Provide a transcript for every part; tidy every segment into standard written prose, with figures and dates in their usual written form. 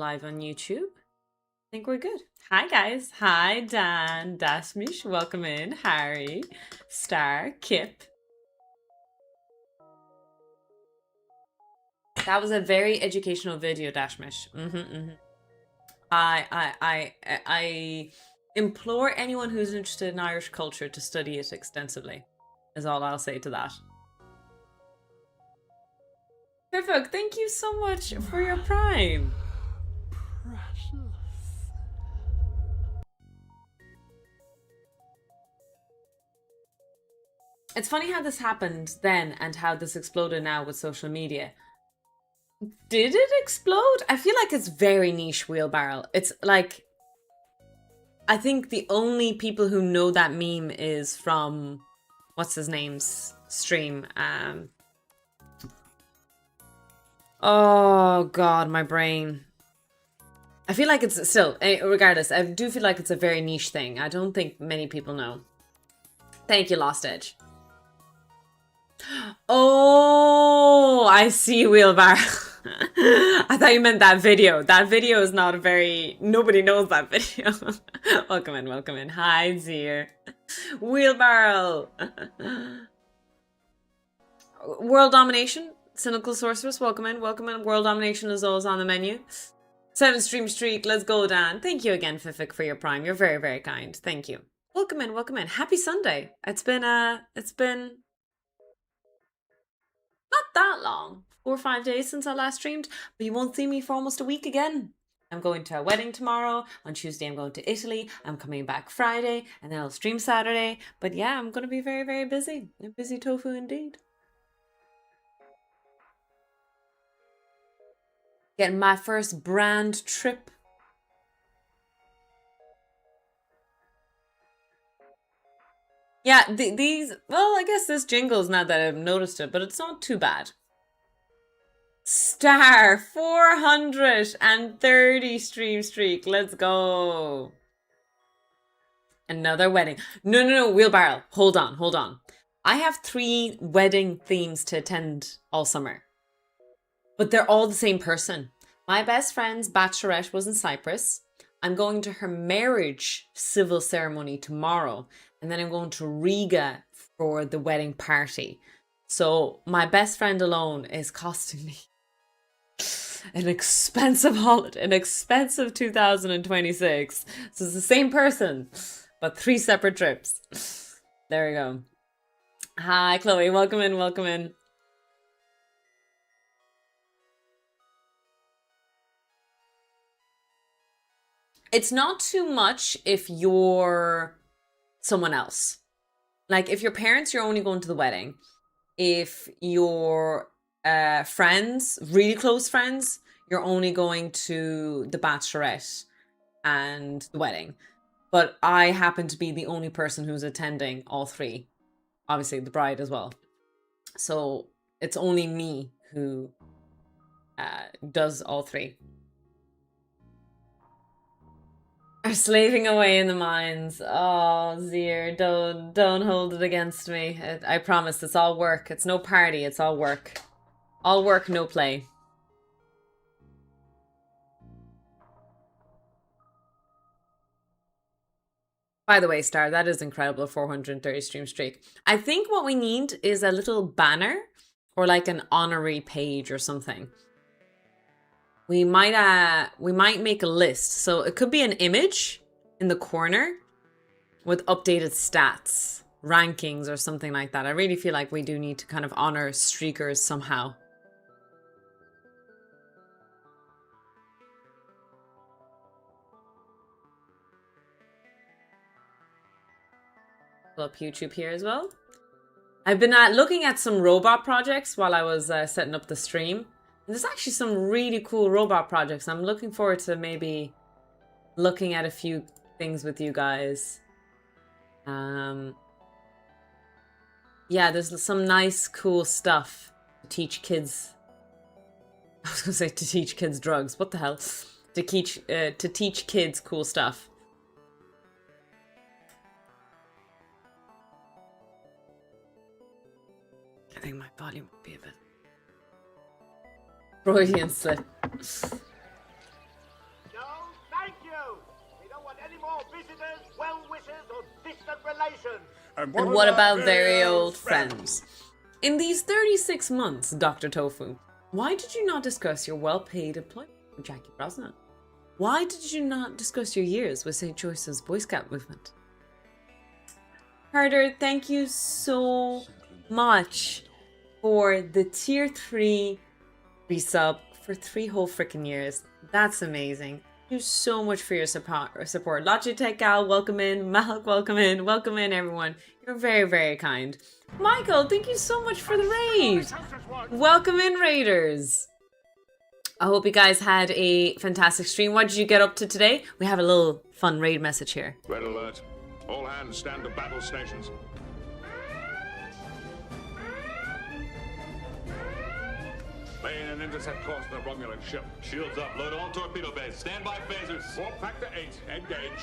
live on YouTube. I think we're good. Hi guys. Hi Dan, Dasmish, welcome in. Harry, Star, Kip. That was a very educational video, Dashmish. I implore anyone who's interested in Irish culture to study it extensively. Is all I'll say to that. Perfect. Thank you so much for your prime. Precious. It's funny how this happened then and how this exploded now with social media. Did it explode? I feel like it's very niche, wheelbarrow. It's like, I think the only people who know that meme is from what's his name's stream. Oh god, my brain. I feel like it's still, regardless, I do feel like it's a very niche thing. I don't think many people know. Thank you, Lost Edge. Oh, I see, wheelbarrow. I thought you meant that video. That video is not a very... Nobody knows that video. Welcome in, welcome in. Hi, Zier. Wheelbarrow. World Domination. Cynical Sorceress, welcome in, welcome in. World Domination is always on the menu. 7 stream streak, let's go, Dan. Thank you again, Fifik, for your prime. You're very, very kind. Thank you. Welcome in, welcome in. Happy Sunday. It's been not that long. 4 or 5 days since I last streamed, but you won't see me for almost a week again. I'm going to a wedding tomorrow. On Tuesday, I'm going to Italy. I'm coming back Friday, and then I'll stream Saturday. But yeah, I'm going to be very, very busy. A busy tofu indeed. Getting my first brand trip. Yeah, these... Well, I guess this jingle's not that I've noticed it, but it's not too bad. Star 430 stream streak. Let's go. Another wedding. No, wheelbarrow. Hold on. I have 3 wedding themes to attend all summer, but they're all the same person. My best friend's bachelorette was in Cyprus. I'm going to her marriage civil ceremony tomorrow, and then I'm going to Riga for the wedding party. So my best friend alone is costing me an expensive holiday, an expensive 2026. So it's the same person, but 3 separate trips. There we go. Hi, Chloe. Welcome in, welcome in. It's not too much if you're someone else. Like, if your parents, you're only going to the wedding. If you're friends, really close friends, you're only going to the bachelorette and the wedding. But I happen to be the only person who's attending all 3. Obviously, the bride as well. So it's only me who does all 3. Are slaving away in the mines. Oh, Zier, don't hold it against me. I promise, it's all work. It's no party, it's all work. All work, no play. By the way, Star, that is incredible, 430 stream streak. I think what we need is a little banner or like an honorary page or something. We might make a list. So it could be an image in the corner with updated stats, rankings or something like that. I really feel like we do need to kind of honor streakers somehow. Pull up YouTube here as well. I've been looking at some robot projects while I was setting up the stream. And there's actually some really cool robot projects. I'm looking forward to maybe looking at a few things with you guys. Yeah, there's some nice, cool stuff to teach kids. I was gonna say to teach kids drugs. What the hell? To teach kids cool stuff. I think my volume would be a bit Freudian slip. you. We don't want any more visitors, well-wishers, or distant relations. And And what about very old friends? In these 36 months, Dr. Tofu, why did you not discuss your well-paid employment with Jackie Brosnan? Why did you not discuss your years with St. Joyce's Boy Scout movement? Herder, thank you so much for the tier 3 resub for 3 whole freaking years. That's amazing. Thank you so much for your support. Logitech Gal, welcome in. Malak, welcome in. Welcome in, everyone. You're very, very kind. Michael, thank you so much for the raid. Welcome in, Raiders. I hope you guys had a fantastic stream. What did you get up to today? We have a little fun raid message here. Red alert. All hands stand to battle stations. Laying an intercept course to the Romulan ship. Shields up. Load all torpedo bays. Stand by phasers. Warp factor 8. Engage.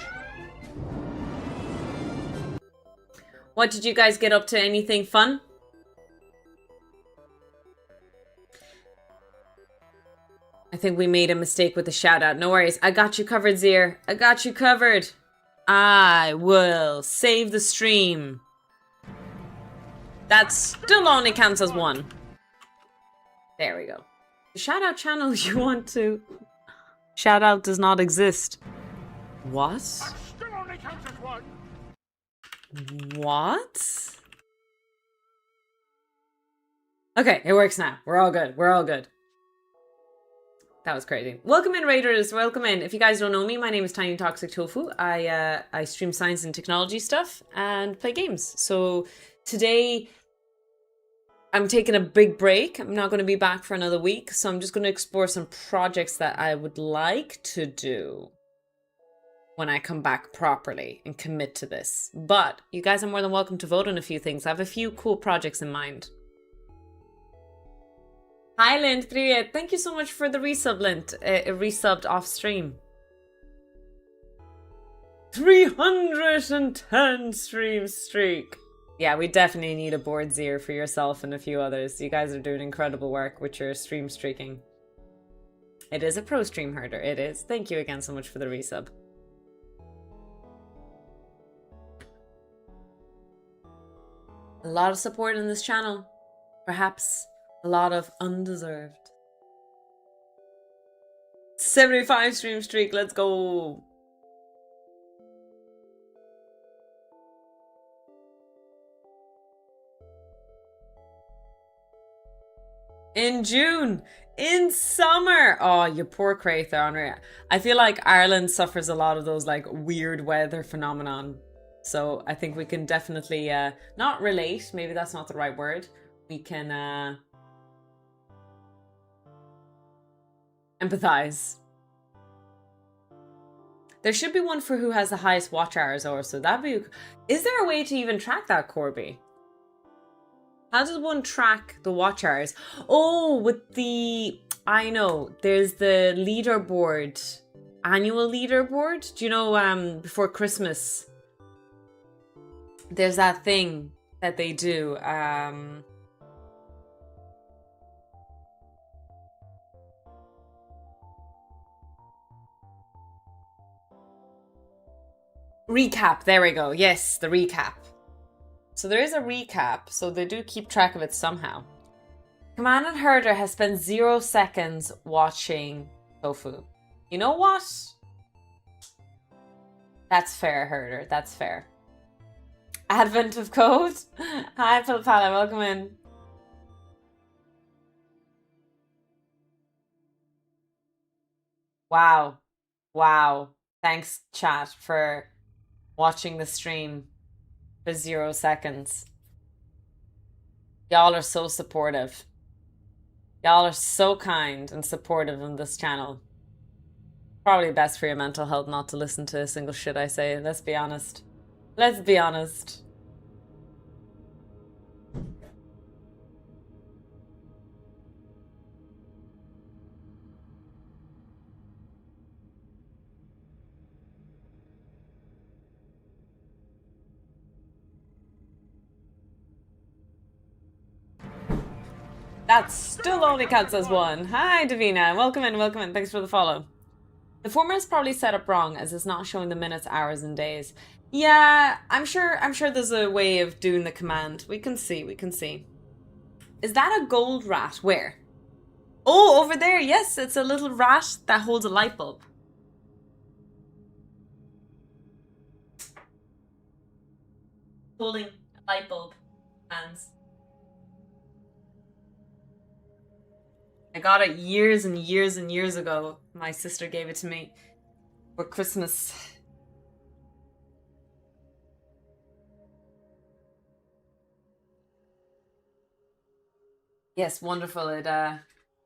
What did you guys get up to? Anything fun? I think we made a mistake with the shout out. No worries. I got you covered, Zier. I got you covered. I will save the stream. That still only counts as 1. There we go. The shout out channel you want to shout out does not exist. What? Still only counts as 1. What? Okay, it works now. We're all good. We're all good. That was crazy. Welcome in, Raiders. Welcome in. If you guys don't know me, my name is Tiny Toxic Tofu. I stream science and technology stuff and play games. So today I'm taking a big break. I'm not going to be back for another week. So I'm just going to explore some projects that I would like to do when I come back properly and commit to this. But you guys are more than welcome to vote on a few things. I have a few cool projects in mind. Hi, Lind. Привет. Thank you so much for the resub, Lind. Resubbed off stream. 310 stream streak. Yeah, we definitely need a board Zier for yourself and a few others. You guys are doing incredible work with your stream streaking. It is a pro stream herder. It is. Thank you again so much for the resub. A lot of support in this channel. Perhaps a lot of undeserved. 75 stream streak, let's go. In June, in summer. Oh, you poor Craither, Henry. I feel like Ireland suffers a lot of those like weird weather phenomenon. So I think we can definitely not relate. Maybe that's not the right word. We can empathize. There should be one for who has the highest watch hours or so. That'd be. Is there a way to even track that, Corby? How does one track the watch hours? Oh, with the. I know. There's the leaderboard. Annual leaderboard. Do you know before Christmas? There's that thing that they do. Recap, there we go. Yes, the recap. So there is a recap, so they do keep track of it somehow. Command and Herder has spent 0 seconds watching Tofu. You know what? That's fair, Herder. That's fair. Advent of Code. Hi, Philipala. Welcome in. Wow. Wow. Thanks, chat, for watching the stream for 0 seconds. Y'all are so supportive. Y'all are so kind and supportive on this channel. Probably best for your mental health not to listen to a single shit I say. Let's be honest. Let's be honest. That still only counts as 1. Hi, Davina. Welcome in, welcome in. Thanks for the follow. The format is probably set up wrong as it's not showing the minutes, hours, and days. Yeah, I'm sure there's a way of doing the command. We can see. Is that a gold rat? Where? Oh, over there. Yes, it's a little rat that holds a light bulb. Holding a light bulb. Hands. I got it years and years and years ago. My sister gave it to me for Christmas. Yes, wonderful. It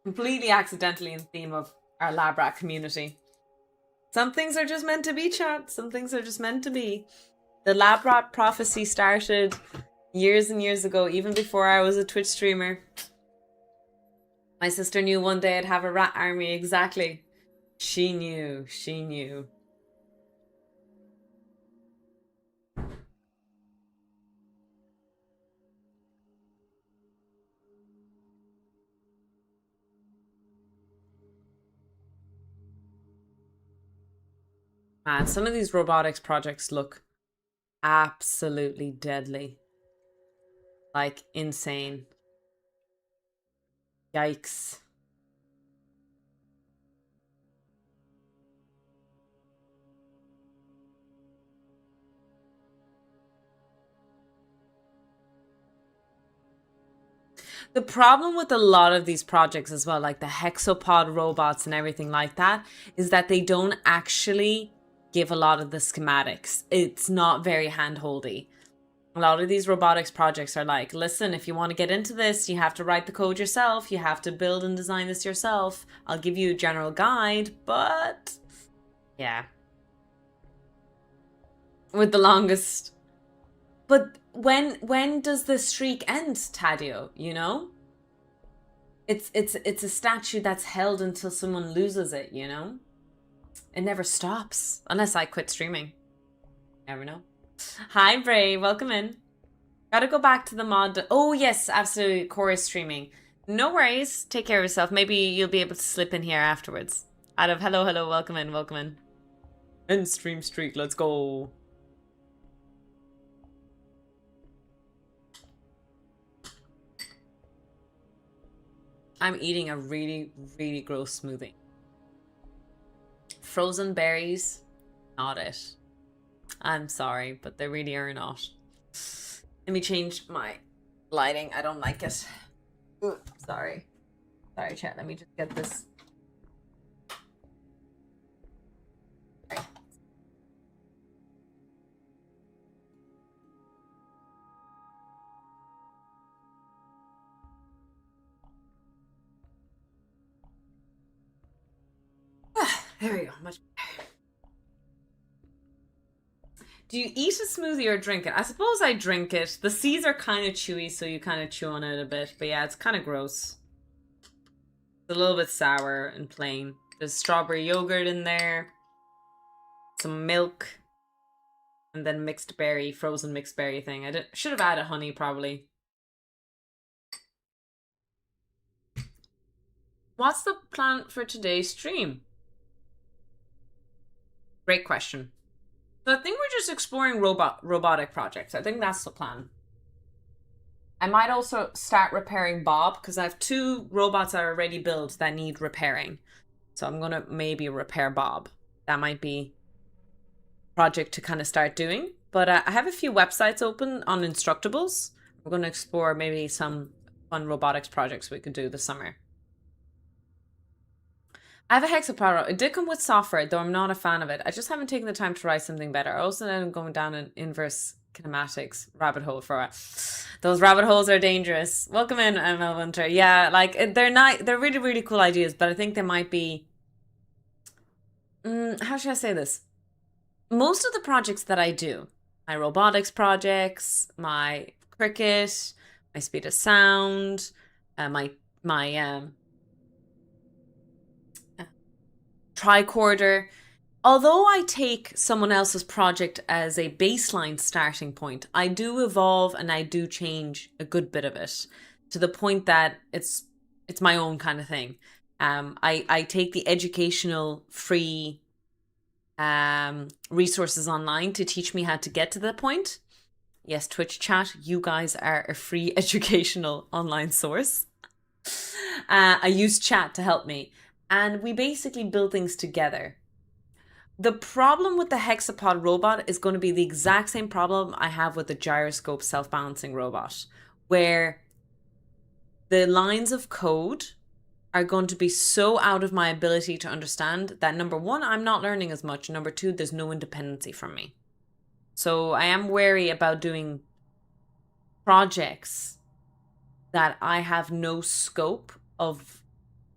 completely accidentally in theme of our lab rat community. Some things are just meant to be, chat. Some things are just meant to be. The lab rat prophecy started years and years ago, even before I was a Twitch streamer. My sister knew one day I'd have a rat army. Exactly. She knew. She knew. Man, some of these robotics projects look absolutely deadly. Like, insane. Yikes. The problem with a lot of these projects as well, like the hexapod robots and everything like that, is that they don't actually give a lot of the schematics. It's not very handholdy. A lot of these robotics projects are like, listen, if you want to get into this, you have to write the code yourself. You have to build and design this yourself. I'll give you a general guide, but yeah. With the longest. But when does the streak end, Tadio, you know? It's a statue that's held until someone loses it, you know? It never stops. Unless I quit streaming. Never know. Hi, Bray. Welcome in. Gotta go back to the mod. Oh, yes, absolutely. Chorus streaming. No worries. Take care of yourself. Maybe you'll be able to slip in here afterwards. Out of hello, welcome in, welcome in. End stream streak, let's go. I'm eating a really, really gross smoothie. Frozen berries, not it. I'm sorry, but they really are not. Let me change my lighting. I don't like it. Ooh, sorry. Sorry, chat. Let me just get this. Right. There we go. Much better. Do you eat a smoothie or drink it? I suppose I drink it. The seeds are kind of chewy, so you kind of chew on it a bit. But yeah, it's kind of gross. It's a little bit sour and plain. There's strawberry yogurt in there. Some milk. And then mixed berry, frozen mixed berry thing. I should have added honey, probably. What's the plan for today's stream? Great question. So I think we're just exploring robotic projects. I think that's the plan. I might also start repairing Bob, because I have 2 robots that are already built that need repairing. So I'm going to maybe repair Bob. That might be a project to kind of start doing. But I have a few websites open on Instructables. We're going to explore maybe some fun robotics projects we could do this summer. I have a hexapod. It did come with software, though I'm not a fan of it. I just haven't taken the time to write something better. I also ended up going down an inverse kinematics rabbit hole for it. Those rabbit holes are dangerous. Welcome in, ML Winter. Yeah, like they're not. They're really, really cool ideas, but I think they might be. How should I say this? Most of the projects that I do, my robotics projects, my cricket, my speed of sound, my tricorder. Although I take someone else's project as a baseline starting point, I do evolve and I do change a good bit of it to the point that it's my own kind of thing. I take the educational free resources online to teach me how to get to that point. Yes, Twitch chat, you guys are a free educational online source. I use chat to help me. And we basically build things together. The problem with the hexapod robot is going to be the exact same problem I have with the gyroscope self-balancing robot, where the lines of code are going to be so out of my ability to understand that number one, I'm not learning as much. Number two, there's no independency from me. So I am wary about doing projects that I have no scope of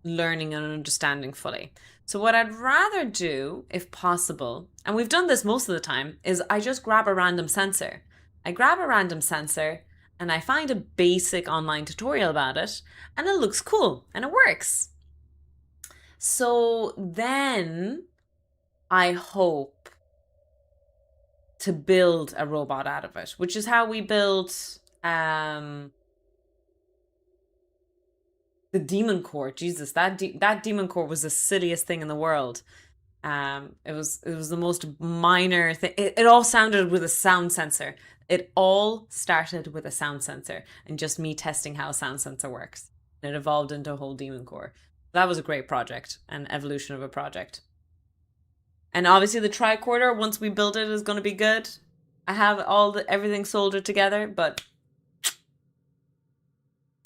learning and understanding fully. So what I'd rather do, if possible, and we've done this most of the time, is I just grab a random sensor. I grab a random sensor and I find a basic online tutorial about it, and it looks cool and it works. So then I hope to build a robot out of it, which is how we built the demon core. Jesus, that demon core was the silliest thing in the world. It was the most minor thing. It all sounded with a sound sensor. It all started with a sound sensor and just me testing how a sound sensor works. And it evolved into a whole demon core. That was a great project, an evolution of a project. And obviously the tricorder, once we build it, is going to be good. I have everything soldered together, but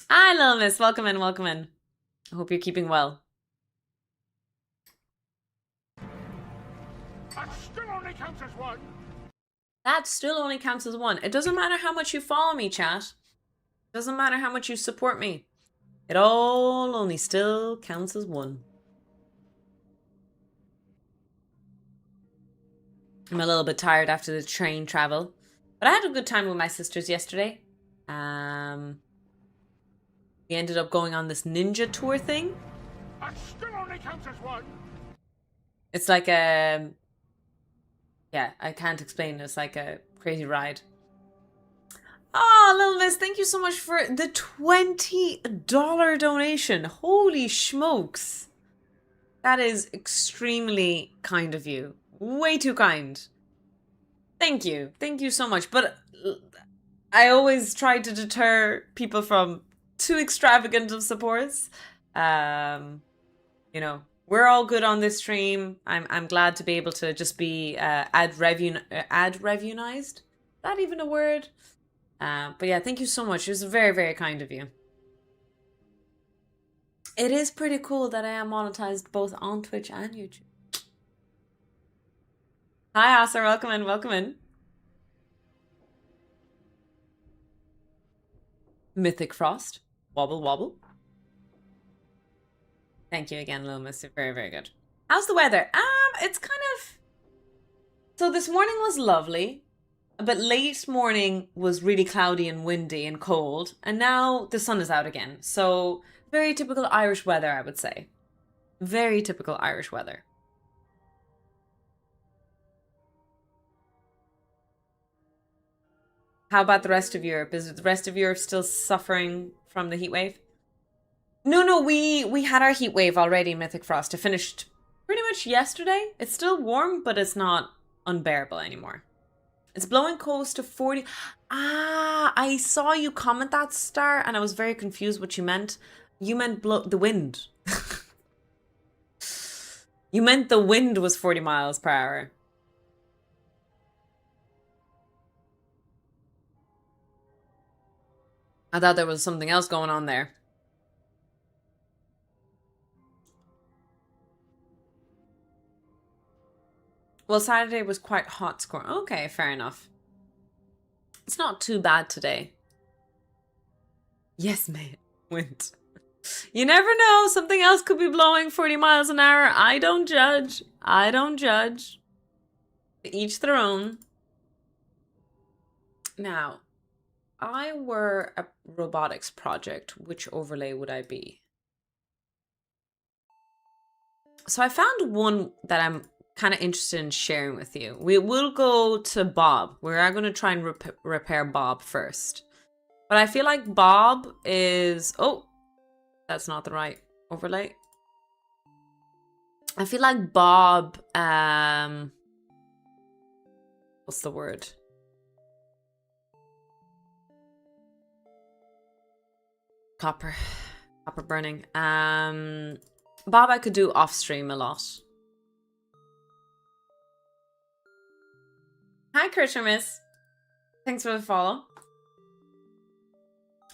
hi, Lil Miss. Welcome in, welcome in. I hope you're keeping well. That still only counts as one. That still only counts as one. It doesn't matter how much you follow me, chat. It doesn't matter how much you support me. It all only still counts as one. I'm a little bit tired after the train travel, but I had a good time with my sisters yesterday. We ended up going on this ninja tour thing. That still only counts as one. It's like a... Yeah, I can't explain. It's like a crazy ride. Oh, Lil Miss, thank you so much for the $20 donation. Holy smokes. That is extremely kind of you. Way too kind. Thank you. Thank you so much. But I always try to deter people from too extravagant of supports. You know, we're all good on this stream. I'm glad to be able to just be ad revenized. Is that even a word? But yeah, thank you so much. It was very, very kind of you. It is pretty cool that I am monetized both on Twitch and YouTube. Hi, Asa. Welcome in. Welcome in. Mythic Frost. Wobble, wobble. Thank you again, Lil Miss. You're very, very good. How's the weather? It's kind of... So this morning was lovely, but late morning was really cloudy and windy and cold, and now the sun is out again. So very typical Irish weather, I would say. Very typical Irish weather. How about the rest of Europe? Is the rest of Europe still suffering from the heat wave? No, we had our heat wave already, Mythic Frost. It finished pretty much yesterday. It's still warm, but it's not unbearable anymore. It's blowing close to 40. I saw you comment that, Star, and I was very confused what you meant. You meant the wind. You meant the wind was 40 miles per hour. I thought there was something else going on there. Well, Saturday was quite hot score. Okay, fair enough. It's not too bad today. Yes, mate. Wind. You never know. Something else could be blowing 40 miles an hour. I don't judge. I don't judge. Each their own. Now, I were a robotics project, which overlay would I be? So I found one that I'm kind of interested in sharing with you. We will go to Bob. We are going to try and repair Bob first. But I feel like Bob is... Oh, that's not the right overlay. I feel like Bob what's the word? Copper burning. Bob, I could do off stream a lot. Hi, Miss. Thanks for the follow.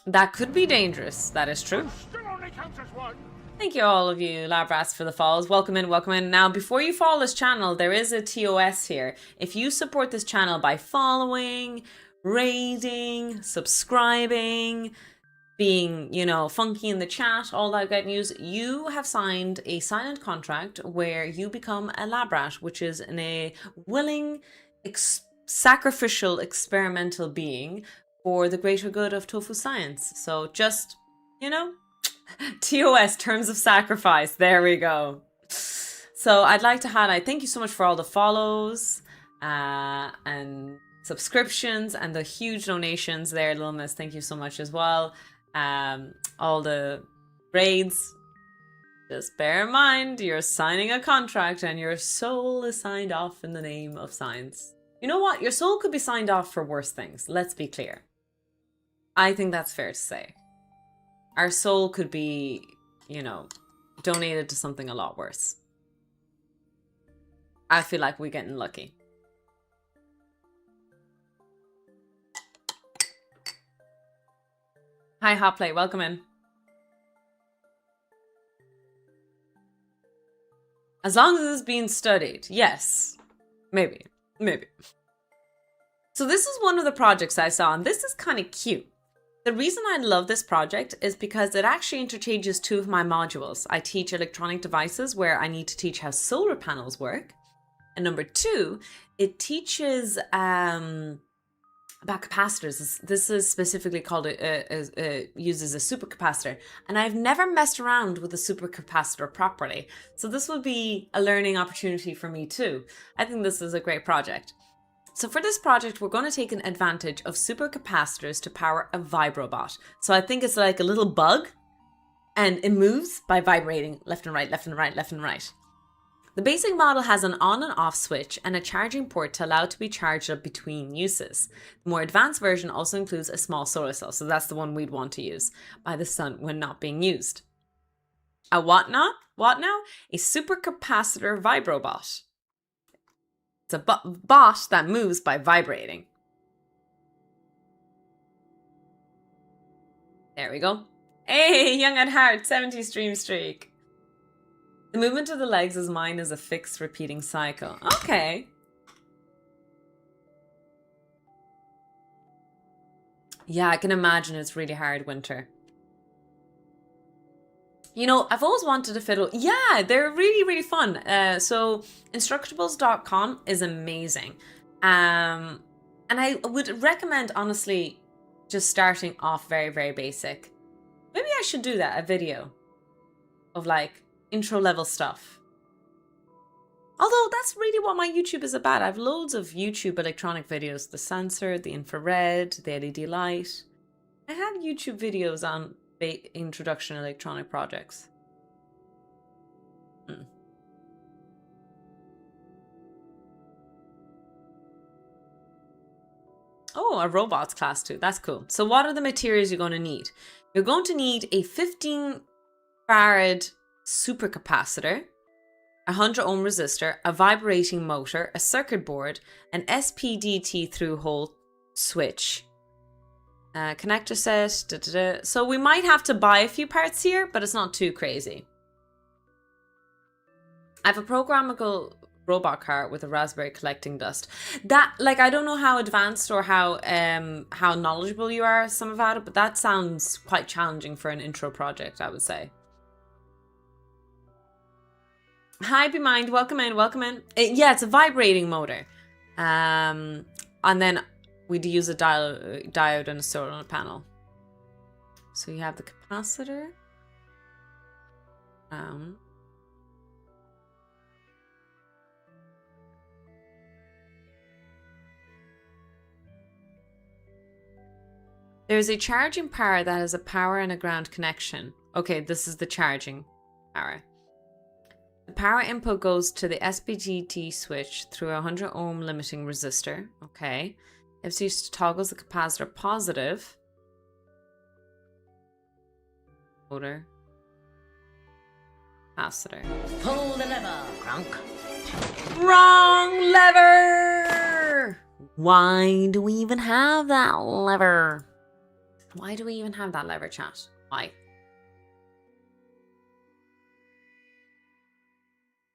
That could be dangerous. That is true. Still only counts as one. Thank you, all of you Labrats, for the follows. Welcome in, welcome in. Now, before you follow this channel, there is a TOS here. If you support this channel by following, rating, subscribing, being, you know, funky in the chat, all that good news, you have signed a silent contract where you become a Labrat, which is a willing, sacrificial, experimental being for the greater good of tofu science. So just, you know, TOS, terms of sacrifice. There we go. So I'd like to highlight, thank you so much for all the follows and subscriptions and the huge donations there, Little Miss. Thank you so much as well. All the raids. Just bear in mind, you're signing a contract and your soul is signed off in the name of science. You know what? Your soul could be signed off for worse things. Let's be clear. I think that's fair to say. Our soul could be, you know, donated to something a lot worse. I feel like we're getting lucky. Hi, Hotplay. Welcome in. As long as it's being studied. Yes. Maybe. Maybe. So this is one of the projects I saw, and this is kind of cute. The reason I love this project is because it actually interchanges two of my modules. I teach electronic devices where I need to teach how solar panels work. And number two, it teaches about capacitors. This is specifically called, uses a supercapacitor. And I've never messed around with a supercapacitor properly. So this will be a learning opportunity for me too. I think this is a great project. So for this project, we're going to take an advantage of supercapacitors to power a vibrobot. So I think it's like a little bug and it moves by vibrating left and right, left and right, left and right. The basic model has an on and off switch and a charging port to allow it to be charged up between uses. The more advanced version also includes a small solar cell. So that's the one we'd want to use by the sun when not being used. A what now? What now? A supercapacitor vibrobot. It's a bot that moves by vibrating. There we go. Hey, young at heart, 70 stream streak. The movement of the legs is mine as a fixed repeating cycle. Okay. Yeah, I can imagine it's really hard winter. You know, I've always wanted a fiddle. Yeah, they're really, really fun. So Instructables.com is amazing. And I would recommend, honestly, just starting off very, very basic. Maybe I should do that, a video of like intro level stuff. Although that's really what my YouTube is about. I have loads of YouTube electronic videos. The sensor, the infrared, the LED light. I have YouTube videos on introduction electronic projects. Oh, a robots class too. That's cool. So what are the materials you're going to need? You're going to need a 15 farad supercapacitor, a 100 ohm resistor, a vibrating motor, a circuit board, an SPDT through-hole switch, connector set, So we might have to buy a few parts here, but it's not too crazy. I have a programmable robot car with a raspberry collecting dust. That, like, I don't know how advanced or how knowledgeable you are some about it, but that sounds quite challenging for an intro project, I would say. Hi, Be Mind, welcome in, welcome in. Yeah, it's a vibrating motor. And then we'd use a diode and a solar panel. So you have the capacitor. There's a charging power that has a power and a ground connection. Okay, this is the charging power. The power input goes to the SPGT switch through a 100 ohm limiting resistor. Okay. FC toggles the capacitor positive. Motor. Capacitor. Pull the lever, Crunk. Wrong lever! Why do we even have that lever? Why do we even have that lever, chat? Why?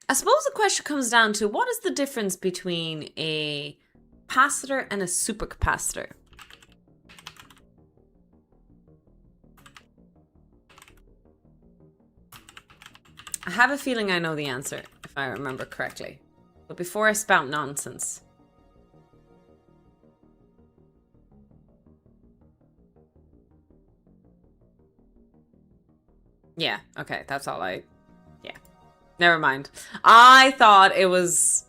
I suppose the question comes down to what is the difference between a capacitor and a supercapacitor? I have a feeling I know the answer, if I remember correctly. But before I spout nonsense. Yeah, okay, that's all I... Yeah. Never mind. I thought it was...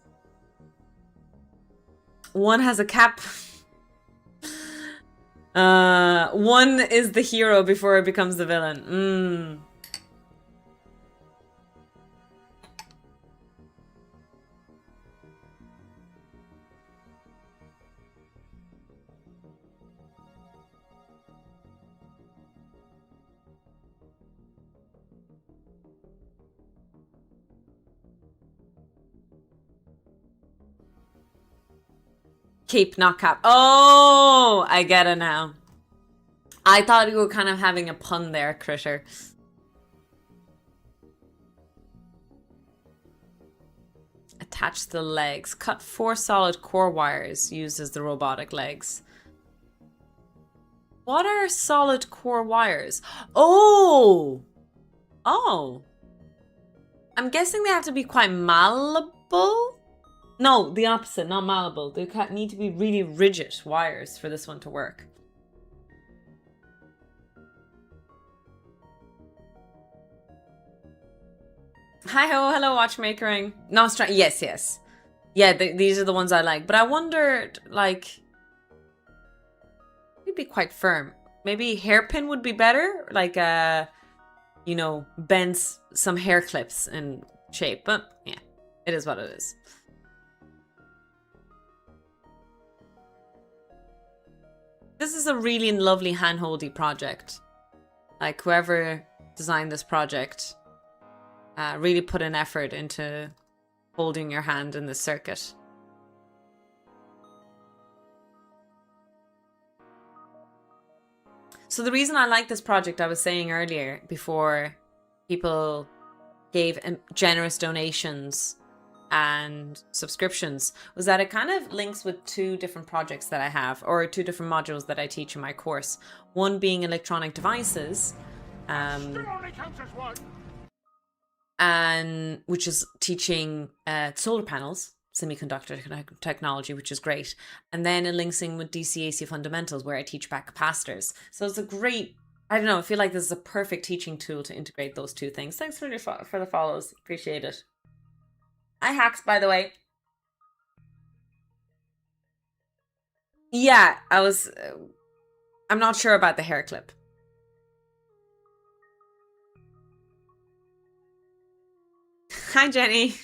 One has a cap... one is the hero before it becomes the villain. Keep, not cap. Oh, I get it now. I thought you were kind of having a pun there, Critter. Attach the legs. Cut 4 solid core wires used as the robotic legs. What are solid core wires? Oh! Oh. I'm guessing they have to be quite malleable? No, the opposite, not malleable. They need to be really rigid wires for this one to work. Hi ho, hello watchmakering. Yes, yes. Yeah, these are the ones I like. But I wondered, like, it'd be quite firm. Maybe hairpin would be better. Like, you know, bends some hair clips in shape. But yeah, it is what it is. This is a really lovely hand-holdy project. Like, whoever designed this project really put an effort into holding your hand in this circuit. So the reason I like this project, I was saying earlier, before people gave generous donations and subscriptions, was that it kind of links with 2 different projects that I have, or 2 different modules that I teach in my course. One being electronic devices, Still only counts as one. and which is teaching solar panels, semiconductor technology, which is great. And then it links in with DC-AC fundamentals, where I teach back capacitors. So it's a great, I don't know, I feel like this is a perfect teaching tool to integrate those 2 things. Thanks for the follows. Appreciate it. Hi, Hacks, by the way. Yeah, I'm not sure about the hair clip. Hi, Jenny.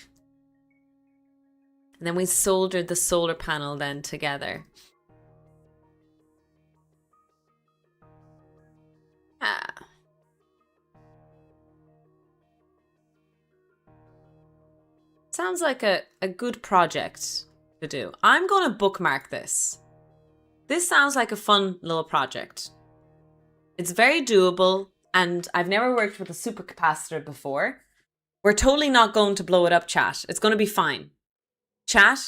And then we soldered the solar panel then together. Ah. Sounds like a good project to do. I'm going to bookmark this. This sounds like a fun little project. It's very doable, and I've never worked with a supercapacitor before. We're totally not going to blow it up, chat. It's going to be fine. Chat,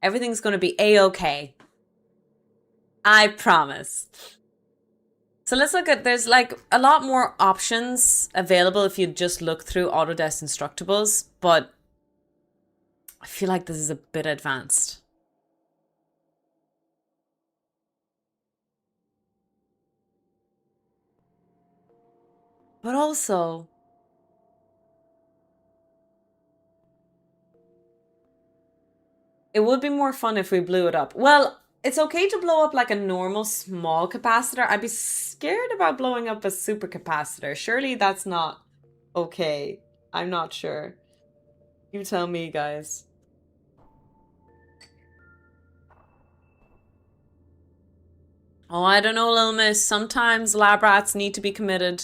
everything's going to be A-okay. I promise. So let's look at, there's like a lot more options available if you just look through Autodesk Instructables, but I feel like this is a bit advanced. But also, it would be more fun if we blew it up. Well, it's okay to blow up like a normal small capacitor. I'd be scared about blowing up a supercapacitor. Surely that's not okay. I'm not sure. You tell me, guys. Oh, I don't know, Lil Miss. Sometimes lab rats need to be committed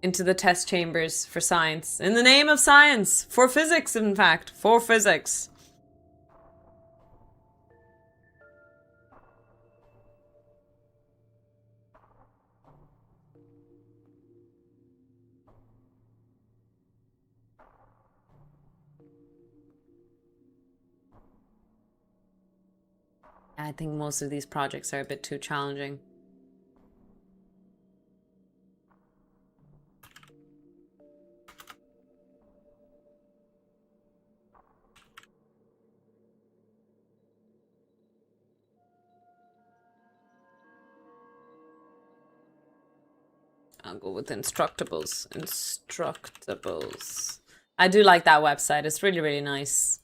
into the test chambers for science. In the name of science. For physics, in fact. For physics. I think most of these projects are a bit too challenging. I'll go with Instructables. Instructables. I do like that website. It's really, really nice.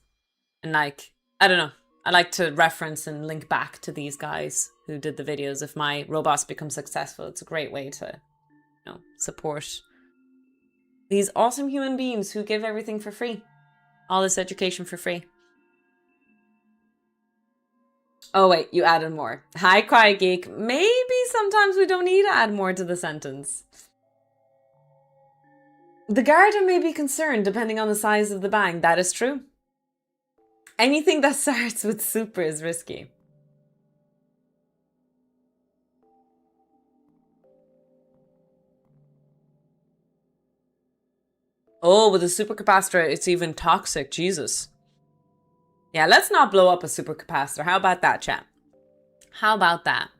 And like, I don't know. I like to reference and link back to these guys who did the videos. If my robots become successful, it's a great way to, you know, support these awesome human beings who give everything for free. All this education for free. Oh wait, you added more. Hi, Quiet Geek. Maybe sometimes we don't need to add more to the sentence. The garden may be concerned depending on the size of the bang. That is true. Anything that starts with super is risky. Oh, with a supercapacitor, it's even toxic. Jesus. Yeah, let's not blow up a supercapacitor. How about that, chat? How about that?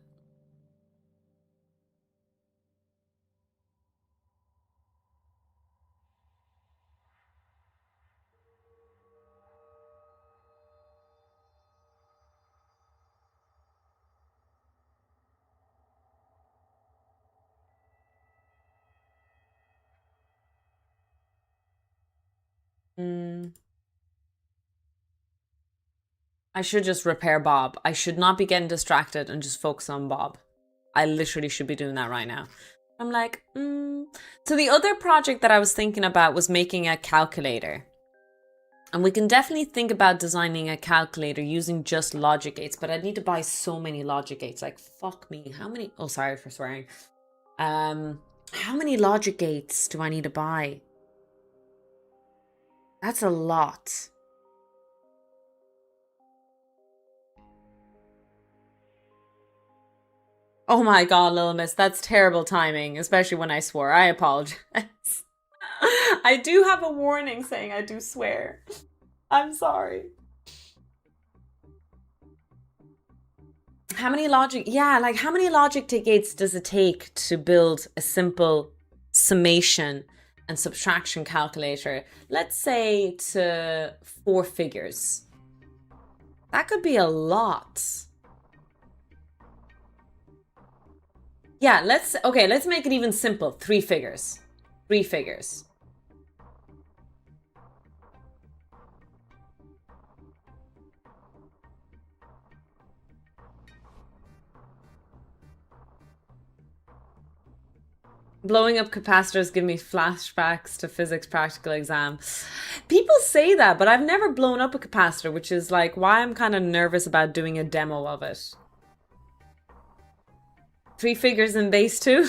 I should just repair Bob. I should not be getting distracted and just focus on Bob. I literally should be doing that right now. I'm like, So the other project that I was thinking about was making a calculator. And we can definitely think about designing a calculator using just logic gates, but I'd need to buy so many logic gates. Like, fuck me. How many? Oh, sorry for swearing. How many logic gates do I need to buy? That's a lot. Oh my god, Lil Miss, that's terrible timing, especially when I swore. I apologize. I do have a warning saying I do swear. I'm sorry. How many logic? Yeah, like how many logic gates does it take to build a simple summation and subtraction calculator? Let's say to 4 figures. That could be a lot. Yeah, let's make it even simple. 3 figures. 3 figures. Blowing up capacitors give me flashbacks to physics practical exam. People say that, but I've never blown up a capacitor, which is like why I'm kind of nervous about doing a demo of it. 3 figures in base 2?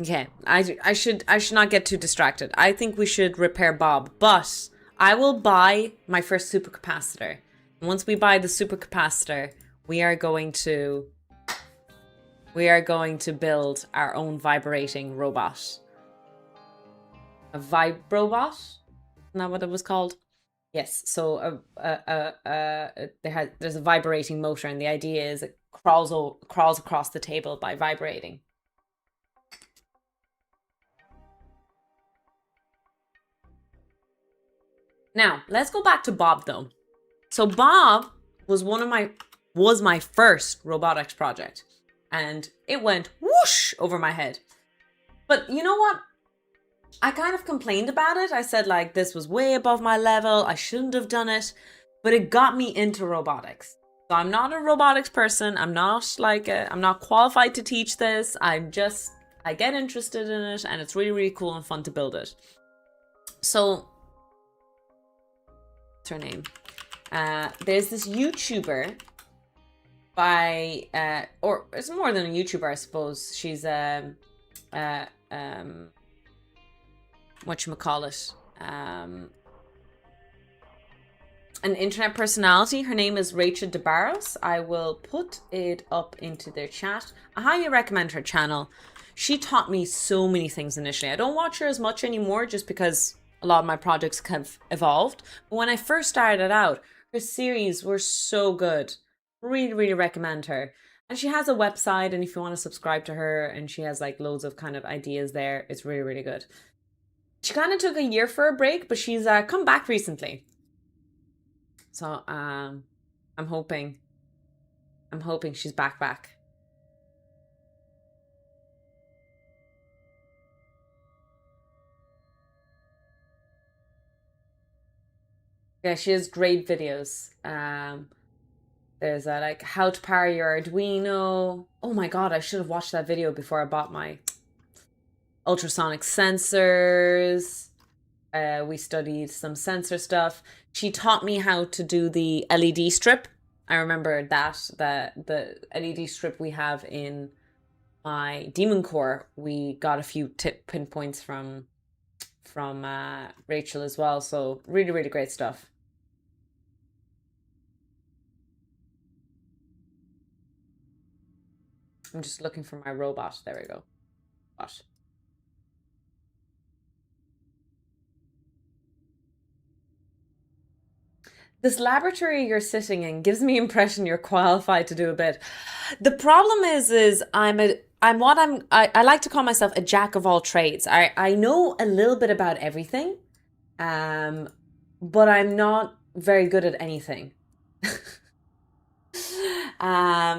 Okay, I should not get too distracted. I think we should repair Bob, but I will buy my first supercapacitor. And once we buy the supercapacitor, we are going to build our own vibrating robot. A vibrobot? Isn't that what it was called? Yes. So there's a vibrating motor, and the idea is it crawls across the table by vibrating. Now, let's go back to Bob though. So Bob was my first robotics project, and it went whoosh over my head. But you know what? I kind of complained about it. I said like this was way above my level. I shouldn't have done it, but it got me into robotics. So I'm not a robotics person. I'm not I'm not qualified to teach this. I get interested in it, and it's really, really cool and fun to build it. So, what's her name? There's this YouTuber by or it's more than a YouTuber, I suppose. She's whatchamacallit, an internet personality. Her name is Rachel DeBarros. I will put it up into their chat. I highly recommend her channel. She taught me so many things initially. I don't watch her as much anymore just because a lot of my projects have evolved. But when I first started out, her series were so good. Really, really recommend her. And she has a website, and if you want to subscribe to her, and she has like loads of kind of ideas there, it's really, really good. She kind of took a year for a break, but she's come back recently. So I'm hoping she's back. Yeah, she has great videos. There's like how to power your Arduino. Oh my god, I should have watched that video before I bought my ultrasonic sensors. We studied some sensor stuff. She taught me how to do the LED strip. I remember that the LED strip we have in my Demon Core, we got a few pinpoints from Rachel as well. So really, really great stuff. I'm just looking for my robot. There we go. What? This laboratory you're sitting in gives me impression you're qualified to do a bit. The problem is I like to call myself a jack of all trades. I know a little bit about everything, but I'm not very good at anything.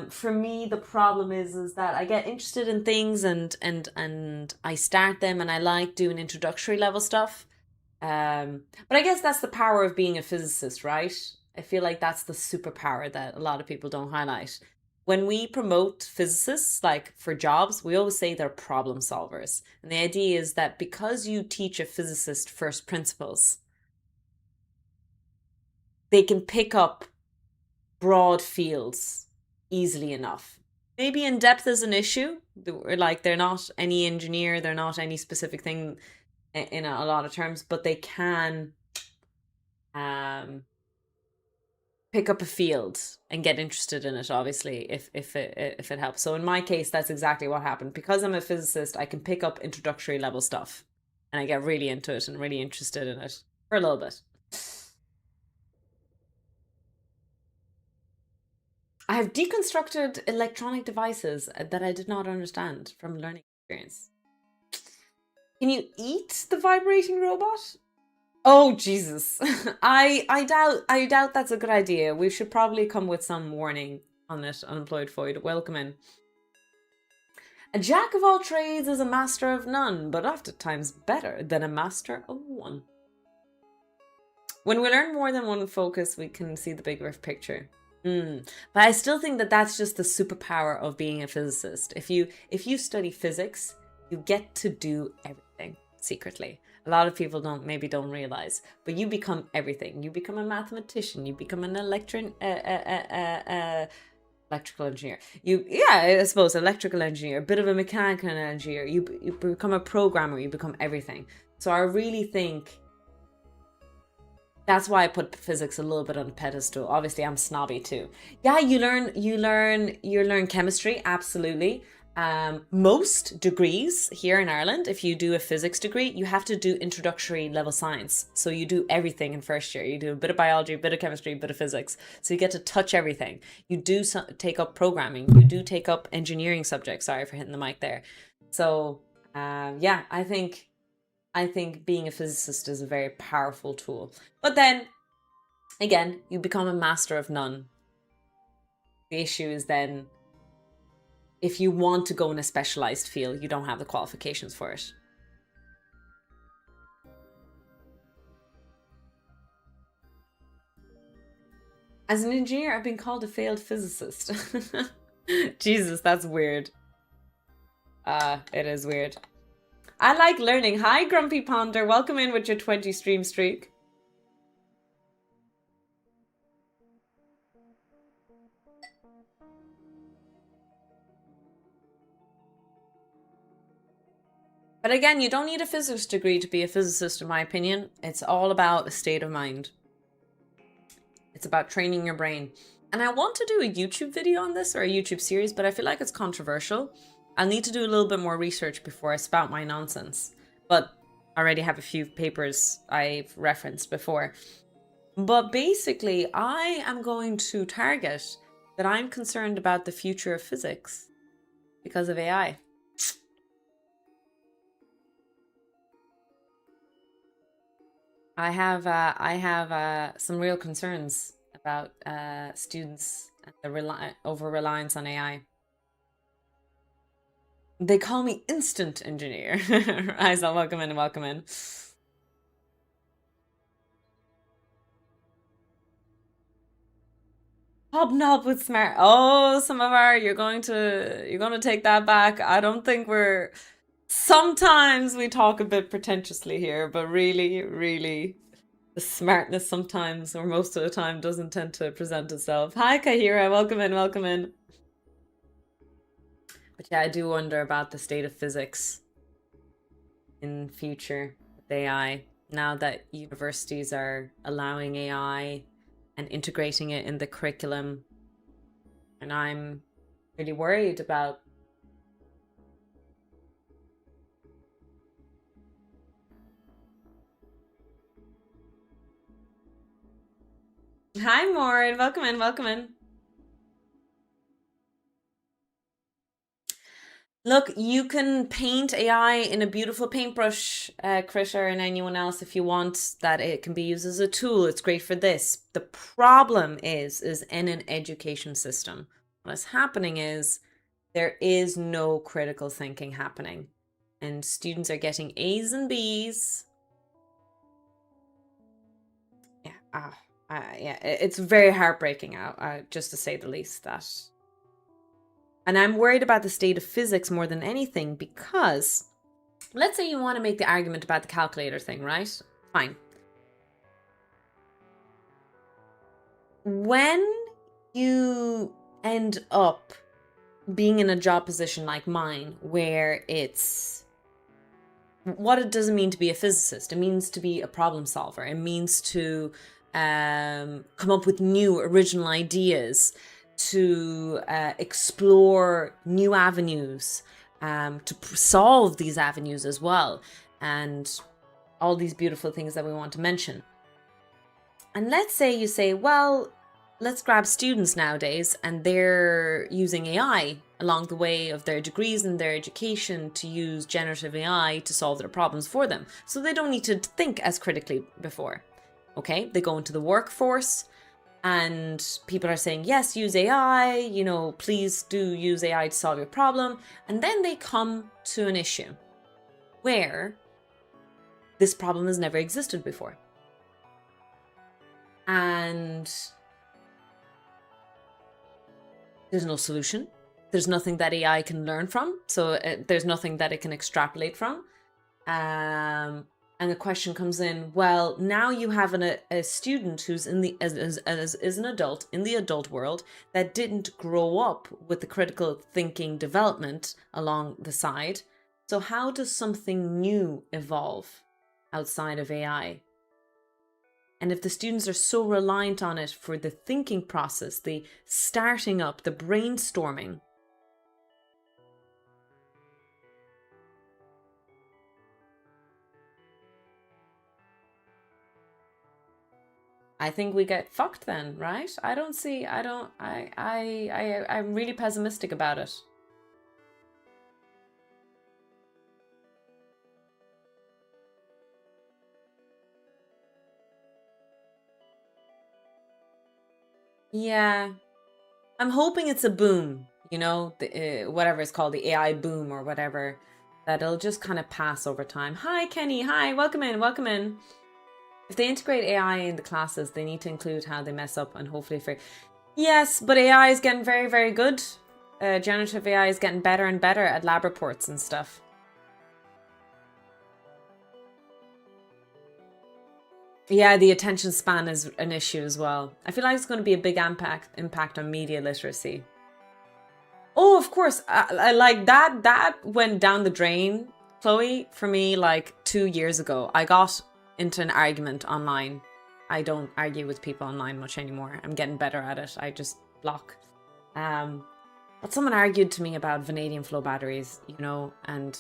For me, the problem is that I get interested in things and I start them, and I like doing introductory level stuff. But I guess that's the power of being a physicist, right? I feel like that's the superpower that a lot of people don't highlight. When we promote physicists, like for jobs, we always say they're problem solvers. And the idea is that because you teach a physicist first principles, they can pick up broad fields easily enough. Maybe in depth is an issue. Like they're not any engineer, they're not any specific thing in a lot of terms, but they can pick up a field and get interested in it, obviously, if it helps. So in my case, that's exactly what happened. Because I'm a physicist, I can pick up introductory level stuff, and I get really into it and really interested in it for a little bit. I have deconstructed electronic devices that I did not understand from learning experience. Can you eat the vibrating robot? Oh Jesus. I doubt that's a good idea. We should probably come with some warning on it, unemployed Void. Welcome in. A jack of all trades is a master of none, but oftentimes better than a master of one. When we learn more than one focus, we can see the bigger picture. But I still think that that's just the superpower of being a physicist. If you study physics, you get to do everything secretly. A lot of people don't realize, but you become everything. You become a mathematician. You become an electrical engineer. I suppose electrical engineer, a bit of a mechanical engineer. You become a programmer. You become everything. So I really think that's why I put physics a little bit on a pedestal. Obviously, I'm snobby too. Yeah, you learn chemistry, absolutely. Most degrees here in Ireland, if you do a physics degree, you have to do introductory level science. So you do everything in first year. You do a bit of biology, a bit of chemistry, a bit of physics. So you get to touch everything. You do take up programming. You do take up engineering subjects. Sorry for hitting the mic there. So yeah, I think being a physicist is a very powerful tool. But then, again, you become a master of none. The issue is then, if you want to go in a specialized field, you don't have the qualifications for it. As an engineer, I've been called a failed physicist. Jesus, that's weird. It is weird. I like learning. Hi, Grumpy Ponder. Welcome in with your 20 stream streak. But again, you don't need a physics degree to be a physicist, in my opinion. It's all about a state of mind. It's about training your brain. And I want to do a YouTube video on this, or a YouTube series, but I feel like it's controversial. I'll need to do a little bit more research before I spout my nonsense. But I already have a few papers I've referenced before. But basically, I am going to target that I'm concerned about the future of physics because of AI. I have some real concerns about students and the over-reliance on AI. They call me instant engineer. Isa, welcome in, welcome in. Hobnob with smart. Oh, you're going to take that back. I don't think we're. Sometimes we talk a bit pretentiously here, but really, the smartness sometimes, or most of the time, doesn't tend to present itself. Hi, Kahira. Welcome in, welcome in. But yeah, I do wonder about the state of physics in future with AI, now that universities are allowing AI and integrating it in the curriculum. And I'm really worried about. Hi, Maureen. Welcome in, welcome in. Look, you can paint AI in a beautiful paintbrush, Krisha, and anyone else if you want, that it can be used as a tool. It's great for this. The problem is in an education system, what is happening is there is no critical thinking happening. And students are getting A's and B's. Yeah, yeah, it's very heartbreaking, just to say the least, that. And I'm worried about the state of physics more than anything, because let's say you want to make the argument about the calculator thing, right? Fine. When you end up being in a job position like mine, where it's what it doesn't mean to be a physicist, it means to be a problem solver. It means to come up with new original ideas, to explore new avenues, to solve these avenues as well, and all these beautiful things that we want to mention. And let's say you say, well, let's grab students nowadays, and they're using AI along the way of their degrees and their education to use generative AI to solve their problems for them. So they don't need to think as critically before. Okay, they go into the workforce, and people are saying, yes, use AI, please do use AI to solve your problem. And then they come to an issue where this problem has never existed before. And there's no solution. There's nothing that AI can learn from. So there's nothing that it can extrapolate from. And the question comes in, well, now you have a student who's is an adult in the adult world that didn't grow up with the critical thinking development along the side. So how does something new evolve outside of AI? And if the students are so reliant on it for the thinking process, the starting up, the brainstorming, I think we get fucked then, right? I'm really pessimistic about it. Yeah. I'm hoping it's a boom, whatever it's called, the AI boom or whatever, that it'll just kind of pass over time. Hi, Kenny. Hi, welcome in, welcome in. If they integrate AI in the classes, they need to include how they mess up and hopefully figure. Yes, but AI is getting very, very good. Generative AI is getting better and better at lab reports and stuff. Yeah, the attention span is an issue as well. I feel like it's going to be a big impact on media literacy. Oh, of course. I like that. That went down the drain, Chloe, for me like 2 years ago. I got into an argument online. I don't argue with people online much anymore. I'm getting better at it. I just block. But someone argued to me about vanadium flow batteries, you know, and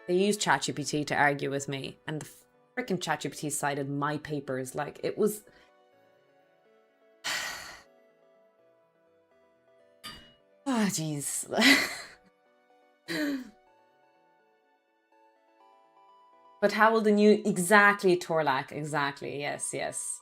they used ChatGPT to argue with me. And the freaking ChatGPT cited my papers. Like, it was... Oh, jeez. But how will the new... Exactly, Torlak. Exactly. Yes, yes.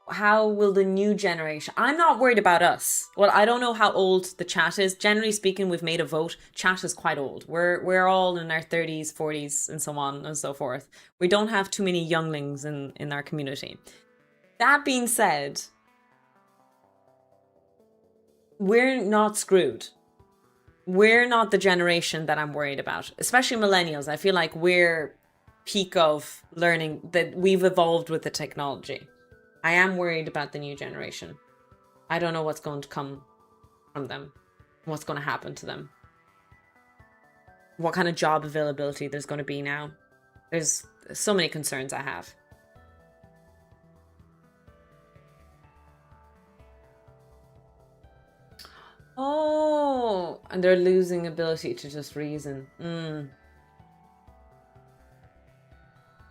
How will the new generation... I'm not worried about us. Well, I don't know how old the chat is. Generally speaking, we've made a vote. Chat is quite old. We're all in our 30s, 40s, and so on and so forth. We don't have too many younglings in our community. That being said, we're not screwed. We're not the generation that I'm worried about. Especially millennials. I feel like we're peak of learning, that we've evolved with the technology. I am worried about the new generation. I don't know what's going to come from them. What's going to happen to them. What kind of job availability there's going to be now. There's so many concerns I have. Oh, and they're losing ability to just reason.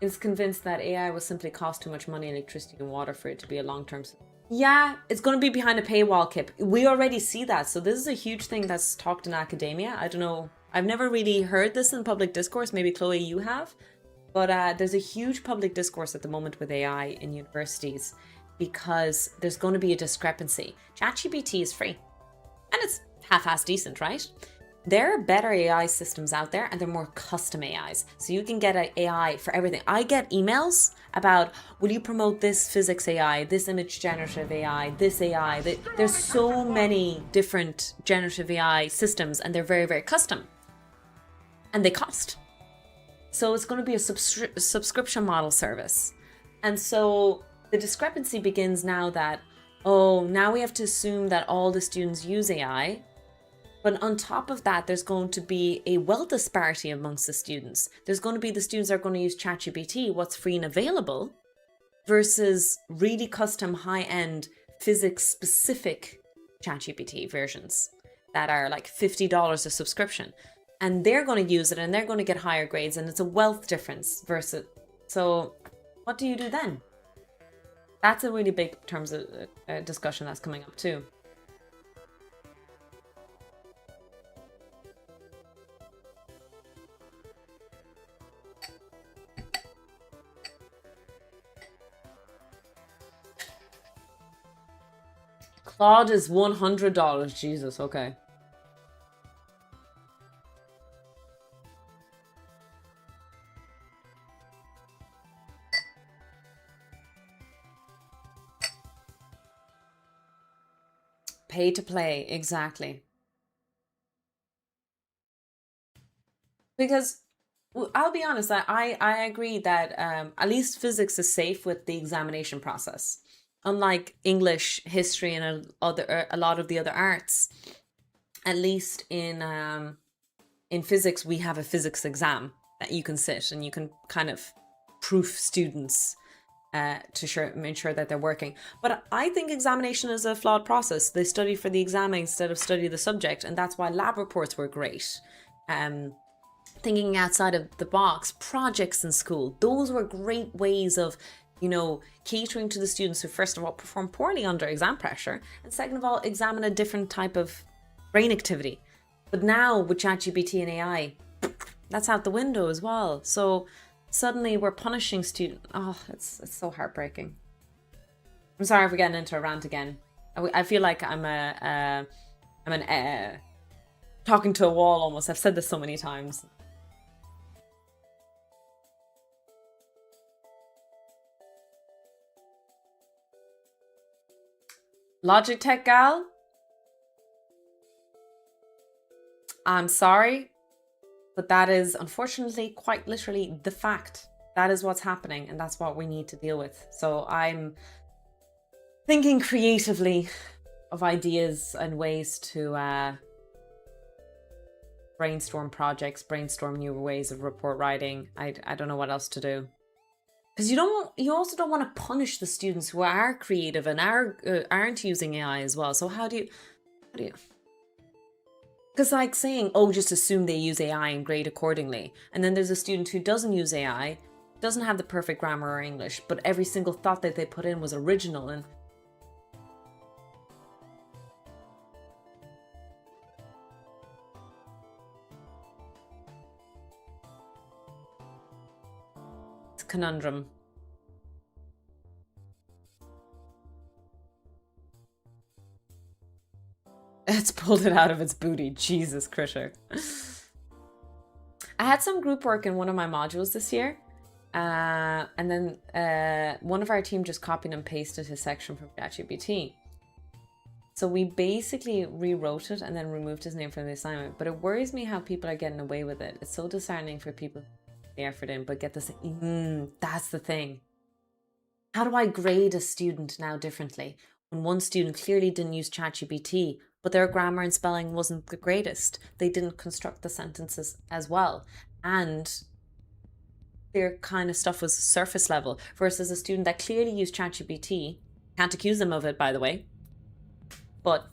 Is convinced that AI will simply cost too much money, electricity, and water for it to be a long-term. Yeah, it's going to be behind a paywall, Kip. We already see that. So this is a huge thing that's talked in academia. I don't know. I've never really heard this in public discourse. Maybe, Chloe, you have. But there's a huge public discourse at the moment with AI in universities because there's going to be a discrepancy. ChatGPT is free. And it's half-assed decent, right? There are better AI systems out there and they're more custom AIs. So you can get an AI for everything. I get emails about, will you promote this physics AI, this image generative AI, this AI? There's so many different generative AI systems and they're very, very custom. And they cost. So it's going to be a subscription model service. And so the discrepancy begins now that, oh, now we have to assume that all the students use AI. But on top of that, there's going to be a wealth disparity amongst the students. There's going to be the students that are going to use ChatGPT, what's free and available, versus really custom high-end physics-specific ChatGPT versions that are like $50 a subscription. And they're going to use it and they're going to get higher grades and it's a wealth difference versus... So what do you do then? That's a really big terms of discussion that's coming up too. Claude is $100. Jesus, okay. Pay to play, exactly. Because I'll be honest, I agree that at least physics is safe with the examination process. Unlike English, history, and a lot of the other arts, at least in physics, we have a physics exam that you can sit and you can kind of proof students to make sure that they're working. But I think examination is a flawed process. They study for the exam instead of study the subject, and that's why lab reports were great. Thinking outside of the box, projects in school, those were great ways of, you know, catering to the students who, first of all, perform poorly under exam pressure, and second of all, examine a different type of brain activity. But now with ChatGPT and AI, that's out the window as well. So suddenly we're punishing students. Oh, it's so heartbreaking. I'm sorry for getting into a rant again. I feel like I'm talking to a wall almost. I've said this so many times. Logitech gal, I'm sorry, but that is unfortunately quite literally the fact. That is what's happening, and that's what we need to deal with. So I'm thinking creatively of ideas and ways to brainstorm projects, brainstorm new ways of report writing. I don't know what else to do. Because you also don't want to punish the students who are creative and aren't using AI as well. So how do you? Because like saying, oh, just assume they use AI and grade accordingly. And then there's a student who doesn't use AI, doesn't have the perfect grammar or English, but every single thought that they put in was original. And it's a conundrum. It's pulled it out of its booty. Jesus, Critter. I had some group work in one of my modules this year. And then one of our team just copied and pasted his section from ChatGPT. So we basically rewrote it and then removed his name from the assignment. But it worries me how people are getting away with it. It's so disheartening for people who put the effort in, but get this, that's the thing. How do I grade a student now differently? When one student clearly didn't use ChatGPT, but their grammar and spelling wasn't the greatest. They didn't construct the sentences as well. And their kind of stuff was surface level versus a student that clearly used ChatGPT. Can't accuse them of it, by the way. But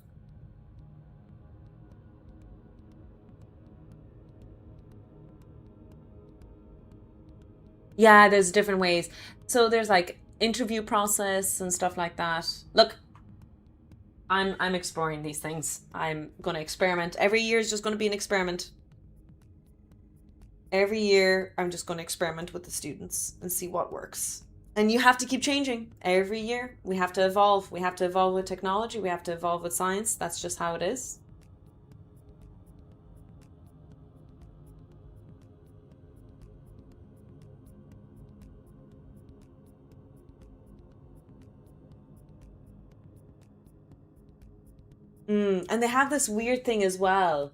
yeah, there's different ways. So there's like interview process and stuff like that. Look, I'm exploring these things. I'm going to experiment. Every year is just going to be an experiment. Every year, I'm just going to experiment with the students and see what works. And you have to keep changing every year. We have to evolve. We have to evolve with technology. We have to evolve with science. That's just how it is. And they have this weird thing as well.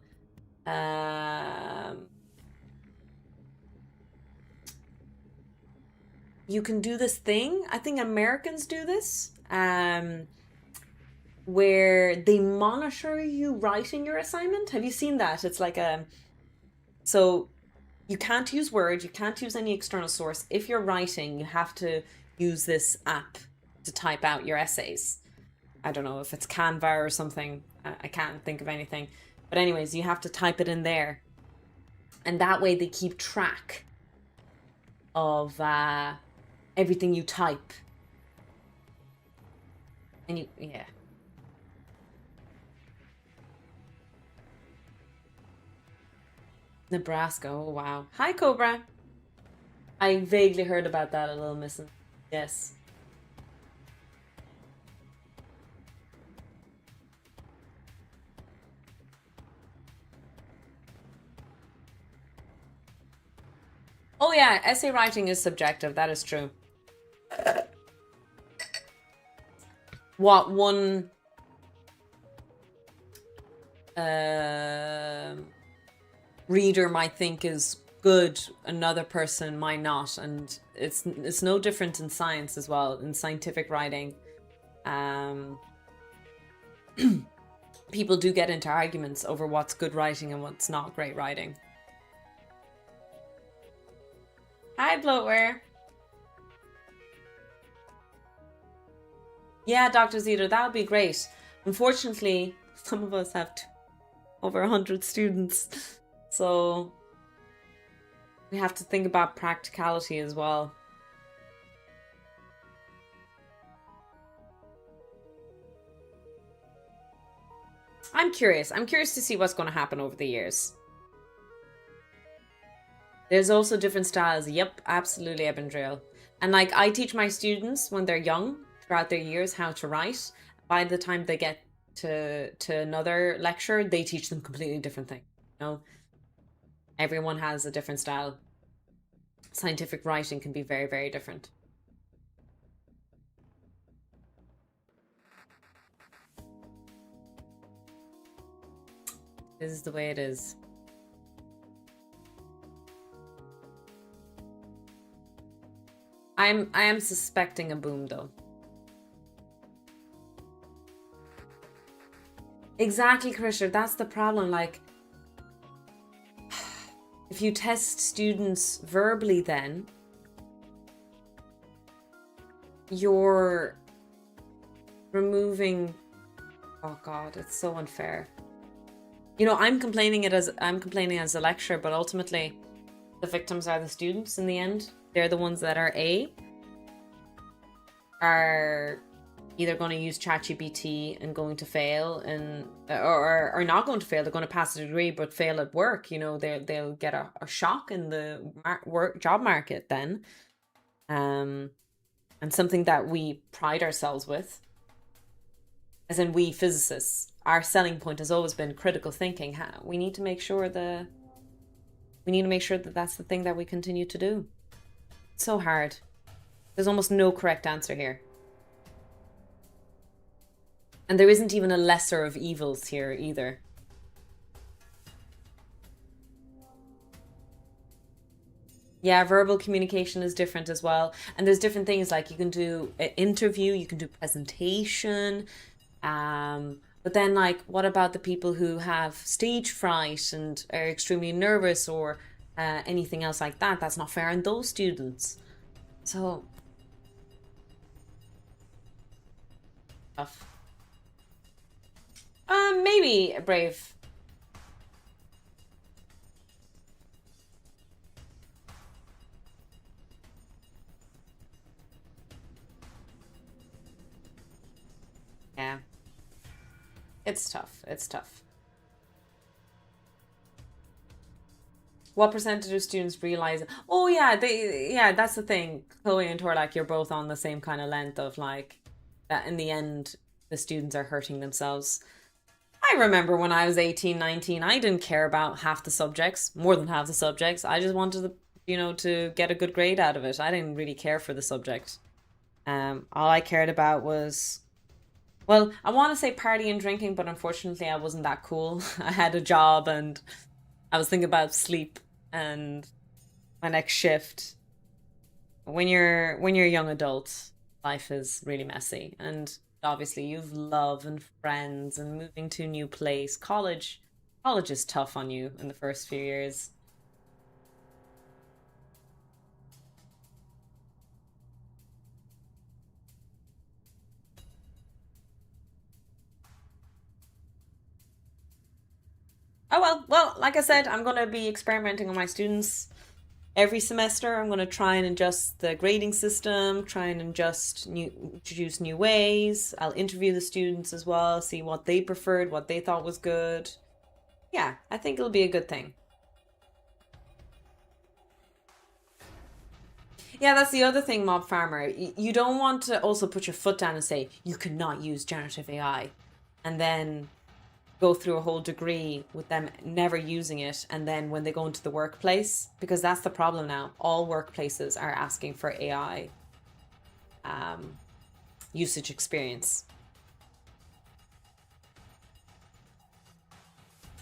You can do this thing. I think Americans do this. Where they monitor you writing your assignment. Have you seen that? It's like so you can't use Word, you can't use any external source. If you're writing, you have to use this app to type out your essays. I don't know if it's Canva or something. I can't think of anything. But anyways, you have to type it in there. And that way they keep track of everything you type. And yeah. Nebraska, oh wow. Hi, Cobra. I vaguely heard about that, a little missing. Yes. Oh yeah, essay writing is subjective, that is true. What one reader might think is good, another person might not, and it's no different in science as well. In scientific writing, people do get into arguments over what's good writing and what's not great writing. Hi, bloatware. Yeah, Dr. Zito, that would be great. Unfortunately, some of us have over 100 students, so we have to think about practicality as well. I'm curious. I'm curious to see what's going to happen over the years. There's also different styles. Yep, absolutely, Ebendriel. And like, I teach my students when they're young, throughout their years, how to write. By the time they get to another lecture, they teach them completely different thing. You know, everyone has a different style. Scientific writing can be very, very different. This is the way it is. I am suspecting a boom though. Exactly, Krisha. That's the problem. Like, if you test students verbally, then you're removing. Oh God, it's so unfair. You know, I'm complaining as a lecturer, but ultimately, the victims are the students. In the end, they're the ones that are either going to use ChatGPT and going to fail, and or not going to fail. They're going to pass a degree but fail at work. You know, they'll get a shock in the job market then, and something that we pride ourselves with, as in we physicists, our selling point has always been critical thinking. We need to make sure that that's the thing that we continue to do. It's so hard. There's almost no correct answer here. And there isn't even a lesser of evils here either. Yeah, verbal communication is different as well. And there's different things, like you can do an interview, you can do presentation. But then, like, what about the people who have stage fright and are extremely nervous, or anything else like that? That's not fair on those students. So tough. Maybe Brave. Yeah. It's tough. It's tough. What percentage of students realize? Oh yeah, that's the thing. Chloe and Torlak, you're both on the same kind of length of, like, that in the end the students are hurting themselves. I remember when I was 18, 19, I didn't care about half the subjects, more than half the subjects. I just wanted to get a good grade out of it. I didn't really care for the subject. All I cared about was, well, I want to say party and drinking, but unfortunately I wasn't that cool. I had a job and I was thinking about sleep and my next shift. When you're a young adult, life is really messy, and obviously you've love and friends and moving to a new place. College is tough on you in the first few years. Oh well, like I said, I'm going to be experimenting on my students every semester. I'm going to try and adjust the grading system, try and introduce new ways. I'll interview the students as well, see what they preferred, what they thought was good. Yeah, I think it'll be a good thing. Yeah, that's the other thing, Mob Farmer. You don't want to also put your foot down and say, you cannot use generative AI, and then go through a whole degree with them never using it, and then when they go into the workplace, because that's the problem now, all workplaces are asking for AI usage experience.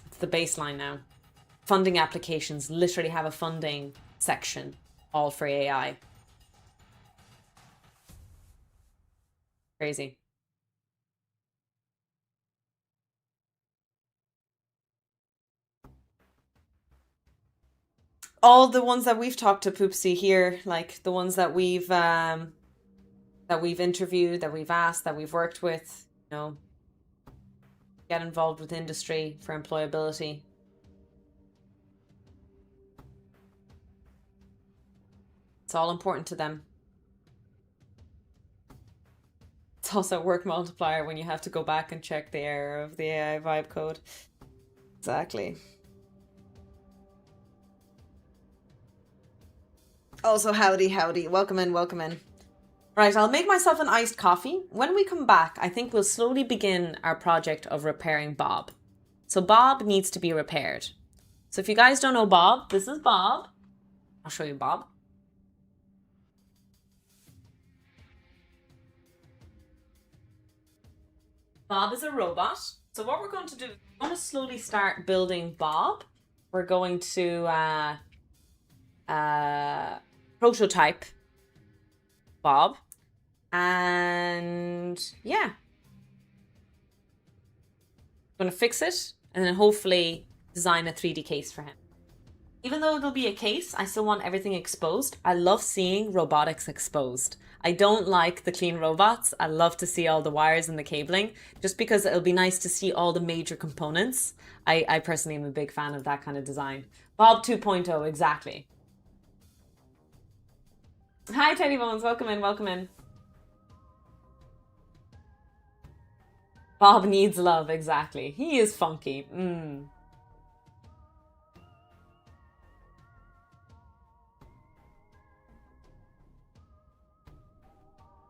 It's the baseline now. Funding applications literally have a funding section all for AI. Crazy. All the ones that we've talked to Poopsie here, like the ones that we've interviewed, that we've asked, that we've worked with, get involved with industry for employability. It's all important to them. It's also a work multiplier when you have to go back and check the error of the AI vibe code. Exactly. Also, howdy. Welcome in. Right, I'll make myself an iced coffee. When we come back, I think we'll slowly begin our project of repairing Bob. So Bob needs to be repaired. So if you guys don't know Bob, this is Bob. I'll show you Bob. Bob is a robot. So what we're going to do, we're going to slowly start building Bob. We're going to prototype Bob. And yeah. I'm going to fix it and then hopefully design a 3D case for him. Even though it'll be a case, I still want everything exposed. I love seeing robotics exposed. I don't like the clean robots. I love to see all the wires and the cabling, just because it'll be nice to see all the major components. I personally am a big fan of that kind of design. Bob 2.0, exactly. Hi, Teddy Bones. Welcome in, welcome in. Bob needs love, exactly. He is funky.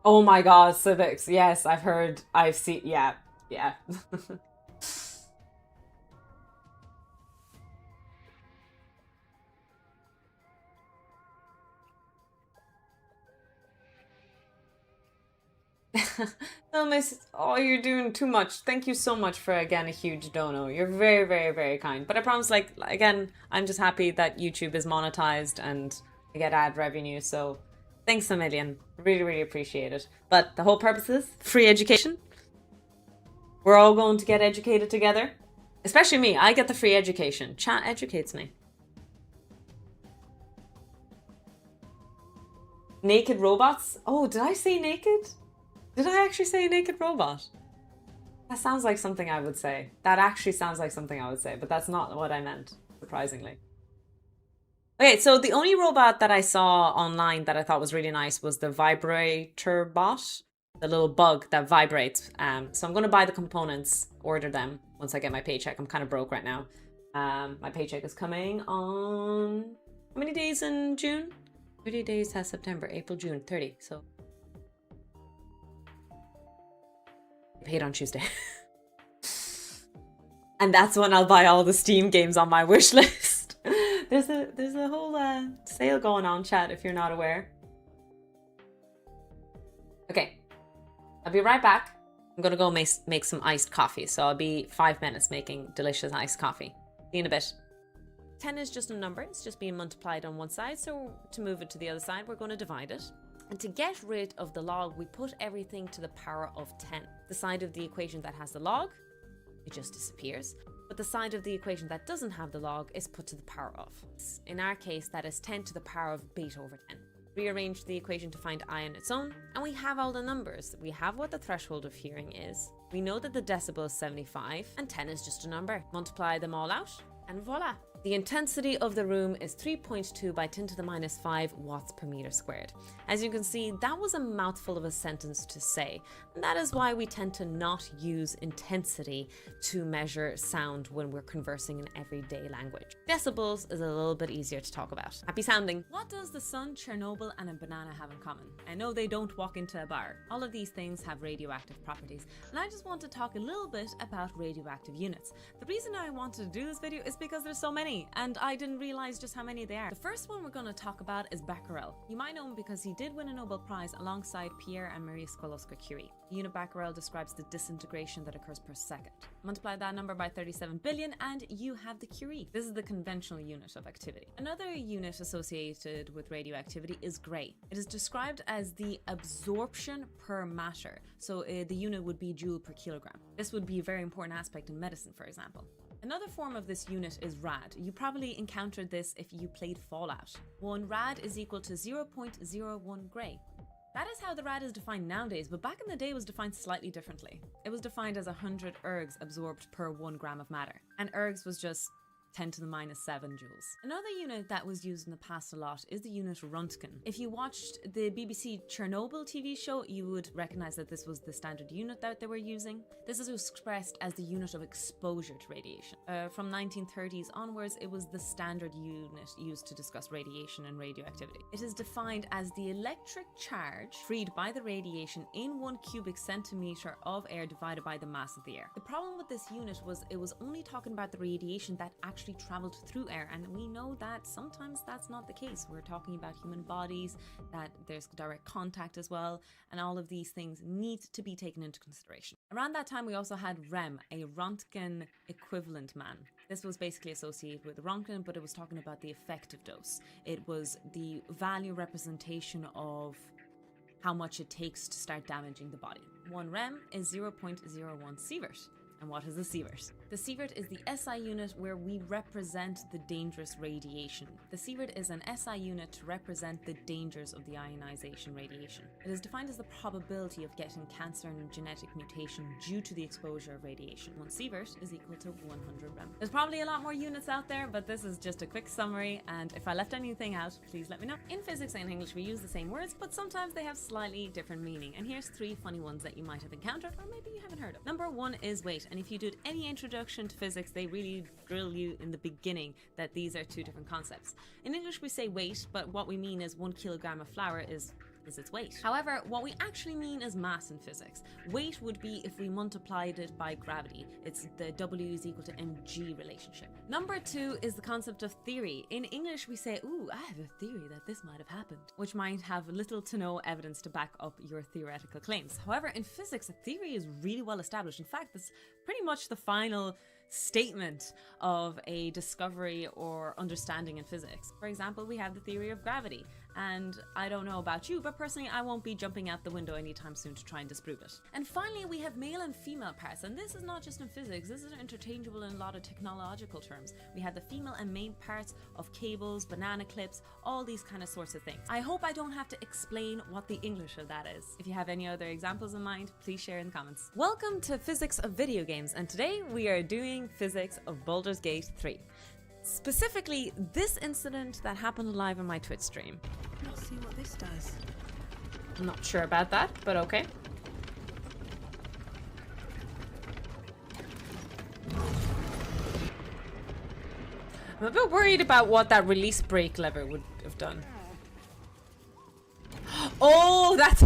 Oh my god, civics. Yes, I've heard, I've seen, yeah. No, miss. Oh, you're doing too much. Thank you so much for, again, a huge dono. You're very, very, very kind. But I promise, like, again, I'm just happy that YouTube is monetized and I get ad revenue. So thanks a million. Really, really appreciate it. But the whole purpose is free education. We're all going to get educated together. Especially me. I get the free education. Chat educates me. Naked robots? Oh, did I say naked? Did I actually say naked robot? That sounds like something I would say. That actually sounds like something I would say, but that's not what I meant, surprisingly. Okay, so the only robot that I saw online that I thought was really nice was the vibrator bot, the little bug that vibrates. So I'm going to buy the components, order them once I get my paycheck. I'm kind of broke right now. My paycheck is coming on... How many days in June? 30 days has September, April, June, 30. So paid on Tuesday. And that's when I'll buy all the Steam games on my wish list. There's a whole sale going on, chat, if you're not aware. Okay, I'll be right back. I'm gonna go make some iced coffee, so I'll be 5 minutes making delicious iced coffee. See you in a bit. 10 is just a number, it's just being multiplied on one side, so to move it to the other side, we're going to divide it. And to get rid of the log, we put everything to the power of 10. The side of the equation that has the log, it just disappears. But the side of the equation that doesn't have the log is put to the power of. In our case, that is 10 to the power of beta over 10. Rearrange the equation to find I on its own, and we have all the numbers. We have what the threshold of hearing is. We know that the decibel is 75, and 10 is just a number. Multiply them all out, and voila. The intensity of the room is 3.2 by 10 to the minus 5 watts per meter squared. As you can see, that was a mouthful of a sentence to say. And that is why we tend to not use intensity to measure sound when we're conversing in everyday language. Decibels is a little bit easier to talk about. Happy sounding. What does the sun, Chernobyl, and a banana have in common? I know they don't walk into a bar. All of these things have radioactive properties. And I just want to talk a little bit about radioactive units. The reason I wanted to do this video is because there's so many, and I didn't realize just how many there are. The first one we're going to talk about is Becquerel. You might know him because he did win a Nobel Prize alongside Pierre and Marie Skłodowska-Curie. The unit Becquerel describes the disintegration that occurs per second. Multiply that number by 37 billion and you have the Curie. This is the conventional unit of activity. Another unit associated with radioactivity is Gray. It is described as the absorption per matter. So the unit would be joule per kilogram. This would be a very important aspect in medicine, for example. Another form of this unit is rad. You probably encountered this if you played Fallout. 1 rad is equal to 0.01 gray. That is how the rad is defined nowadays, but back in the day it was defined slightly differently. It was defined as 100 ergs absorbed per 1 gram of matter. And ergs was just 10 to the minus 7 joules. Another unit that was used in the past a lot is the unit Röntgen. If you watched the BBC Chernobyl TV show, you would recognize that this was the standard unit that they were using. This is expressed as the unit of exposure to radiation. From 1930s onwards, it was the standard unit used to discuss radiation and radioactivity. It is defined as the electric charge freed by the radiation in 1 cubic centimeter of air divided by the mass of the air. The problem with this unit was it was only talking about the radiation that actually actually traveled through air, and we know that sometimes that's not the case. We're talking about human bodies, that there's direct contact as well, and all of these things need to be taken into consideration. Around that time, we also had REM, a Röntgen equivalent man. This was basically associated with Röntgen, but it was talking about the effective dose. It was the value representation of how much it takes to start damaging the body. 1 rem is 0.01 sievert. And what is a sievert? The sievert is the SI unit where we represent the dangerous radiation. The sievert is an SI unit to represent the dangers of the ionization radiation. It is defined as the probability of getting cancer and genetic mutation due to the exposure of radiation. 1 sievert is equal to 100 rem. There's probably a lot more units out there, but this is just a quick summary, and if I left anything out, please let me know. In physics and English, we use the same words, but sometimes they have slightly different meaning. And here's 3 funny ones that you might have encountered, or maybe you haven't heard of. Number 1 is weight. And if you did any introduction to physics, they really drill you in the beginning that these are 2 different concepts. In English, we say weight, but what we mean is 1 kilogram of flour is its weight. However, what we actually mean is mass in physics. Weight would be if we multiplied it by gravity. It's the W is equal to mg relationship. Number 2 is the concept of theory. In English, we say, ooh, I have a theory that this might have happened, which might have little to no evidence to back up your theoretical claims. However, in physics, a theory is really well established. In fact, that's pretty much the final statement of a discovery or understanding in physics. For example, we have the theory of gravity, and I don't know about you, but personally I won't be jumping out the window anytime soon to try and disprove it. And finally, we have male and female parts, and this is not just in physics, this is interchangeable in a lot of technological terms. We have the female and male parts of cables, banana clips, all these kind of sorts of things. I hope I don't have to explain what the English of that is. If you have any other examples in mind, please share in the comments. Welcome to Physics of Video Games, and today we are doing physics of Baldur's Gate 3. Specifically, this incident that happened live on my Twitch stream. Let's see what this does. I'm not sure about that, but okay. I'm a bit worried about what that release brake lever would have done. Oh, that's...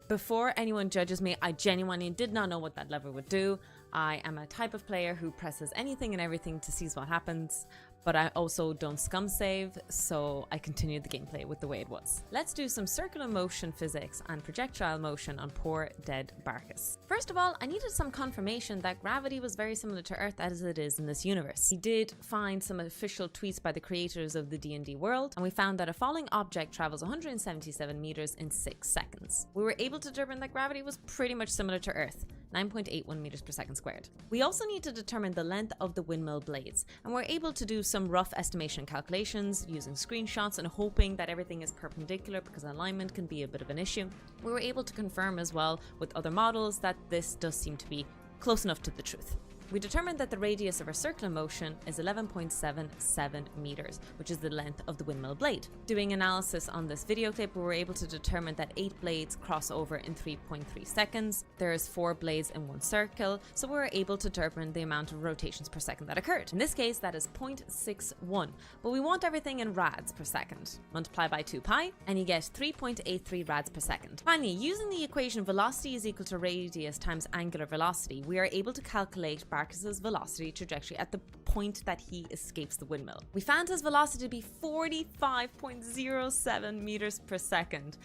Before anyone judges me, I genuinely did not know what that lever would do. I am a type of player who presses anything and everything to see what happens, but I also don't scum save, so I continued the gameplay with the way it was. Let's do some circular motion physics and projectile motion on poor dead Barcus. First of all, I needed some confirmation that gravity was very similar to Earth as it is in this universe. We did find some official tweets by the creators of the D&D world, and we found that a falling object travels 177 meters in 6 seconds. We were able to determine that gravity was pretty much similar to Earth, 9.81 meters per second squared. We also need to determine the length of the windmill blades, and we're able to do some rough estimation calculations using screenshots and hoping that everything is perpendicular because alignment can be a bit of an issue. We were able to confirm as well with other models that this does seem to be close enough to the truth. We determined that the radius of our circular motion is 11.77 meters, which is the length of the windmill blade. Doing analysis on this video clip, we were able to determine that 8 blades cross over in 3.3 seconds. There's 4 blades in one circle, so we were able to determine the amount of rotations per second that occurred. In this case, that is 0.61, but we want everything in rads per second. Multiply by 2 pi, and you get 3.83 rads per second. Finally, using the equation velocity is equal to radius times angular velocity, we are able to calculate Barcus's velocity trajectory at the point that he escapes the windmill. We found his velocity to be 45.07 meters per second.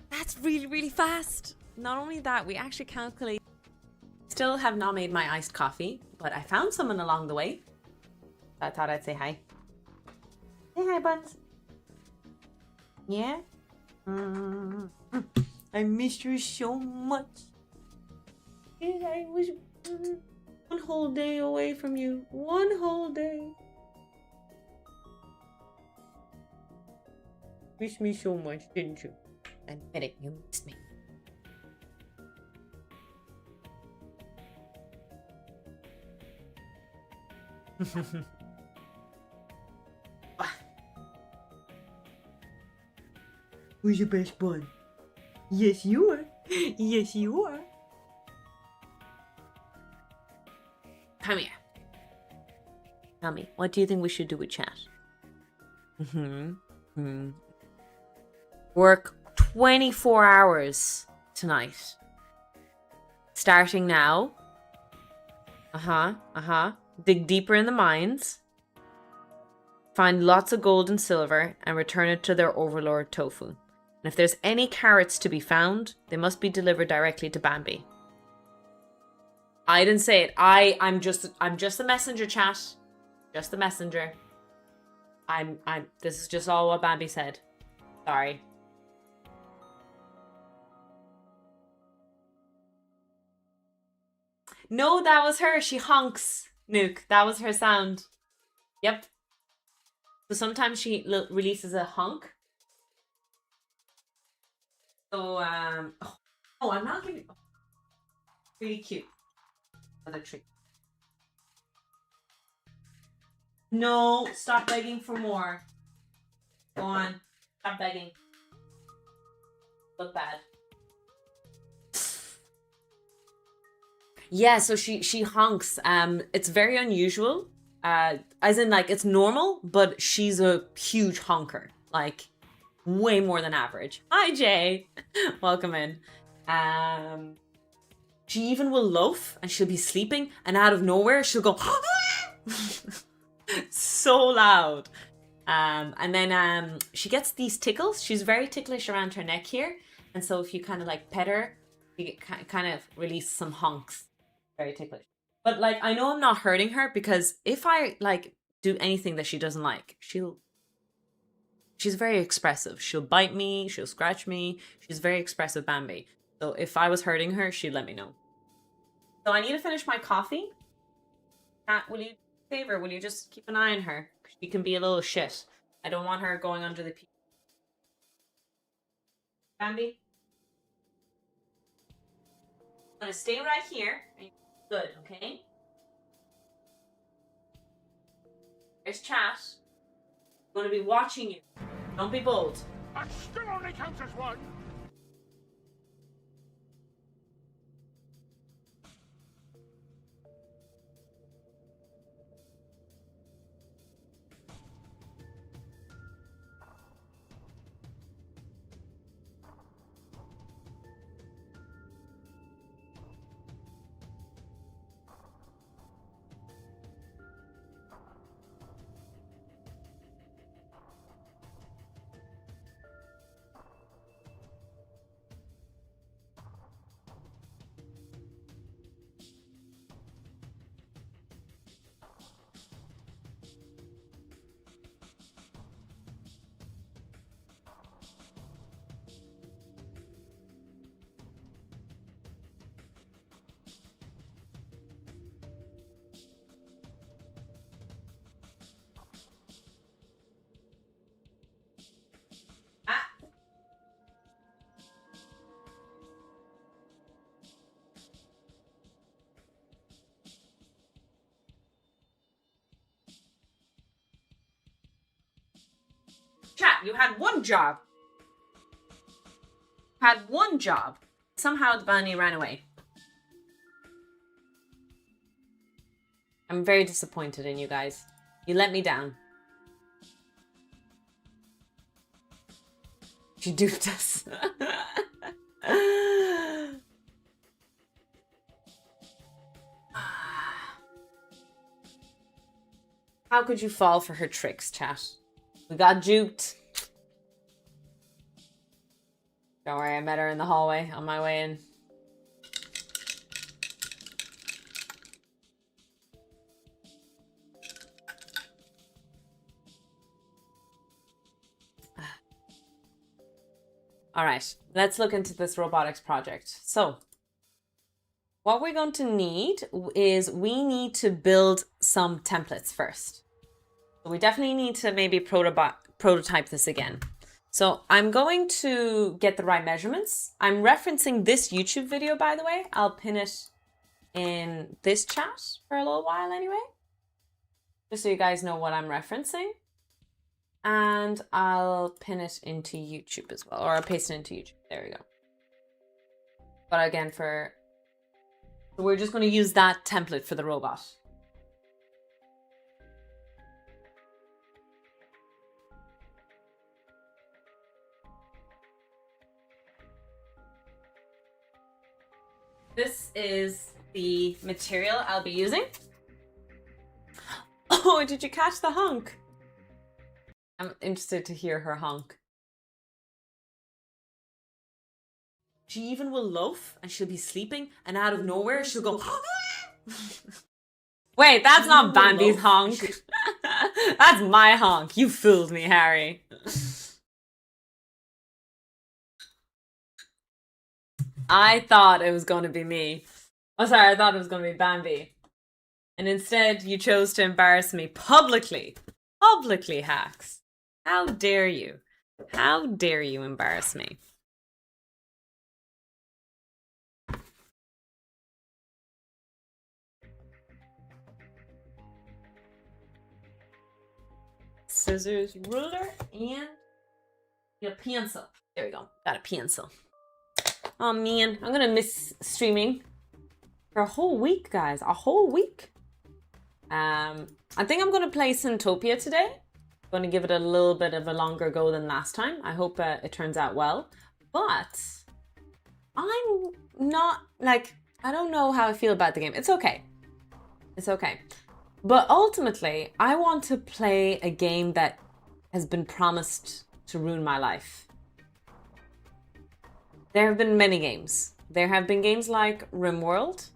That's really, really fast. Not only that, we actually calculate... Still have not made my iced coffee, but I found someone along the way. I thought I'd say hi. Say hi, Buns. Yeah? I miss you so much. And I was one whole day away from you. One whole day. Miss me so much, didn't you? Admit it, you missed me. Who's your best bud? Yes, you are. Yes, you are. Come here. Tell me, what do you think we should do with chat? Work 24 hours tonight. Starting now. Dig deeper in the mines. Find lots of gold and silver and return it to their overlord Tofu. And if there's any carrots to be found, they must be delivered directly to Bambi. I didn't say it. I'm just the messenger, chat. Just the messenger. This is just all what Bambi said. Sorry. No, that was her. She honks. Nuke. That was her sound. Yep. So sometimes she releases a honk. So, oh, I'm not giving... Really cute. Another treat. No, stop begging for more. Go on. Stop begging. Look bad. Yeah, so she honks. It's very unusual. As in, like, it's normal, but she's a huge honker. Like, way more than average. Hi, Jay. Welcome in. She even will loaf, and she'll be sleeping, and out of nowhere, she'll go... so loud. And then she gets these tickles. She's very ticklish around her neck here. And so if you kind of, like, pet her, you get kind of release some honks. Very ticklish. But, like, I know I'm not hurting her because if I, like, do anything that she doesn't like, she's very expressive. She'll bite me, she'll scratch me. She's very expressive Bambi. So if I was hurting her, she'd let me know. So I need to finish my coffee. Kat, will you do a favor? Will you just keep an eye on her? She can be a little shit. I don't want her going under the... Bambi? I'm gonna stay right here. Good, okay? There's chat. I'm gonna be watching you. Don't be bold. That still only counts as one. Chat, you had one job. Had one job. Somehow the bunny ran away. I'm very disappointed in you guys. You let me down. You duped us. How could you fall for her tricks, chat? We got duped. Don't worry, I met her in the hallway on my way in. All right, let's look into this robotics project. So, what we're going to need is we need to build some templates first. So we definitely need to maybe prototype this again. So I'm going to get the right measurements. I'm referencing this YouTube video, by the way. I'll pin it in this chat for a little while anyway, just so you guys know what I'm referencing. And I'll pin it into YouTube as well, or I'll paste it into YouTube. There we go. But again, we're just going to use that template for the robot. This is the material I'll be using. Oh, did you catch the honk? I'm interested to hear her honk. She even will loaf and she'll be sleeping and out of nowhere she'll go Wait, that's not Bambi's honk. That's my honk. You fooled me, Harry. I thought it was going to be me. Oh, sorry, I thought it was going to be Bambi. And instead, you chose to embarrass me publicly. Publicly, Hacks. How dare you? How dare you embarrass me? Scissors, ruler, and a pencil. There we go. Got a pencil. Oh man, I'm gonna miss streaming for a whole week, guys. A whole week. I think I'm gonna play Syntopia today. I'm gonna give it a little bit of a longer go than last time. I hope it turns out well. But I'm not like, I don't know how I feel about the game. It's okay. It's okay. But ultimately, I want to play a game that has been promised to ruin my life. There have been many games. There have been games like RimWorld,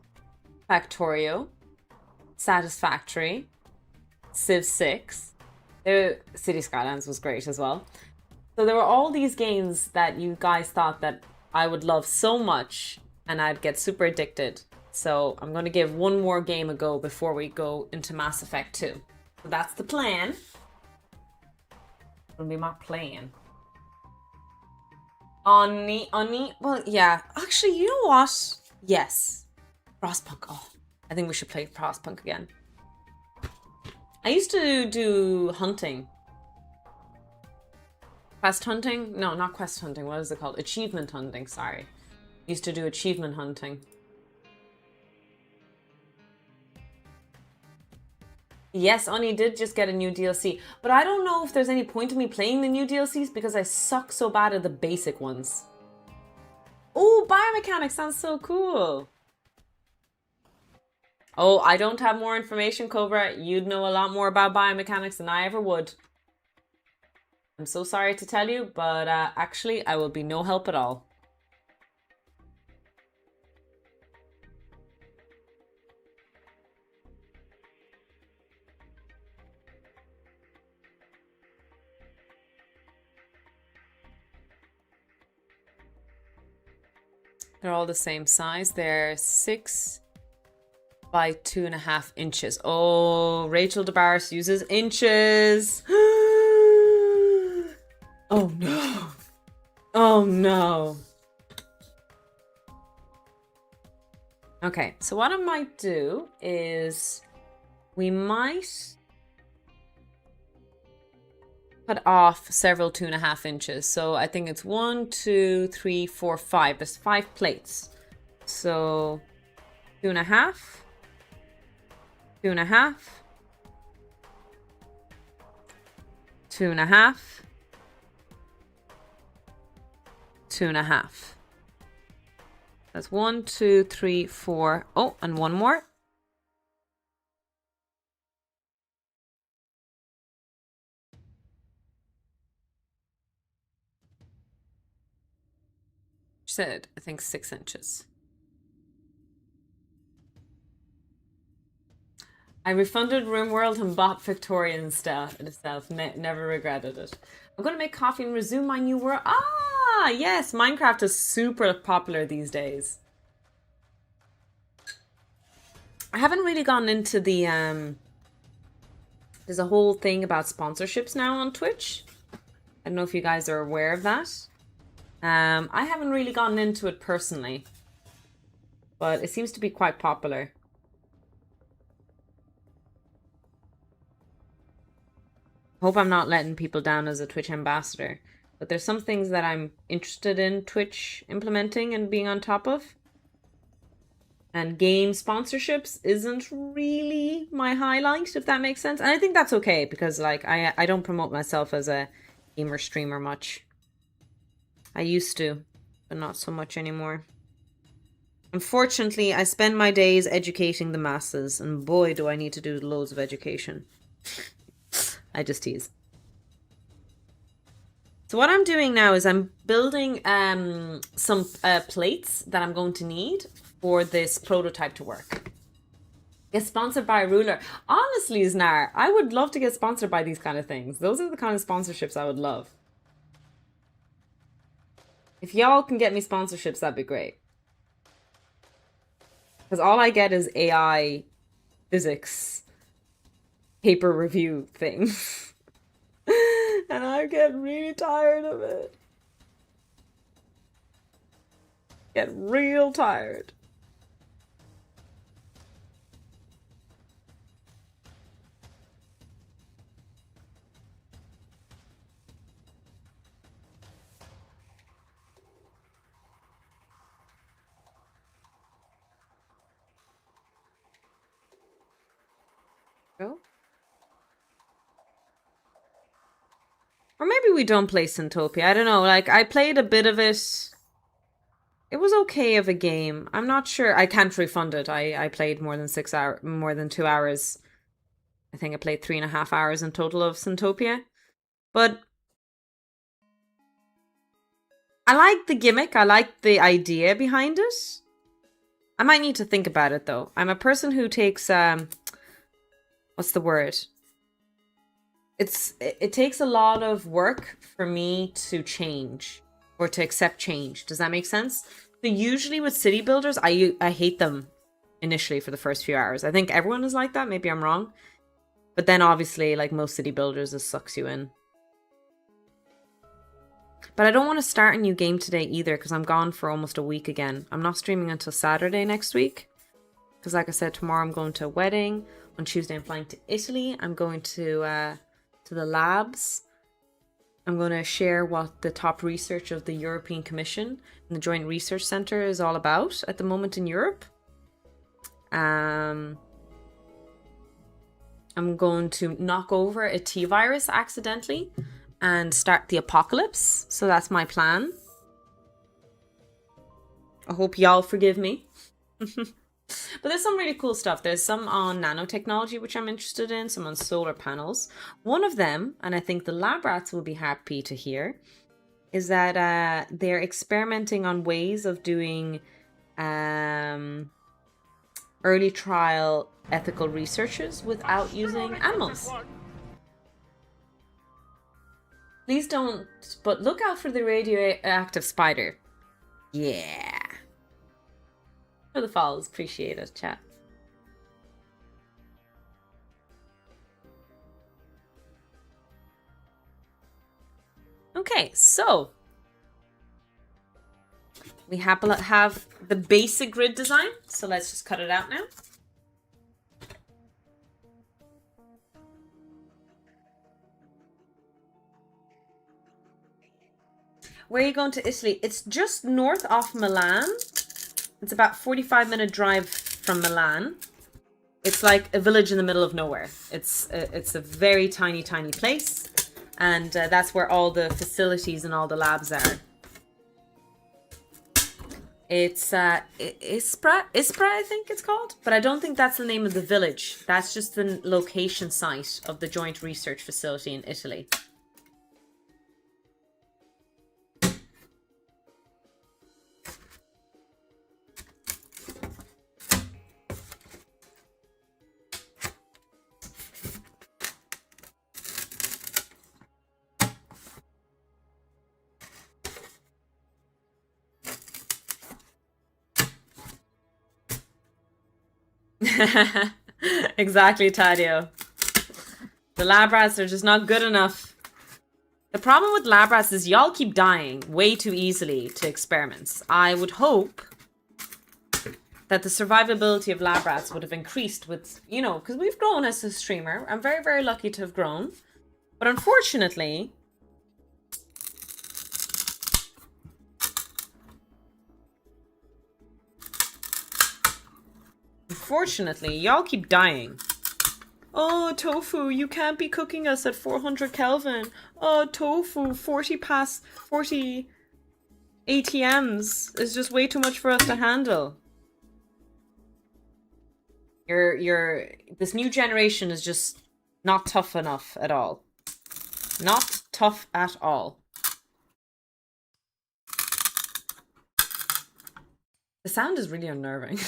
Factorio, Satisfactory, Civ 6. City Skylines was great as well. So there were all these games that you guys thought that I would love so much and I'd get super addicted. So I'm going to give one more game a go before we go into Mass Effect 2. So that's the plan. It'll be my plan. Well, yeah. Actually, you know what? Yes. Frostpunk. Oh, I think we should play Frostpunk again. I used to do hunting. Quest hunting? No, not quest hunting. What is it called? Achievement hunting, sorry. Used to do achievement hunting. Yes, Oni did just get a new DLC, but I don't know if there's any point in me playing the new DLCs because I suck so bad at the basic ones. Oh, biomechanics sounds so cool. Oh, I don't have more information, Cobra. You'd know a lot more about biomechanics than I ever would. I'm so sorry to tell you, but actually, I will be no help at all. They're all the same size. They're 6 by 2.5 inches. Oh, Rachel DeBarris uses inches. Oh no. Oh no. Okay, so what I might do is we might cut off several 2.5 inches. So I think it's 1, 2, 3, 4, 5. There's 5 plates. So 2.5, 2.5, 2.5, 2.5. That's 1, 2, 3, 4. Oh, and one more. Said, I think 6 inches. I refunded RimWorld and bought Victorian stuff itself. Never regretted it. I'm going to make coffee and resume my new world. Ah, yes, Minecraft is super popular these days. I haven't really gone into the there's a whole thing about sponsorships now on Twitch. I don't know if you guys are aware of that. I haven't really gotten into it personally, but it seems to be quite popular. Hope I'm not letting people down as a Twitch ambassador, but there's some things that I'm interested in Twitch implementing and being on top of. And game sponsorships isn't really my highlight, if that makes sense. And I think that's okay because like I don't promote myself as a gamer streamer much. I used to, but not so much anymore. Unfortunately, I spend my days educating the masses, and boy, do I need to do loads of education. I just tease. So what I'm doing now is I'm building some plates that I'm going to need for this prototype to work. Get sponsored by a ruler. Honestly, Znar, I would love to get sponsored by these kind of things. Those are the kind of sponsorships I would love. If y'all can get me sponsorships, that'd be great. Because all I get is AI physics paper review things. And I get really tired of it. Get real tired. Go. Or maybe we don't play Syntopia. I don't know. Like, I played a bit of it. It was okay of a game. I'm not sure. I can't refund it. I played more than 2 hours. I think I played 3.5 hours in total of Syntopia. But I like the gimmick. I like the idea behind it. I might need to think about it though. I'm a person who takes what's the word? It takes a lot of work for me to change or to accept change. Does that make sense? So usually with city builders, I hate them initially for the first few hours. I think everyone is like that. Maybe I'm wrong. But then obviously, like most city builders, it sucks you in. But I don't want to start a new game today either because I'm gone for almost a week again. I'm not streaming until Saturday next week. Because like I said, tomorrow I'm going to a wedding. On Tuesday I'm flying to Italy. I'm going to the labs. I'm going to share what the top research of the European Commission and the Joint Research Centre is all about at the moment in Europe. I'm going to knock over a T-virus accidentally and start the apocalypse. So that's my plan. I hope y'all forgive me. But there's some really cool stuff. There's some on nanotechnology, which I'm interested in, some on solar panels. One of them, and I think the lab rats will be happy to hear, is that they're experimenting on ways of doing early trial ethical researches without using animals. Please don't, but look out for the radioactive spider. Yeah. For the follows, appreciate it, chat. Okay, so we have the basic grid design. So let's just cut it out now. Where are you going to Italy? It's just north of Milan. It's about 45-minute drive from Milan. It's like a village in the middle of nowhere. It's a very tiny, tiny place. And that's where all the facilities and all the labs are. It's Ispra, I think it's called. But I don't think that's the name of the village. That's just the location site of the joint research facility in Italy. Exactly, Tadio. The lab rats are just not good enough. The problem with lab rats is y'all keep dying way too easily to experiments. I would hope that the survivability of lab rats would have increased with, you know, because we've grown as a streamer. I'm very, very lucky to have grown. But unfortunately, y'all keep dying. Oh, Tofu, you can't be cooking us at 400 Kelvin. Oh, Tofu, 40 ATMs is just way too much for us to handle. This new generation is just not tough enough at all. Not tough at all. The sound is really unnerving. I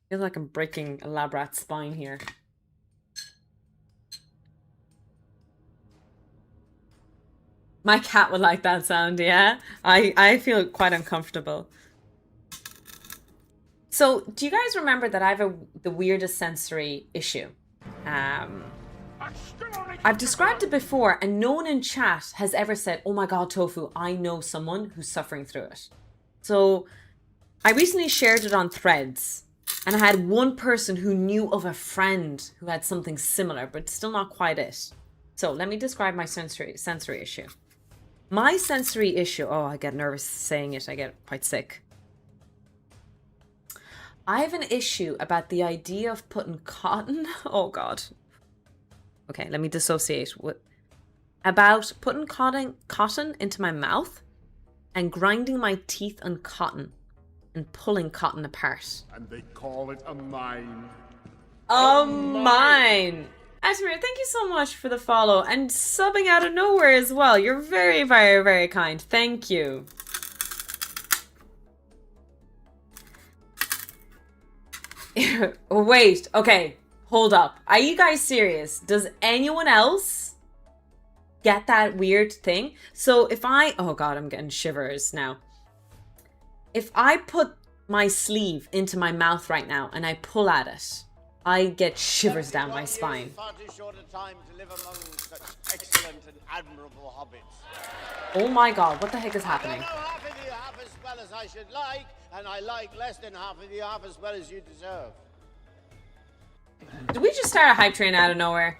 feel like I'm breaking a lab rat's spine here. My cat would like that sound, yeah? I feel quite uncomfortable. So, do you guys remember that I have the weirdest sensory issue? I've described it before, and no one in chat has ever said, oh my god, Tofu, I know someone who's suffering through it. So, I recently shared it on Threads, and I had one person who knew of a friend who had something similar, but still not quite it. So, let me describe my sensory issue. My sensory issue, oh, I get nervous saying it, I get quite sick. I have an issue about the idea of putting cotton, oh god. Okay, let me dissociate. About putting cotton into my mouth and grinding my teeth on cotton and pulling cotton apart. And they call it a mine. A mine! Asmir, thank you so much for the follow and subbing out of nowhere as well. You're very, very, very kind. Thank you. Wait, okay. Hold up. Are you guys serious? Does anyone else get that weird thing? So if oh god, I'm getting shivers now. If I put my sleeve into my mouth right now and I pull at it, I get shivers down my spine. Far too short a time to live among such excellent and admirable hobbits. Oh my god, what the heck is I happening? don't know half of you half as well as I should like, and I like less than half of you half as well as you deserve. Did we just start a hype train out of nowhere?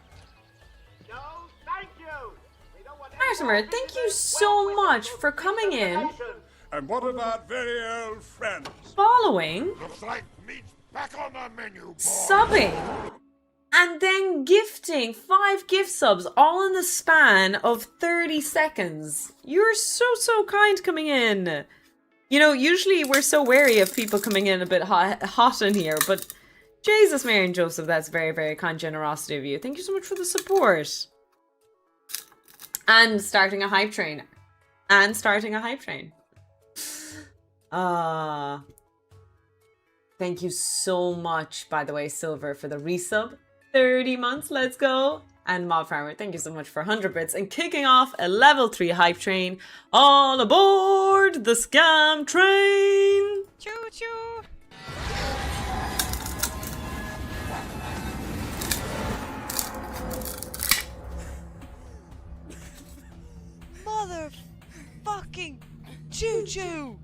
No, thank you. We don't want Artemer, thank you so much for coming in, And what about very old friends? following, Looks like meat's back on the menu, boy. subbing, and then gifting 5 gift subs all in the span of 30 seconds. You're so kind coming in. You know, usually we're so wary of people coming in a bit hot in here, but Jesus, Mary and Joseph, that's very, very kind generosity of you. Thank you so much for the support. And starting a hype train. Thank you so much, by the way, Silver, for the resub. 30 months, let's go. And Mob Farmer, thank you so much for 100 bits and kicking off a level 3 hype train. All aboard the scam train. Choo choo. Motherfucking choo choo.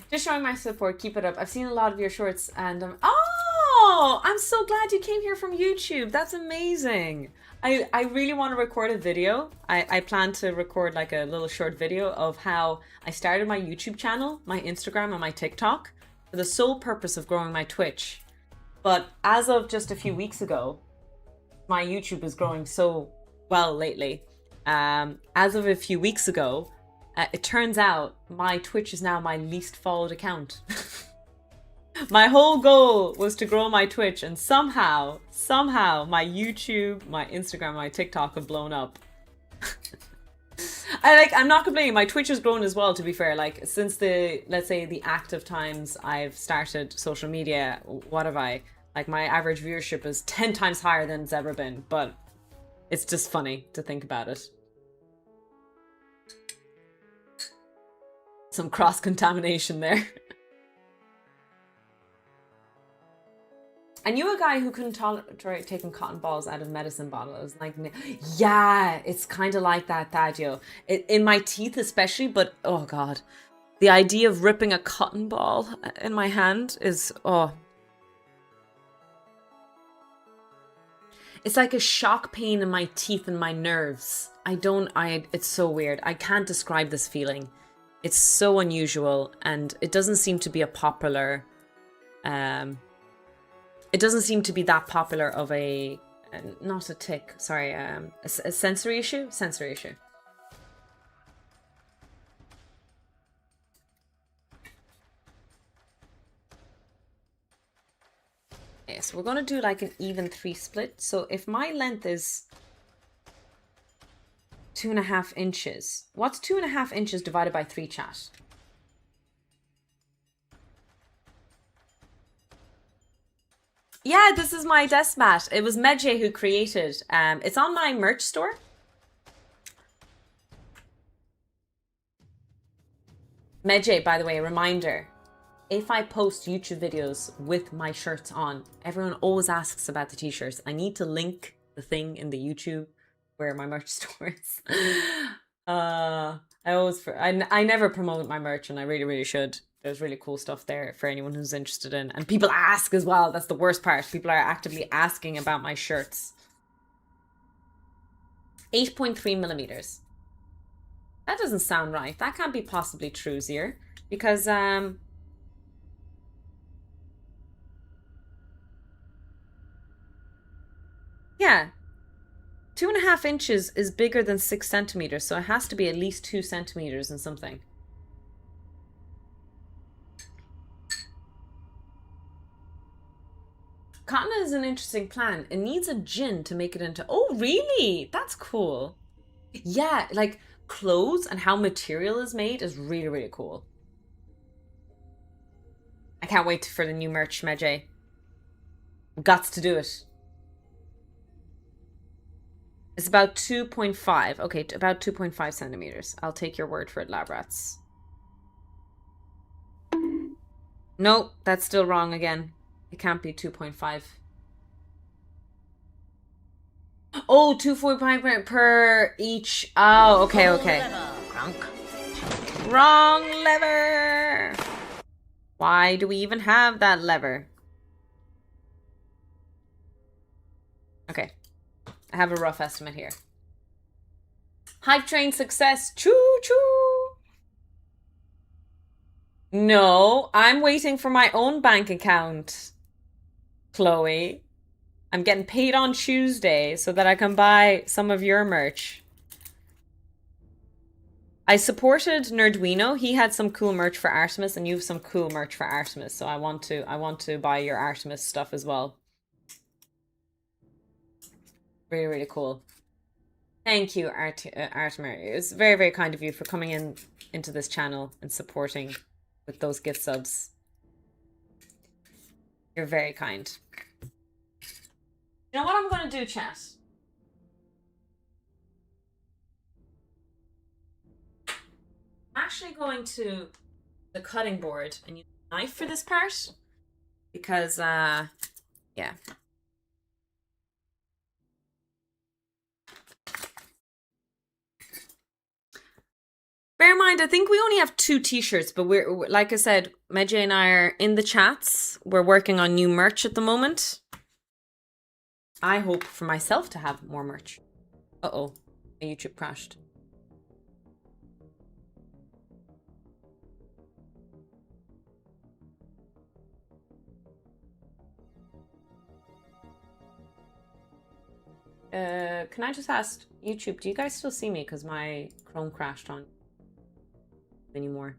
Just showing my support. Keep it up. I've seen a lot of your shorts and oh, I'm so glad you came here from YouTube. That's amazing. I really want to record a video. I plan to record like a little short video of how I started my YouTube channel, my Instagram and my TikTok for the sole purpose of growing my Twitch. But as of just a few weeks ago, my YouTube is growing so well lately. As of a few weeks ago, it turns out my Twitch is now my least followed account. My whole goal was to grow my Twitch, and somehow my YouTube, my Instagram, my TikTok have blown up. I'm not complaining. My Twitch has grown as well, to be fair. Like, since let's say the active times I've started social media, what have I? Like, my average viewership is 10 times higher than it's ever been, but it's just funny to think about it. Some cross-contamination there. I knew a guy who couldn't tolerate taking cotton balls out of medicine bottles. Like, yeah, it's kind of like that, Thadio. In my teeth especially, but oh god. The idea of ripping a cotton ball in my hand is, oh. It's like a shock pain in my teeth and my nerves. It's so weird. I can't describe this feeling. It's so unusual, and it doesn't seem to be a popular, it doesn't seem to be that popular of not a tick, sorry, a sensory issue? Sensory issue. Okay, so we're gonna do like an even 3 split. So if my length is 2.5 inches, what's 2.5 inches divided by 3, chat? Yeah, this is my desk mat. It was Medjay who created. It's on my merch store. Medjay, by the way, a reminder. If I post YouTube videos with my shirts on, everyone always asks about the t-shirts. I need to link the thing in the YouTube where my merch store is. I never promote my merch, and I really should. There's really cool stuff there for anyone who's interested in. And people ask as well. That's the worst part. People are actively asking about my shirts. 8.3 millimeters. That doesn't sound right. That can't be possibly true, Zier. Because, yeah. 2.5 inches is bigger than 6 centimeters. So it has to be at least 2 centimeters and something. Cotton is an interesting plant. It needs a gin to make it into... Oh, really? That's cool. Yeah, like clothes and how material is made is really cool. I can't wait for the new merch, Medjay. Gots to do it. It's about 2.5. Okay, about 2.5 centimeters. I'll take your word for it, lab rats. Nope, that's still wrong again. It can't be 2.5. Oh, 2.5 per each. Oh, okay. Wrong lever. Why do we even have that lever? Okay. I have a rough estimate here. Hype train success. Choo choo. No, I'm waiting for my own bank account, Chloe. I'm getting paid on Tuesday so that I can buy some of your merch. I supported Nerdwino. He had some cool merch for Artemis, and you have some cool merch for Artemis. So I want to buy your Artemis stuff as well. Really cool. Thank you, Artemis. It was very kind of you for coming into this channel and supporting with those gift subs. You're very kind. You know what I'm going to do, chat? I'm actually going to the cutting board and use a knife for this part. Because, yeah. Bear in mind, I think we only have 2 t-shirts, but we're like I said, Medjay and I are in the chats. We're working on new merch at the moment. I hope for myself to have more merch. Uh-oh, my YouTube crashed. Can I just ask YouTube, do you guys still see me? Because my Chrome crashed on anymore.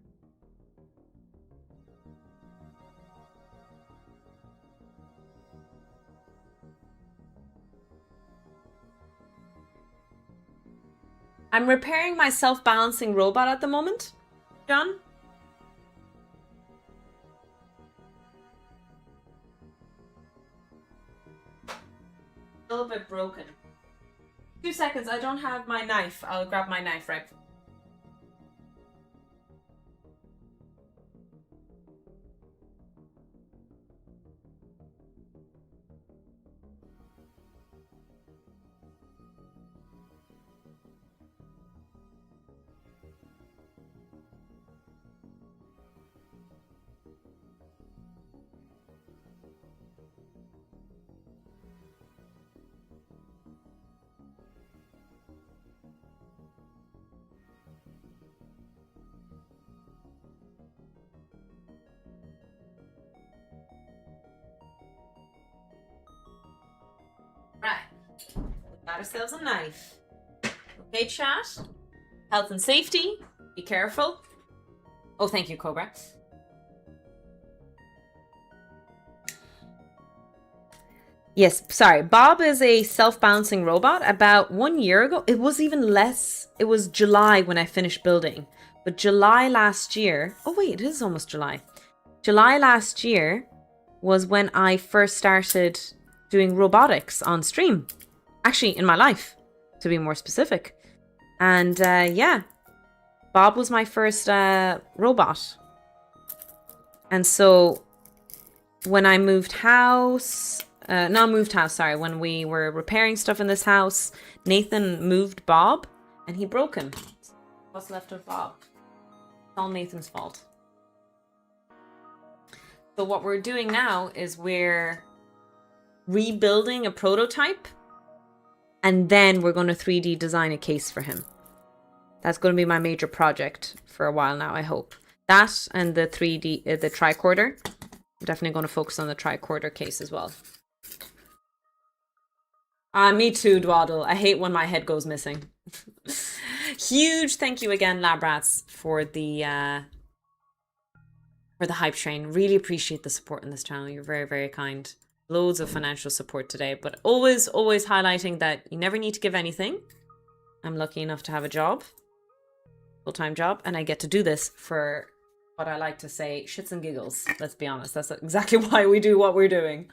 I'm repairing my self-balancing robot at the moment, John. A little bit broken. 2 seconds, I don't have my knife. I'll grab my knife right. Right. We got ourselves a knife. Okay, chat. Health and safety. Be careful. Oh, thank you, Cobra. Yes, sorry. Bob is a self-balancing robot. About 1 year ago, it was even less. It was July when I finished building. But July last year, oh wait, it is almost July. July last year was when I first started doing robotics on stream. Actually, in my life, to be more specific. And yeah, Bob was my first robot. And so when I moved house, when we were repairing stuff in this house, Nathan moved Bob and he broke him. What's left of Bob? It's all Nathan's fault. So what we're doing now is we're rebuilding a prototype and then we're going to 3D design a case for him. That's going to be my major project for a while now, I hope. That and the 3D, the tricorder. I'm definitely going to focus on the tricorder case as well. Me too, Dwaddle. I hate when my head goes missing. Huge thank you again, Labrats, for the hype train. Really appreciate the support in this channel. You're very, very kind. Loads of financial support today, but always, always highlighting that you never need to give anything. I'm lucky enough to have a job, full-time job, and I get to do this for what I like to say, shits and giggles. Let's be honest. That's exactly why we do what we're doing.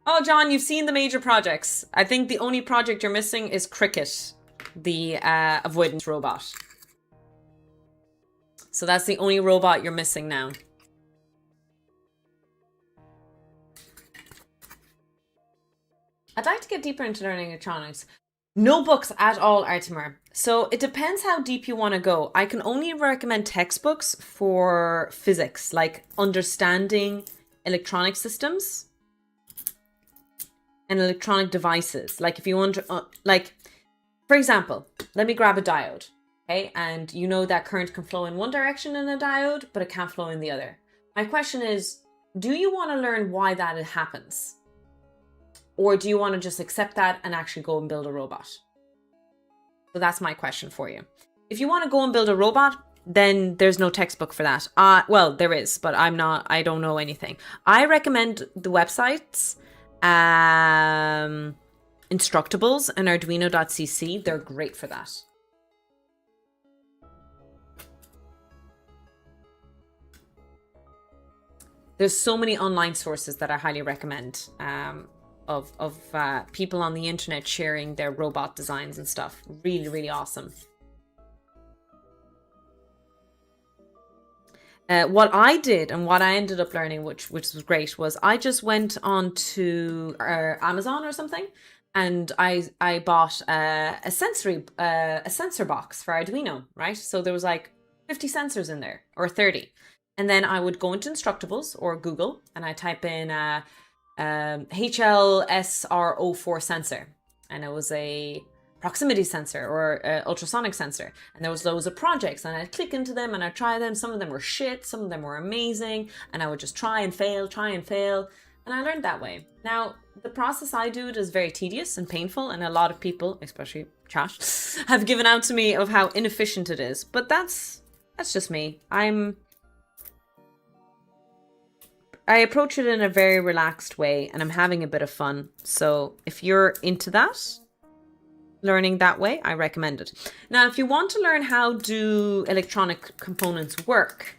Oh, John, you've seen the major projects. I think the only project you're missing is Cricket, the avoidance robot. So that's the only robot you're missing now. I'd like to get deeper into learning electronics. No books at all, Artimer. So it depends how deep you want to go. I can only recommend textbooks for physics, like understanding electronic systems and electronic devices. Like if you want to, for example, let me grab a diode, okay? And you know that current can flow in one direction in a diode, but it can't flow in the other. My question is, do you want to learn why that happens? Or do you want to just accept that and actually go and build a robot? So that's my question for you. If you want to go and build a robot, then there's no textbook for that. Well, there is, but I don't know anything. I recommend the websites, Instructables and Arduino.cc. They're great for that. There's so many online sources that I highly recommend. Of people on the internet sharing their robot designs and stuff. Really, really awesome. What I did and what I ended up learning, which was great, was I just went on to Amazon or something, and I bought a sensor box for Arduino, right? So there was like 50 sensors in there, or 30. And then I would go into Instructables or Google, and I type in HLSR04 sensor, and it was a proximity sensor or ultrasonic sensor, and there was loads of projects, and I'd click into them and I'd try them. Some of them were shit, some of them were amazing, and I would just try and fail, and I learned that way. Now the process I do it is very tedious and painful, and a lot of people, especially chat, have given out to me of how inefficient it is, but that's just me. I approach it in a very relaxed way, and I'm having a bit of fun. So if you're into that, learning that way, I recommend it. Now, if you want to learn how do electronic components work,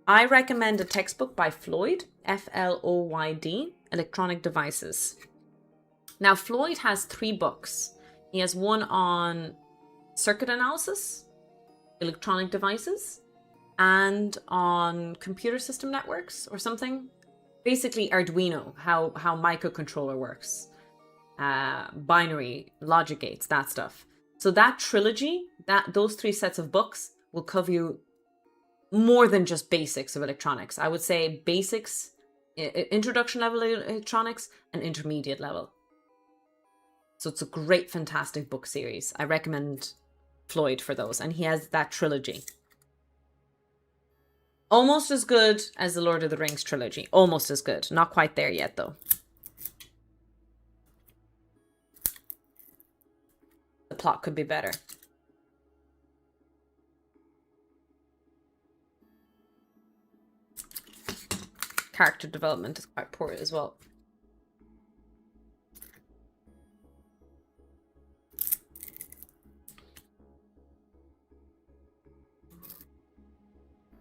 I recommend a textbook by Floyd, Floyd, Electronic Devices. Now, Floyd has 3 books. He has one on circuit analysis, electronic devices, and on computer system networks or something. Basically Arduino, how microcontroller works, binary, logic gates, that stuff. So that trilogy, those 3 sets of books will cover you more than just basics of electronics. I would say basics, introduction level electronics, and intermediate level. So it's a great, fantastic book series. I recommend Floyd for those, and he has that trilogy. Almost as good as the Lord of the Rings trilogy. Almost as good. Not quite there yet, though. The plot could be better. character development is quite poor as well.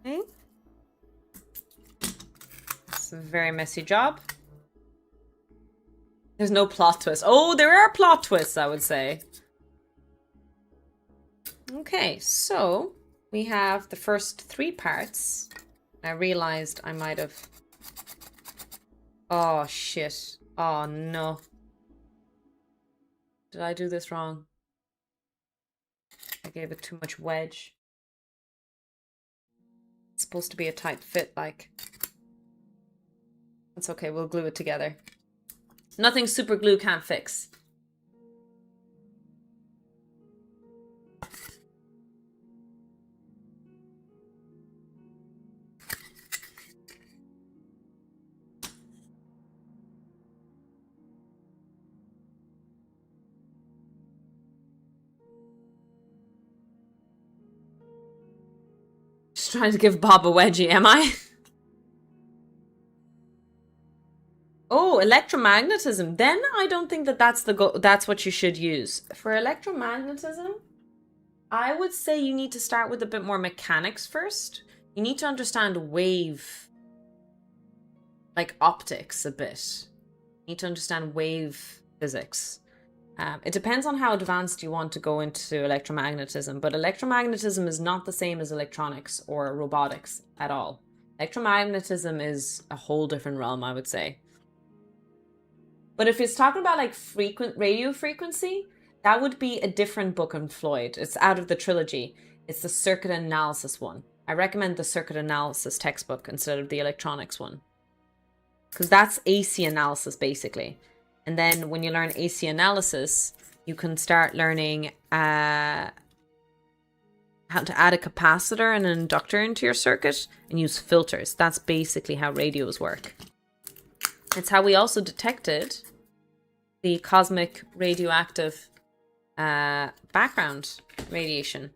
Okay. It's a very messy job. There's no plot twist. Oh, there are plot twists, I would say. Okay, so we have the first 3 parts. I realized I might have... Oh, shit. Oh, no. Did I do this wrong? I gave it too much wedge. It's supposed to be a tight fit, like. It's okay, we'll glue it together. Nothing super glue can't fix. Just trying to give Bob a wedgie, am I? Oh, electromagnetism. Then I don't think that that's what you should use. For electromagnetism, I would say you need to start with a bit more mechanics first. You need to understand wave, like optics a bit. You need to understand wave physics. It depends on how advanced you want to go into electromagnetism, but electromagnetism is not the same as electronics or robotics at all. Electromagnetism is a whole different realm, I would say. But if it's talking about like radio frequency, that would be a different book on Floyd. It's out of the trilogy. It's the circuit analysis one. I recommend the circuit analysis textbook instead of the electronics one. Because that's AC analysis, basically. And then when you learn AC analysis, you can start learning how to add a capacitor and an inductor into your circuit and use filters. That's basically how radios work. It's how we also detected the cosmic radioactive background radiation.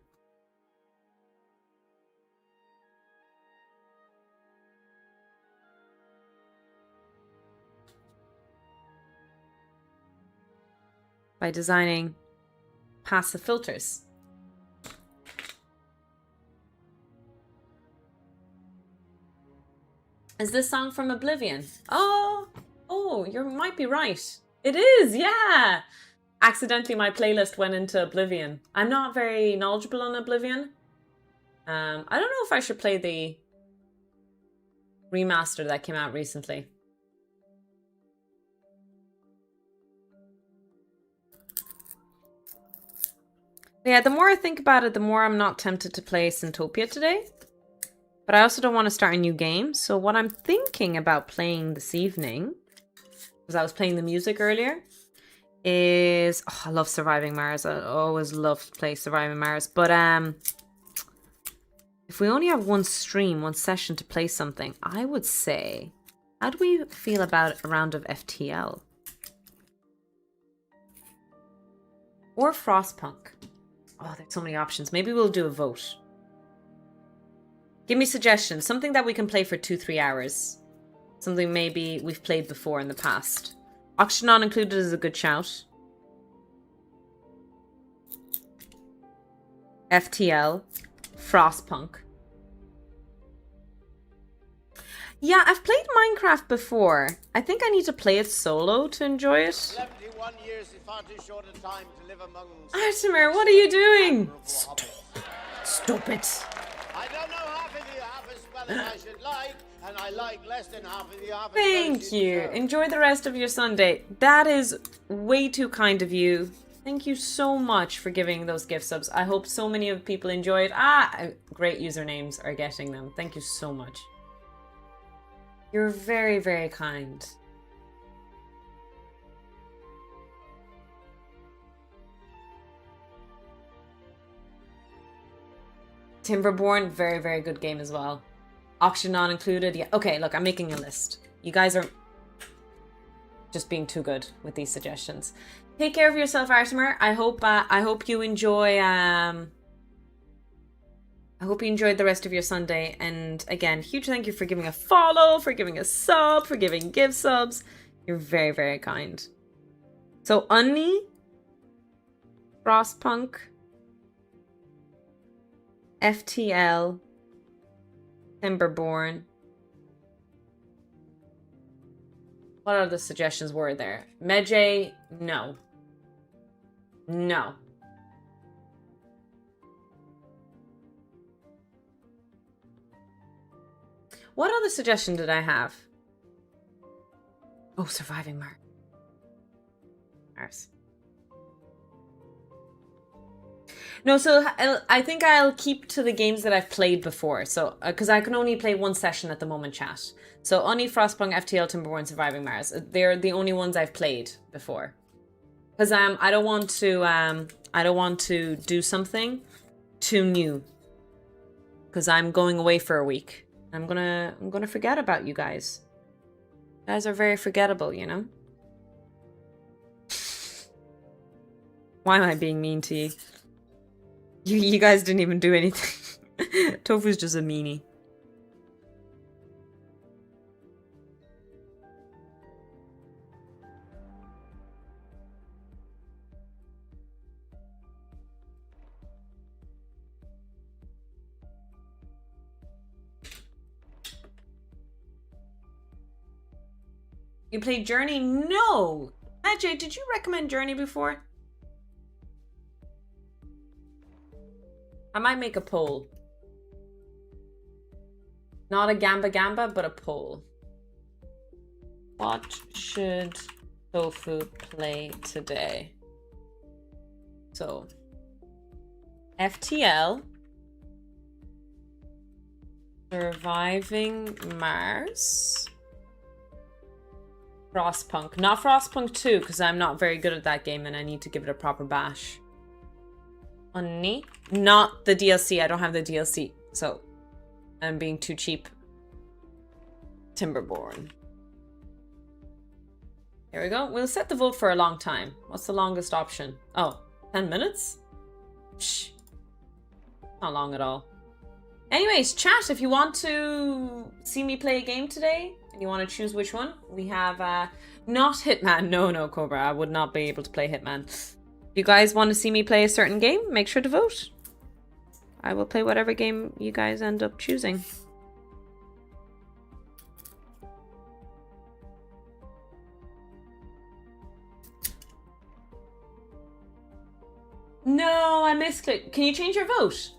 By designing passive filters. Is this song from Oblivion? Oh, you might be right. It is, yeah. Accidentally, my playlist went into Oblivion. I'm not very knowledgeable on Oblivion. I don't know if I should play the remaster that came out recently. Yeah, the more I think about it, the more I'm not tempted to play Syntopia today. But I also don't want to start a new game. So what I'm thinking about playing this evening, because I was playing the music earlier, is... Oh, I love Surviving Mars. I always love to play Surviving Mars. But if we only have one stream, one session to play something, I would say... How do we feel about a round of FTL? Or Frostpunk? Oh, there's so many options. Maybe we'll do a vote. Give me suggestions. Something that we can play for 2-3 hours. Something maybe we've played before in the past. Oxygen Not Included is a good shout. FTL. Frostpunk. Yeah, I've played Minecraft before. I think I need to play it solo to enjoy it. 71 years is far too short a time to live among... Artemer, what are you doing? Stop it. I don't know half of you half as well as I should like, and I like less than half of you half as well Thank as you. deserve. Enjoy the rest of your Sunday. That is way too kind of you. Thank you so much for giving those gift subs. I hope so many of people enjoyed. Great usernames are getting them. Thank you so much. You're very, very kind. Timberborn, very, very good game as well. Auction Not Included. Yeah. Okay, look, I'm making a list. You guys are just being too good with these suggestions. Take care of yourself, Artemer. I hope you enjoy I hope you enjoyed the rest of your Sunday. And again, huge thank you for giving a follow, for giving a sub, for giving give subs. You're very, very kind. So, Unni, Frostpunk, FTL, Timberborn. What other suggestions were there? Medjay, no. No. What other suggestion did I have? Oh, Surviving Mars. No, so I think I'll keep to the games that I've played before. So, because I can only play one session at the moment, chat. So, Oni, Frostpunk, FTL, Timberborn, Surviving Mars. They're the only ones I've played before. Because I don't want to do something too new. Because I'm going away for a week. I'm gonna forget about you guys. You guys are very forgettable, you know? Why am I being mean to you? You guys didn't even do anything. Tofu's just a meanie. You played Journey? No! Ajay, did you recommend Journey before? I might make a poll. Not a Gamba, but a poll. What should Tofu play today? So, FTL, Surviving Mars, Frostpunk. Not Frostpunk 2, because I'm not very good at that game and I need to give it a proper bash. Unni? Not the DLC. I don't have the DLC. So, I'm being too cheap. Timberborn. Here we go. We'll set the vote for a long time. What's the longest option? Oh, 10 minutes? Shh. Not long at all. Anyways, chat, if you want to see me play a game today, and you want to choose which one, we have, not Hitman. No, Cobra. I would not be able to play Hitman. If you guys want to see me play a certain game, make sure to vote. I will play whatever game you guys end up choosing. No, I misclicked. Can you change your vote?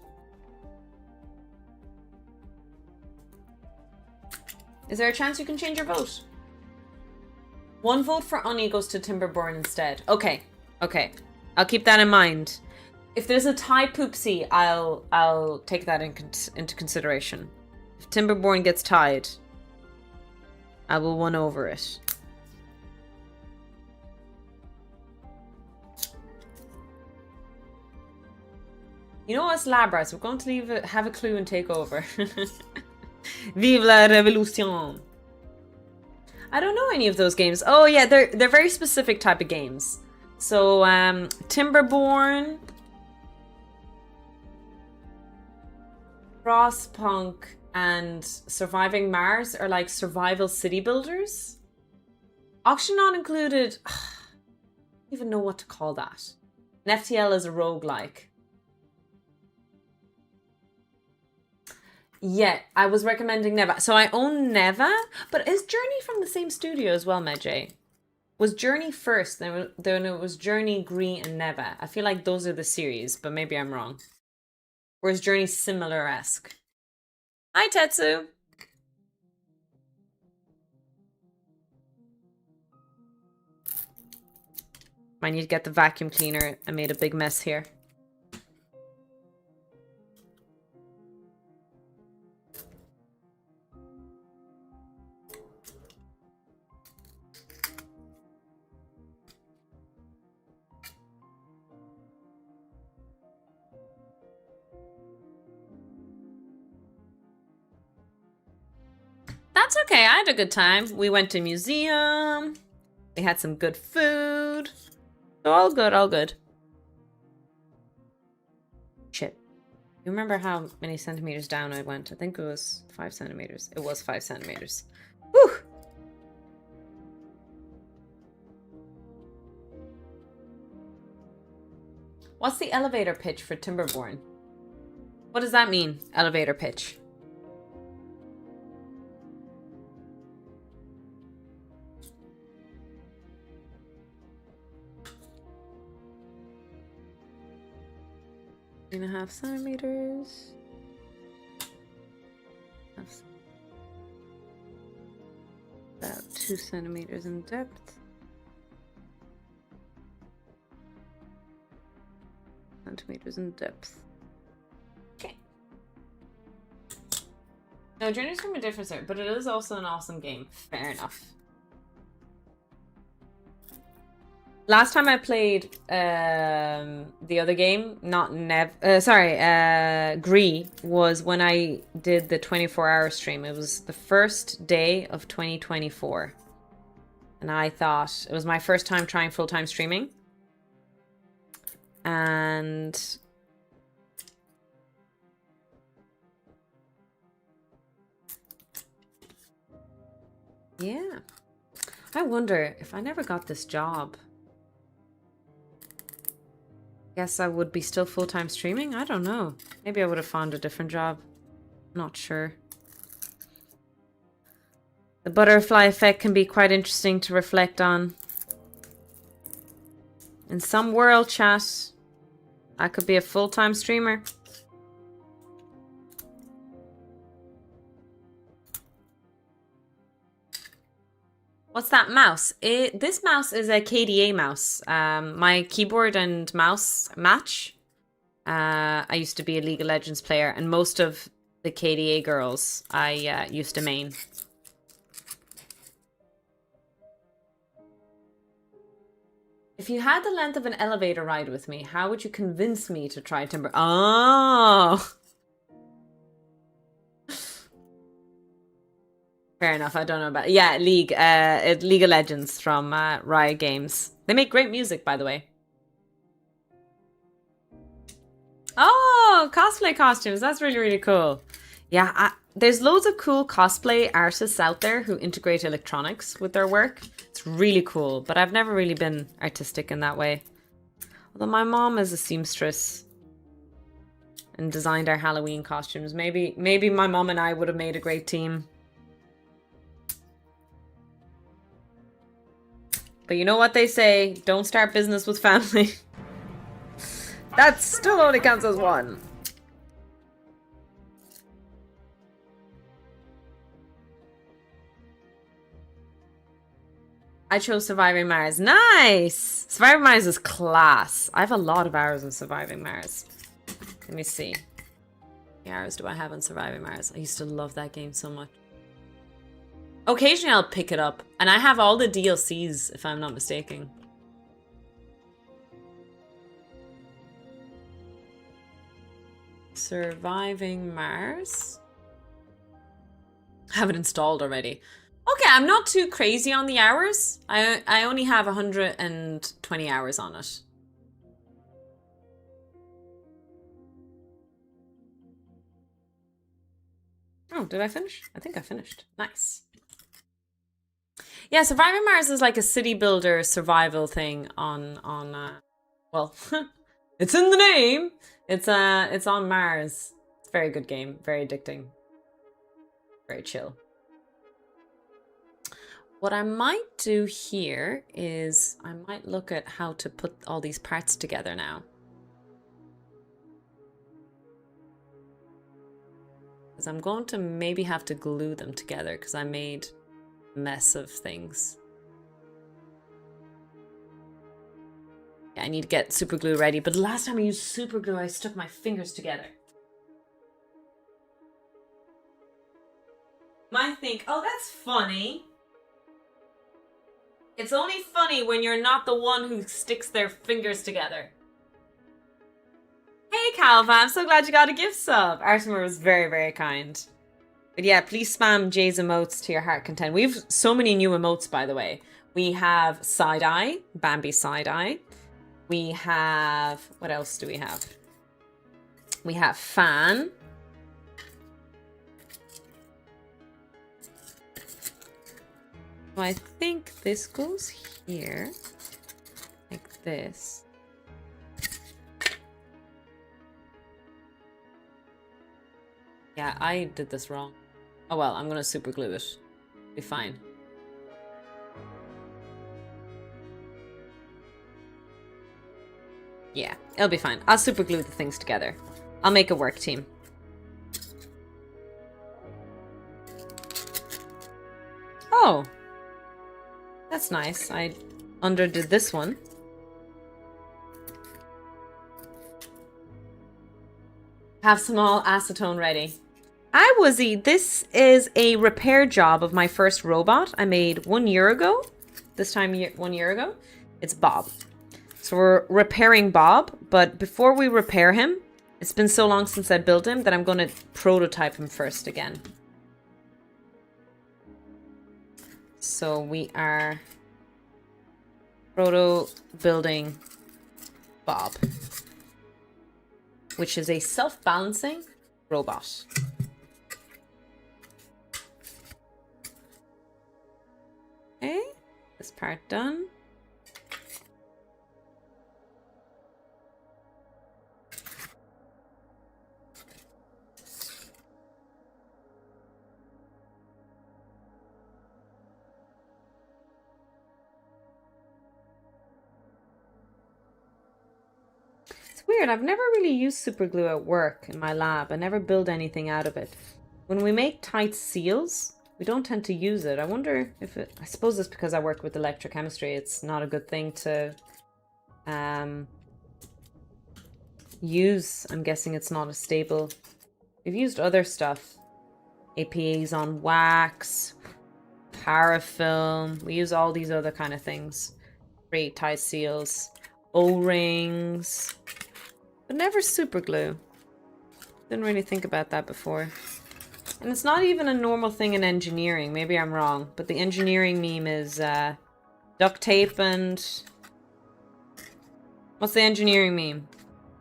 Is there a chance you can change your vote? One vote for Unni goes to Timberborn instead. Okay. I'll keep that in mind. If there's a tie poopsie, I'll take that into consideration. If Timberborn gets tied, I will win over it. You know us Labras, we're going to have a clue and take over. Vive la révolution. I don't know any of those games. Oh yeah, they're very specific type of games. So Timberborn, Frostpunk, and Surviving Mars are like survival city builders. Auction Not Included, I don't even know what to call that. An FTL is a roguelike. Yeah, I was recommending Neva. So I own Neva, but is Journey from the same studio as well, Medjay? Was Journey first, then it was Journey, Green, and Neva. I feel like those are the series, but maybe I'm wrong. Or is Journey similar-esque? Hi, Tetsu! I need to get the vacuum cleaner. I made a big mess here. That's okay, I had a good time. We went to a museum. We had some good food. So all good, all good. Shit. You remember how many centimeters down I went? I think it was 5 centimeters. It was 5 centimeters. Whew! What's the elevator pitch for Timberborn? What does that mean, elevator pitch? And a half centimeters. About 2 centimeters in depth. Centimeters in depth. Okay. No, Journey's from a different sort, but it is also an awesome game. Fair enough. Last time I played the other game, not Gree, was when I did the 24-hour stream. It was the first day of 2024. And I thought it was my first time trying full-time streaming. And yeah. I wonder if I never got this job. Guess I would be still full-time streaming? I don't know. Maybe I would have found a different job. Not sure. The butterfly effect can be quite interesting to reflect on. In some world, chat, I could be a full-time streamer. What's that mouse? This mouse is a KDA mouse. My keyboard and mouse match. I used to be a League of Legends player, and most of the KDA girls I used to main. If you had the length of an elevator ride with me, how would you convince me to try Timber? Oh! Fair enough, I don't know about it. Yeah, League of Legends from Riot Games. They make great music, by the way. Oh, cosplay costumes. That's really, really cool. Yeah, there's loads of cool cosplay artists out there who integrate electronics with their work. It's really cool, but I've never really been artistic in that way. Although my mom is a seamstress and designed our Halloween costumes. Maybe my mom and I would have made a great team. But you know what they say, don't start business with family. That still only counts as one. I chose Surviving Mars. Nice! Surviving Mars is class. I have a lot of hours in Surviving Mars. Let me see. How many hours do I have in Surviving Mars? I used to love that game so much. Occasionally I'll pick it up. And I have all the DLCs, if I'm not mistaken. Surviving Mars. I have it installed already. Okay, I'm not too crazy on the hours. I only have 120 hours on it. Oh, did I finish? I think I finished. Nice. Yeah, Surviving Mars is like a city builder survival thing on well, it's in the name. It's on Mars. It's a very good game, very addicting. Very chill. What I might do here is I might look at how to put all these parts together now. Because I'm going to maybe have to glue them together because I made a mess of things. Yeah, I need to get super glue ready, but the last time I used super glue, I stuck my fingers together. Might think, oh, that's funny. It's only funny when you're not the one who sticks their fingers together. Hey, Calva, I'm so glad you got a gift sub. Artemer was very, very kind. But yeah, please spam Jay's emotes to your heart content. We have so many new emotes, by the way. We have side-eye, Bambi side-eye. We have... what else do we have? We have fan. So I think this goes here, like this. Yeah, I did this wrong. Oh well, I'm gonna super glue it. Be fine. Yeah, it'll be fine. I'll super glue the things together. I'll make a work team. Oh, that's nice. I underdid this one. Have small acetone ready. Hi, Woozy. This is a repair job of my first robot I made 1 year ago. This time 1 year ago. It's Bob. So we're repairing Bob, but before we repair him, it's been so long since I built him that I'm going to prototype him first again. So we are building Bob, which is a self-balancing robot. Okay, this part done. Weird, I've never really used super glue at work in my lab. I never build anything out of it. When we make tight seals, we don't tend to use it. I wonder if it... I suppose it's because I work with electrochemistry. It's not a good thing to use. I'm guessing it's not as stable. We've used other stuff. APAs on wax, parafilm. We use all these other kind of things. Create tight seals. O-rings. But never super glue. Didn't really think about that before. And it's not even a normal thing in engineering. Maybe I'm wrong. But the engineering meme is duct tape and... What's the engineering meme?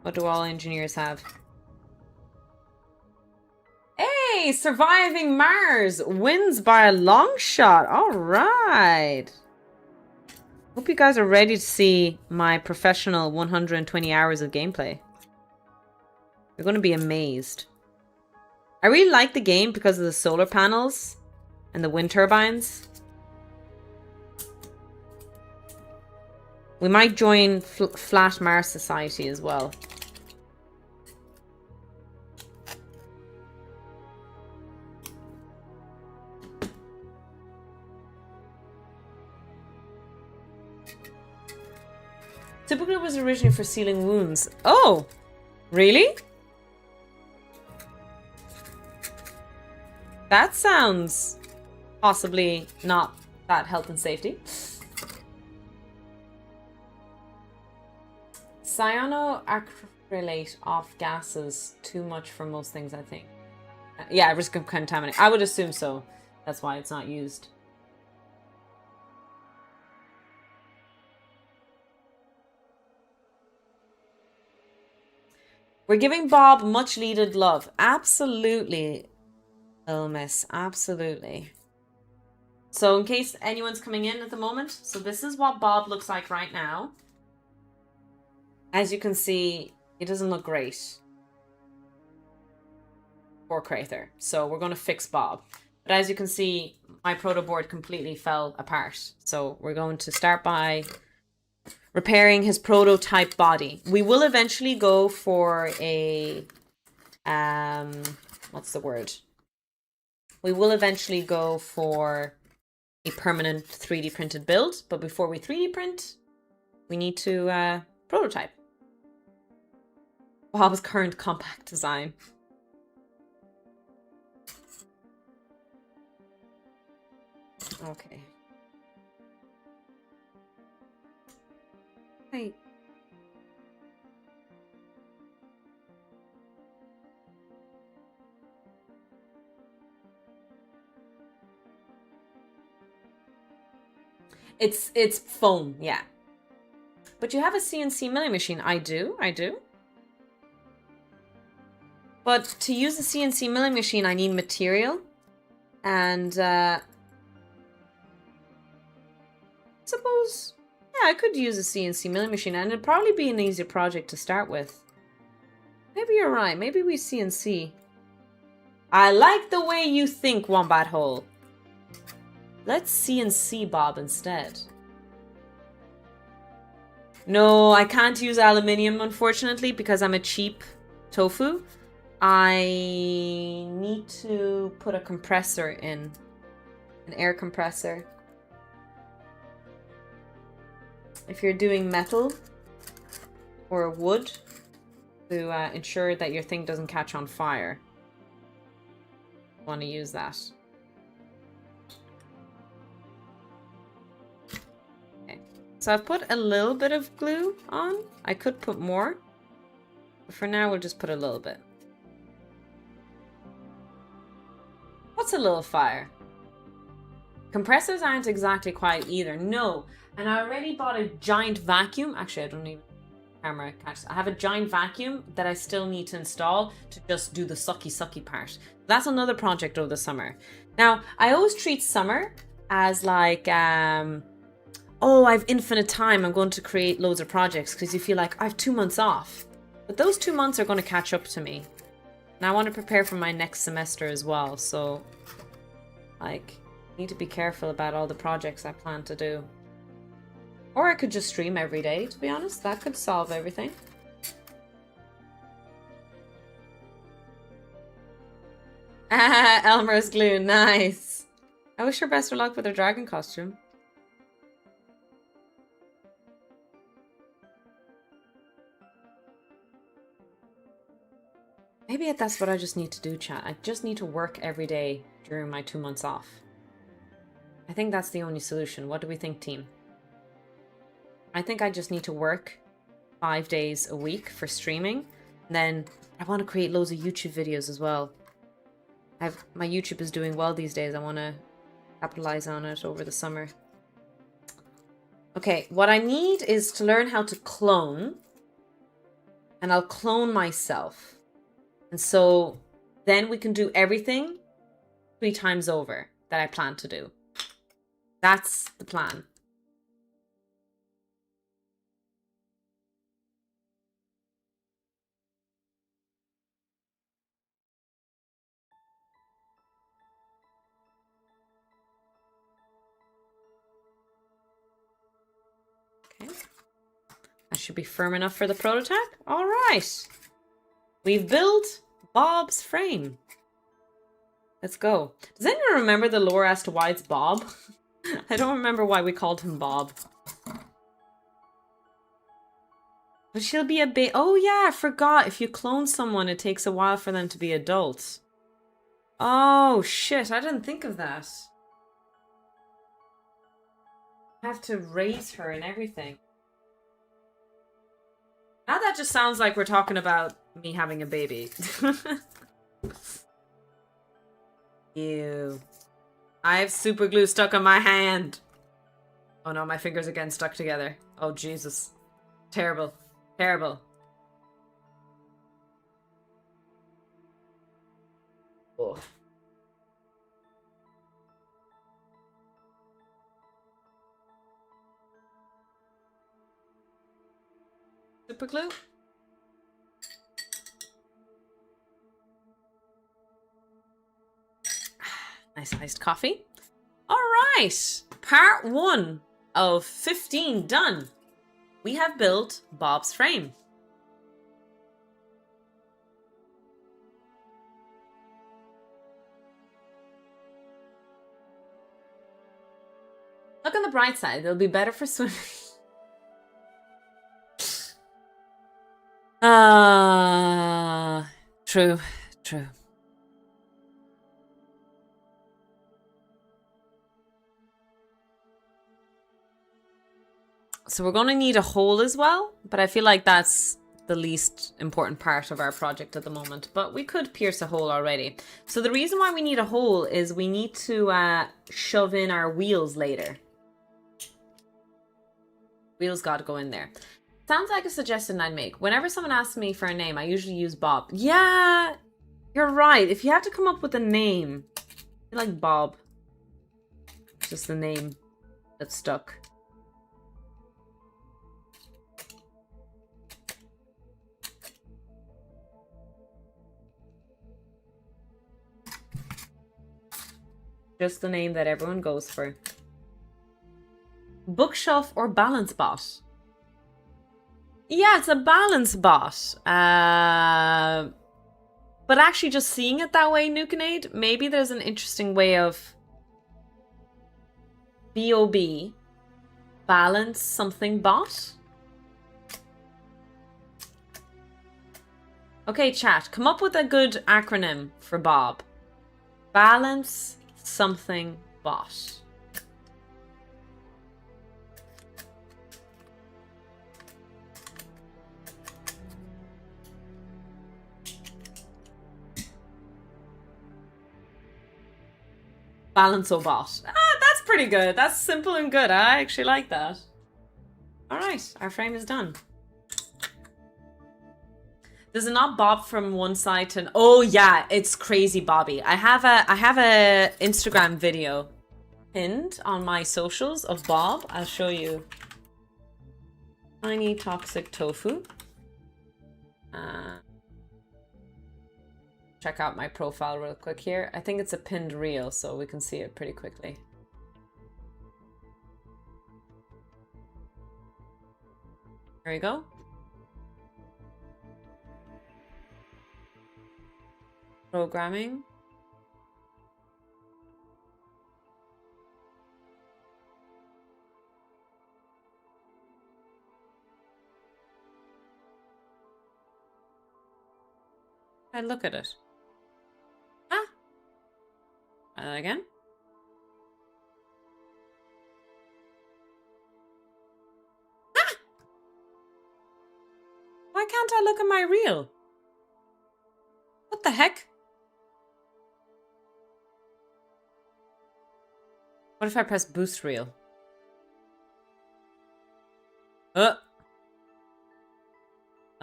What do all engineers have? Hey! Surviving Mars wins by a long shot. Alright. Hope you guys are ready to see my professional 120 hours of gameplay. You're going to be amazed. I really like the game because of the solar panels and the wind turbines. We might join Flat Mars Society as well. Super glue was originally for sealing wounds. Oh! Really? That sounds possibly not that health and safety. Cyanoacrylate off gases too much for most things, I think. Yeah, risk of contamination. I would assume so. That's why it's not used. We're giving Bob much needed love. Absolutely. Miss, absolutely. So in case anyone's coming in at the moment, so this is what Bob looks like right now. As you can see, it doesn't look great. Poor Crather. So we're going to fix Bob. But as you can see, my proto board completely fell apart. So we're going to start by repairing his prototype body. We will eventually go for a what's the word? We will eventually go for a permanent 3D printed build, but before we 3D print, we need to prototype. Bob's current compact design. Okay. Hey. It's foam, yeah. But you have a CNC milling machine. I do. But to use the CNC milling machine, I need material. And, suppose, yeah, I could use a CNC milling machine. And it'd probably be an easier project to start with. Maybe you're right. Maybe we CNC. I like the way you think, Wombat Hole. Let's CNC Bob instead. No, I can't use aluminium, unfortunately, because I'm a cheap tofu. I need to put a compressor in. An air compressor. If you're doing metal or wood, to ensure that your thing doesn't catch on fire. I want to use that. Okay. So I've put a little bit of glue on. I could put more. But for now, we'll just put a little bit. What's a little fire? Compressors aren't exactly quiet either. No. And I already bought a giant vacuum. Actually, I don't even... camera catch. I have a giant vacuum that I still need to install to just do the sucky part. That's another project over the summer. Now, I always treat summer as like, oh, I have infinite time. I'm going to create loads of projects because you feel like I have 2 months off. But those 2 months are going to catch up to me. And I want to prepare for my next semester as well. So, like, I need to be careful about all the projects I plan to do. Or I could just stream every day, to be honest. That could solve everything. Ah, Elmer's glue. Nice. I wish her best of luck with her dragon costume. Maybe that's what I just need to do, chat. I just need to work every day during my 2 months off. I think that's the only solution. What do we think, team? I think I just need to work 5 days a week for streaming. And then I want to create loads of YouTube videos as well. My YouTube is doing well these days. I want to capitalize on it over the summer. Okay, what I need is to learn how to clone. And I'll clone myself. And so then we can do everything 3 times over that I plan to do. That's the plan. Okay. That should be firm enough for the prototype. All right. We've built Bob's frame. Let's go. Does anyone remember the lore as to why it's Bob? I don't remember why we called him Bob. But she'll be a bit... Oh yeah, I forgot. If you clone someone, it takes a while for them to be adults. Oh shit, I didn't think of that. I have to raise her and everything. Now that just sounds like we're talking about me having a baby. Ew. I have super glue stuck on my hand. Oh no, my fingers are getting stuck together. Oh Jesus. Terrible. Terrible. Oh. Super glue. Nice iced coffee. All right. Part 1 of 15 done. We have built Bob's frame. Look on the bright side. It'll be better for swimming. True, true. So we're going to need a hole as well, but I feel like that's the least important part of our project at the moment. But we could pierce a hole already. So the reason why we need a hole is we need to shove in our wheels later. Wheels got to go in there. Sounds like a suggestion I'd make. Whenever someone asks me for a name, I usually use Bob. Yeah, You're right. If you had to come up with a name, I like Bob. Just the name that stuck. Just the name that everyone goes for. Bookshelf or balance bot? Yeah, it's a balance bot. But actually just seeing it that way, Nukinade, maybe there's an interesting way of B-O-B, balance something bot. Okay, chat, come up with a good acronym for Bob. Balance something bot. Balance-o-bot. Ah, that's pretty good. That's simple and good. I actually like that. All right, our frame is done. Does it not bob from one side to... Oh yeah, it's crazy Bobby. I have a Instagram video pinned on my socials of Bob. I'll show you. Tiny toxic tofu. Check out my profile real quick here. I think it's a pinned reel, so we can see it pretty quickly. There you go. Programming. And look at it. Ah. Try that again. Ah! Why can't I look at my reel? What the heck? What if I press boost reel? I'll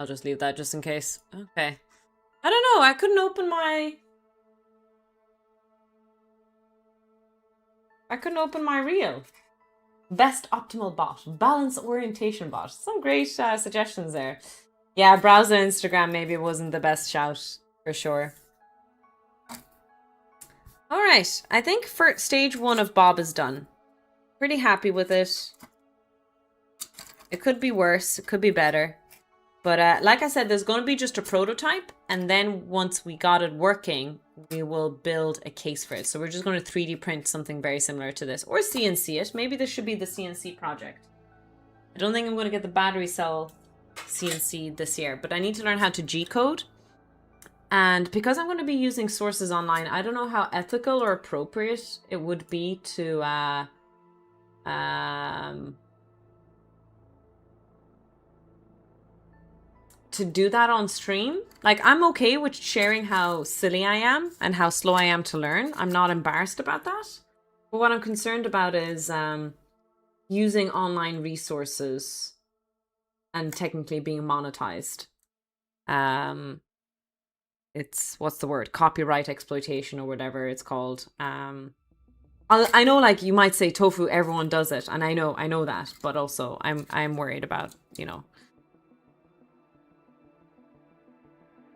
just leave that just in case. Okay. I don't know. I couldn't open my... reel. Best optimal bot. Balance orientation bot. Some great suggestions there. Yeah, browser Instagram maybe wasn't the best shout for sure. All right. I think for stage 1 of Bob is done. Pretty happy with it. It could be worse. It could be better. But like I said, there's going to be just a prototype. And then once we got it working, we will build a case for it. So we're just going to 3D print something very similar to this. Or CNC it. Maybe this should be the CNC project. I don't think I'm going to get the battery cell CNC this year. But I need to learn how to G-code. And because I'm going to be using sources online, I don't know how ethical or appropriate it would be to... to do that on stream. Like, I'm okay with sharing how silly I am and how slow I am to learn. I'm not embarrassed about that. But what I'm concerned about is using online resources and technically being monetized. It's, what's the word? Copyright exploitation or whatever it's called. I know, like, you might say tofu, everyone does it. And I know that. But also, I'm worried about, you know,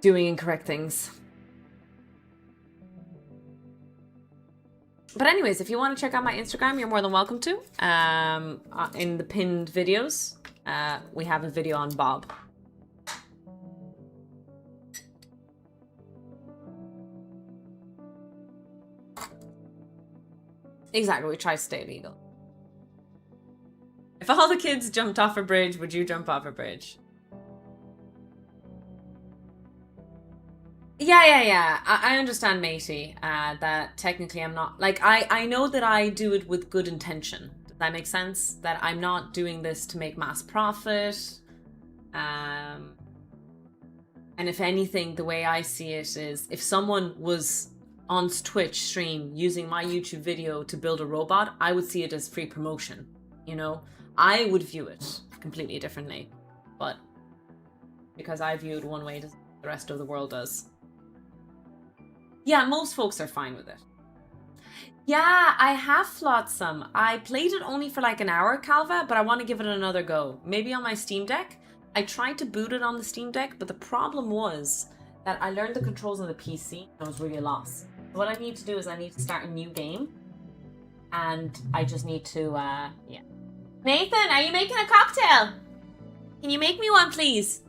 doing incorrect things. But anyways, if you want to check out my Instagram, you're more than welcome to. In the pinned videos, we have a video on Bob. Exactly, we try to stay legal. If all the kids jumped off a bridge, would you jump off a bridge? Yeah. I understand, matey, that technically I'm not... Like, I know that I do it with good intention. Does that make sense? That I'm not doing this to make mass profit. And if anything, the way I see it is, if someone was on Twitch stream using my YouTube video to build a robot, I would see it as free promotion, you know? I would view it completely differently. But because I view it one way, the rest of the world does. Yeah, most folks are fine with it. Yeah, I have Flotsam. I played it only for like an hour, Calva, but I want to give it another go. Maybe on my Steam Deck. I tried to boot it on the Steam Deck, but the problem was that I learned the controls on the PC and I was really lost. So what I need to do is I need to start a new game. And I just need to, yeah. Nathan, are you making a cocktail? Can you make me one, please?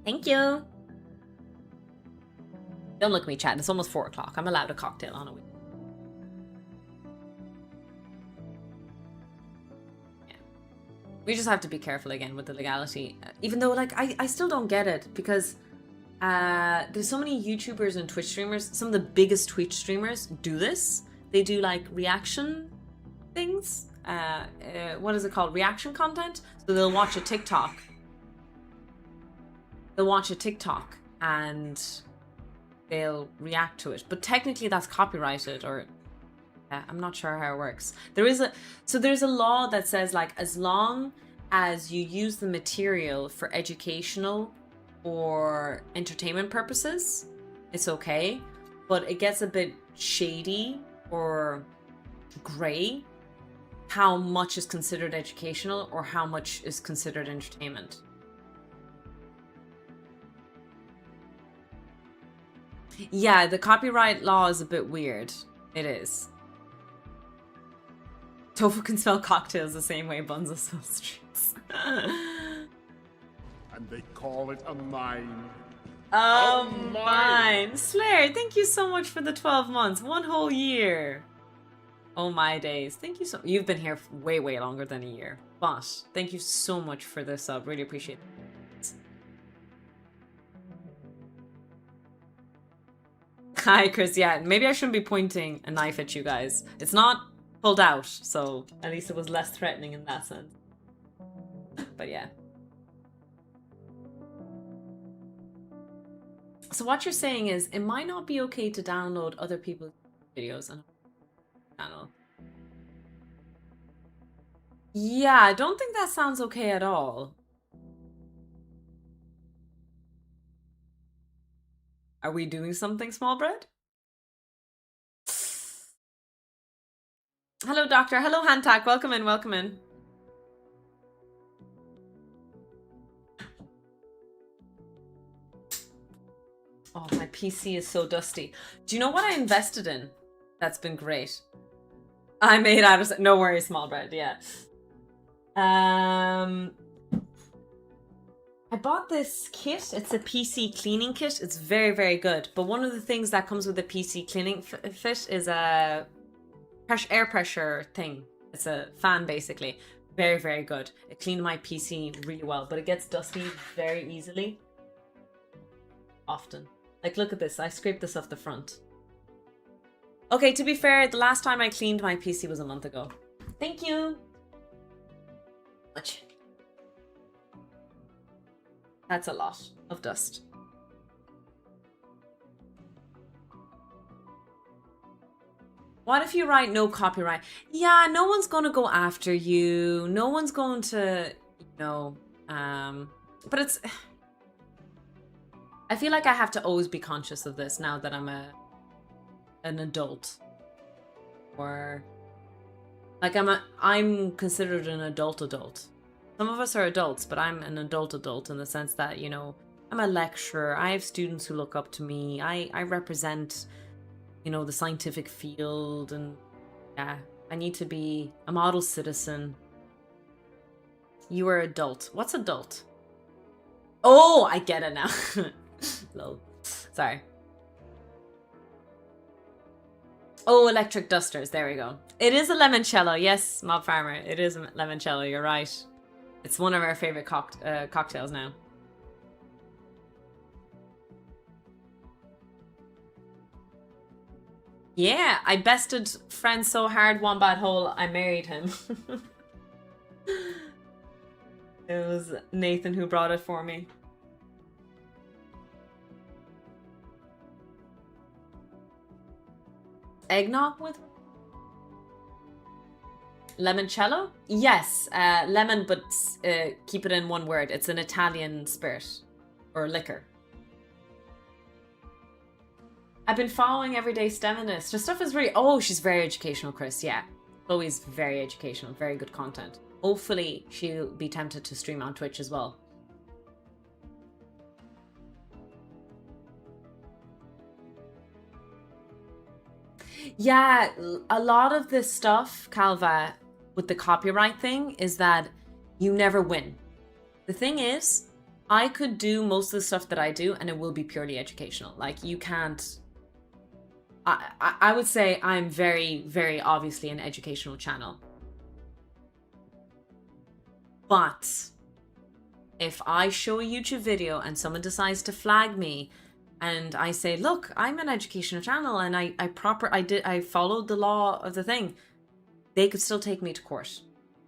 Thank you. Don't look at me, chat. It's almost 4 o'clock. I'm allowed a cocktail on a week. Yeah. We just have to be careful again with the legality. Even though, like, I still don't get it because there's so many YouTubers and Twitch streamers. Some of the biggest Twitch streamers do this. They do, like, reaction things. What is it called? Reaction content? So they'll watch a TikTok. They'll watch a TikTok and they'll react to it. But technically that's copyrighted, or I'm not sure how it works. There's a law that says, like, as long as you use the material for educational or entertainment purposes, it's okay. But it gets a bit shady or gray how much is considered educational or how much is considered entertainment. Yeah, the copyright law is a bit weird. It is. Tofu can smell cocktails the same way Bunzo smells streets. And they call it a mine. Oh, mine. Slayer, thank you so much for the 12 months. 1 whole year. Oh my days. Thank you so much. You've been here way, way longer than a year. But thank you so much for this sub. Really appreciate it. Hi, Chris. Yeah, maybe I shouldn't be pointing a knife at you guys. It's not pulled out, so at least it was less threatening in that sense. But yeah. So what you're saying is, it might not be okay to download other people's videos on a channel. Yeah, I don't think that sounds okay at all. Are we doing something, small bread? Hello, doctor. Hello, Hantak. Welcome in, welcome in. Oh, my PC is so dusty. Do you know what I invested in? That's been great. I made out of... No worries, small bread, yeah. I bought this kit. It's a PC cleaning kit. It's very, very good. But one of the things that comes with a PC cleaning fit is a air pressure thing. It's a fan, basically. Very, very good. It cleaned my PC really well, but it gets dusty very easily. Often. Like, look at this. I scraped this off the front. Okay, to be fair, the last time I cleaned my PC was a month ago. Thank you. Much. That's a lot of dust. What if you write no copyright? Yeah, no one's going to go after you. No one's going to, you know, but it's... I feel like I have to always be conscious of this now that I'm an adult. Or like I'm considered an adult. Some of us are adults, but I'm an adult in the sense that, you know, I'm a lecturer. I have students who look up to me. I represent, you know, the scientific field, and yeah, I need to be a model citizen. You are adult. What's adult? Oh, I get it now. Lol. Sorry. Oh, electric dusters. There we go. It is a limoncello. Yes, Mob Farmer. It is a limoncello. You're right. It's one of our favorite cocktails now. Yeah, I bested friend so hard one bad hole, I married him. It was Nathan who brought it for me. Eggnog with limoncello? Yes, lemon, but keep it in one word. It's an Italian spirit or liquor. I've been following Everyday Steminist. Her stuff is really... Oh, she's very educational, Chris. Yeah. Chloe's very educational. Very good content. Hopefully, she'll be tempted to stream on Twitch as well. Yeah, a lot of this stuff, Calva, with the copyright thing is that you never win. The thing is, I could do most of the stuff that I do and it will be purely educational. Like, you can't... I would say I'm very, very obviously an educational channel. But if I show a YouTube video and someone decides to flag me and I say, look, I'm an educational channel and I followed the law of the thing, they could still take me to court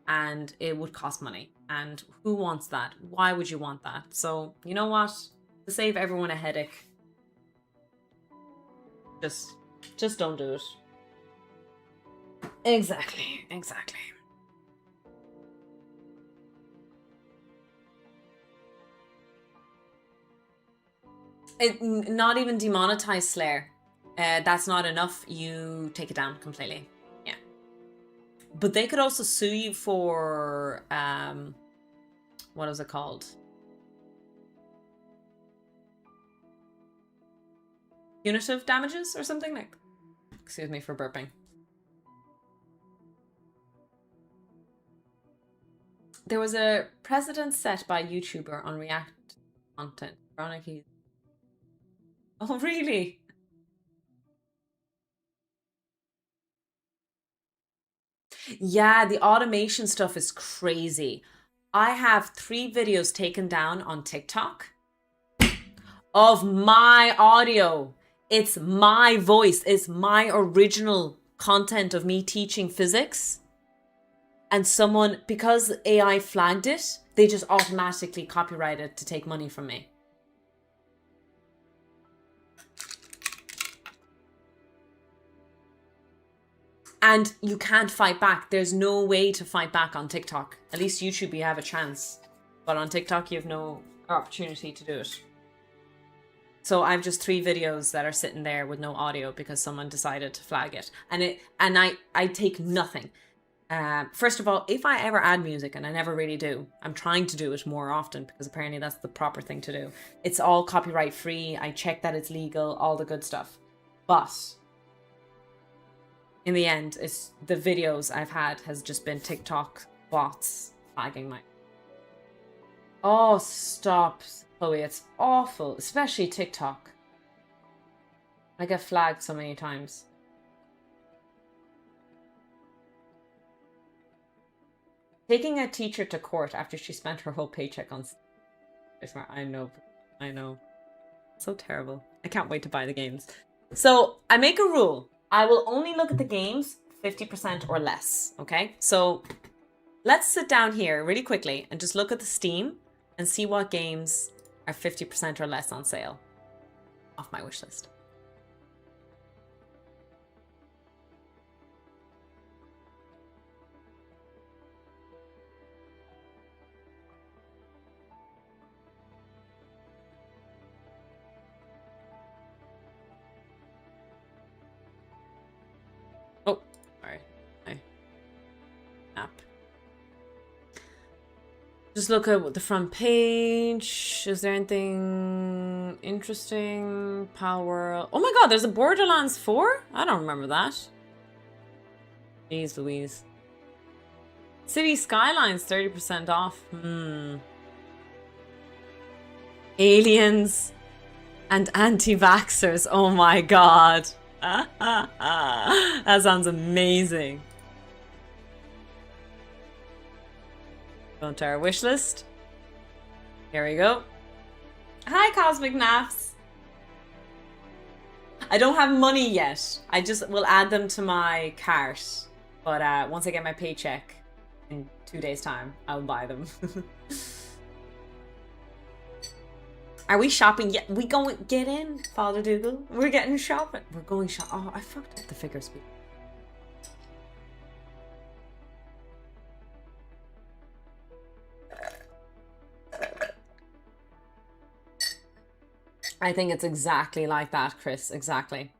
and it would cost money. And who wants that? Why would you want that? So, you know what? To save everyone a headache, just don't do it. Exactly. Not even demonetize Slayer. That's not enough. You take it down completely. Yeah. But they could also sue you for what is it called? Punitive damages or something like. Excuse me for burping. There was a precedent set by a YouTuber on React content. Veronica. Oh, really? Yeah, the automation stuff is crazy. I have 3 videos taken down on TikTok of my audio. It's my voice. It's my original content of me teaching physics. And someone, because AI flagged it, they just automatically copyrighted to take money from me. And you can't fight back. There's no way to fight back on TikTok. At least YouTube, you have a chance. But on TikTok, you have no opportunity to do it. So I have just 3 videos that are sitting there with no audio because someone decided to flag it. And I take nothing. First of all, if I ever add music, and I never really do, I'm trying to do it more often because apparently that's the proper thing to do. It's all copyright free. I check that it's legal, all the good stuff. But in the end, it's the videos I've had has just been TikTok bots flagging my... Oh, stop, Chloe. It's awful, especially TikTok. I get flagged so many times. Taking a teacher to court after she spent her whole paycheck on... I know. So terrible. I can't wait to buy the games. So I make a rule. I will only look at the games 50% or less, okay? So let's sit down here really quickly and just look at the Steam and see what games are 50% or less on sale off my wish list. Oh, sorry. App. Just look at the front page. Is there anything interesting? Power. Oh my god, there's a Borderlands 4? I don't remember that. Jeez Louise. City Skylines 30% off. Aliens and anti-vaxxers. Oh my god. That sounds amazing. Going to our wish list. Here we go. Hi, Cosmic Naps. I don't have money yet. I just will add them to my cart. But once I get my paycheck in 2 days' time, I'll buy them. Are we shopping yet? We going get in, Father Dougal. We're getting shopping. We're going shop. Oh, I fucked up the figure speed. I think it's exactly like that, Chris. Exactly.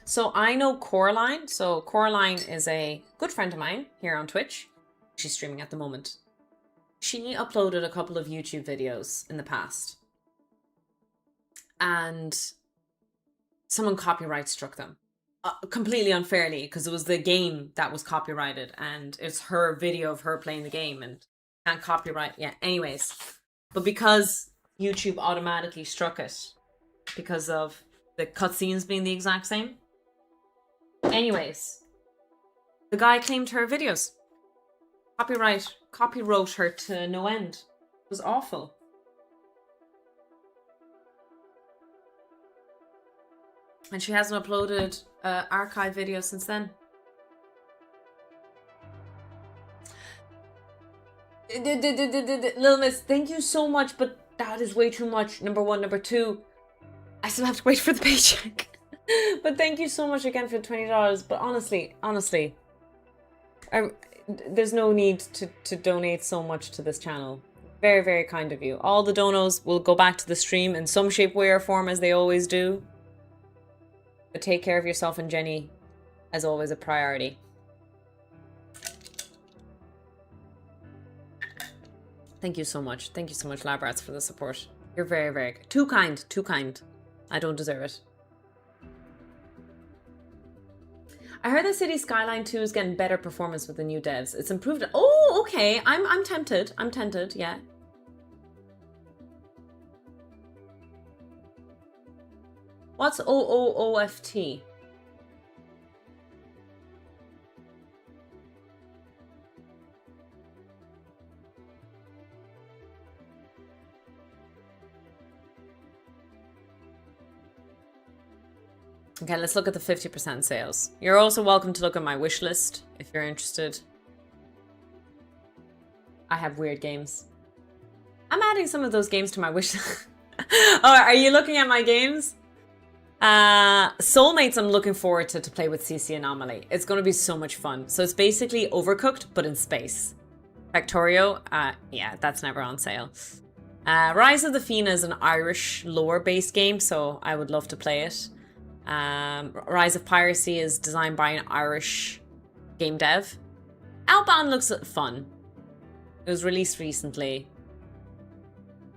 So I know Coraline. So Coraline is a good friend of mine here on Twitch. She's streaming at the moment. She uploaded a couple of YouTube videos in the past. And someone copyright struck them. Completely unfairly, because it was the game that was copyrighted. And it's her video of her playing the game. And can't copyright. Yeah, anyways. But because YouTube automatically struck it, because of the cutscenes being the exact same. Anyways, the guy claimed her videos. Copywrote her to no end. It was awful. And she hasn't uploaded archive videos since then. Little Miss, thank you so much, but that is way too much. Number one. Number two, I still have to wait for the paycheck. But thank you so much again for $20. But honestly, there's no need to donate so much to this channel. Very, very kind of you. All the donos will go back to the stream in some shape, way, or form, as they always do. But take care of yourself and Jenny, as always, a priority. Thank you so much. Thank you so much, Labrats, for the support. You're very, very good. Too kind. Too kind. I don't deserve it. I heard that City Skyline 2 is getting better performance with the new devs. It's improved. Oh, okay. I'm tempted. I'm tempted, yeah. What's OOOFT? Okay, let's look at the 50% sales. You're also welcome to look at my wish list if you're interested. I have weird games. I'm adding some of those games to my wish list. Oh, are you looking at my games? Soulmates I'm looking forward to play with CC Anomaly. It's going to be so much fun. So it's basically Overcooked, but in space. Factorio, yeah, that's never on sale. Rise of the Fiend is an Irish lore-based game, so I would love to play it. Rise of Piracy is designed by an Irish game dev. Outbound looks fun. It was released recently.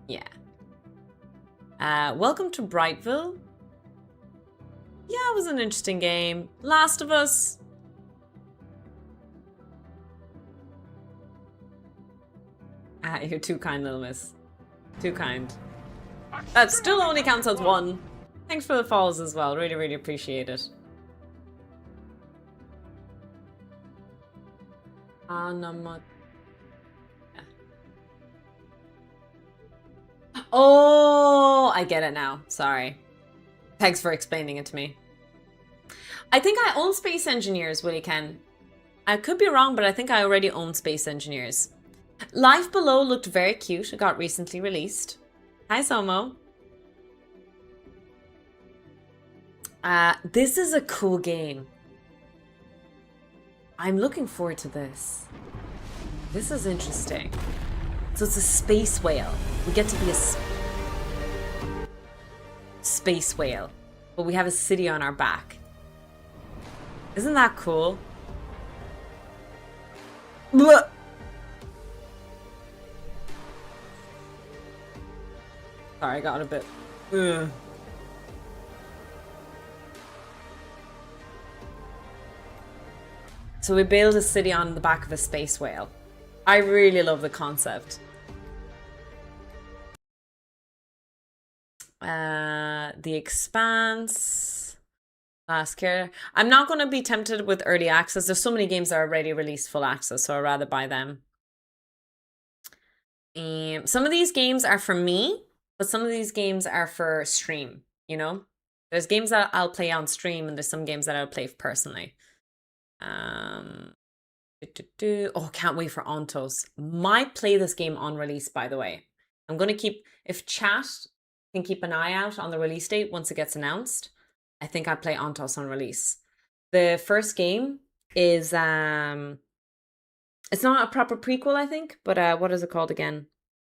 Yeah. Welcome to Brightville. Yeah, it was an interesting game. Last of Us. You're too kind, Little Miss. Too kind. That still only counts as one. Thanks for the follows as well. Really, really appreciate it. Yeah. Oh, I get it now. Sorry. Thanks for explaining it to me. I think I own Space Engineers, Willie Ken. I could be wrong, but I think I already own Space Engineers. Life Below looked very cute. It got recently released. Hi, Somo. This is a cool game. I'm looking forward to this. This is interesting. So it's a space whale. We get to be a space whale, but we have a city on our back. Isn't that cool? Blah! Sorry, I got a bit. Ugh. So we build a city on the back of a space whale. I really love the concept. The Expanse. Last Care. I'm not going to be tempted with early access. There's so many games that are already released full access, so I'd rather buy them. Some of these games are for me, but some of these games are for stream, you know? There's games that I'll play on stream, and there's some games that I'll play personally. Oh, can't wait for Ontos. Might play this game on release, by the way. I'm going to keep, if chat can keep an eye out on the release date once it gets announced, I think I'll play Ontos on release. The first game is, it's not a proper prequel, I think, but what is it called again?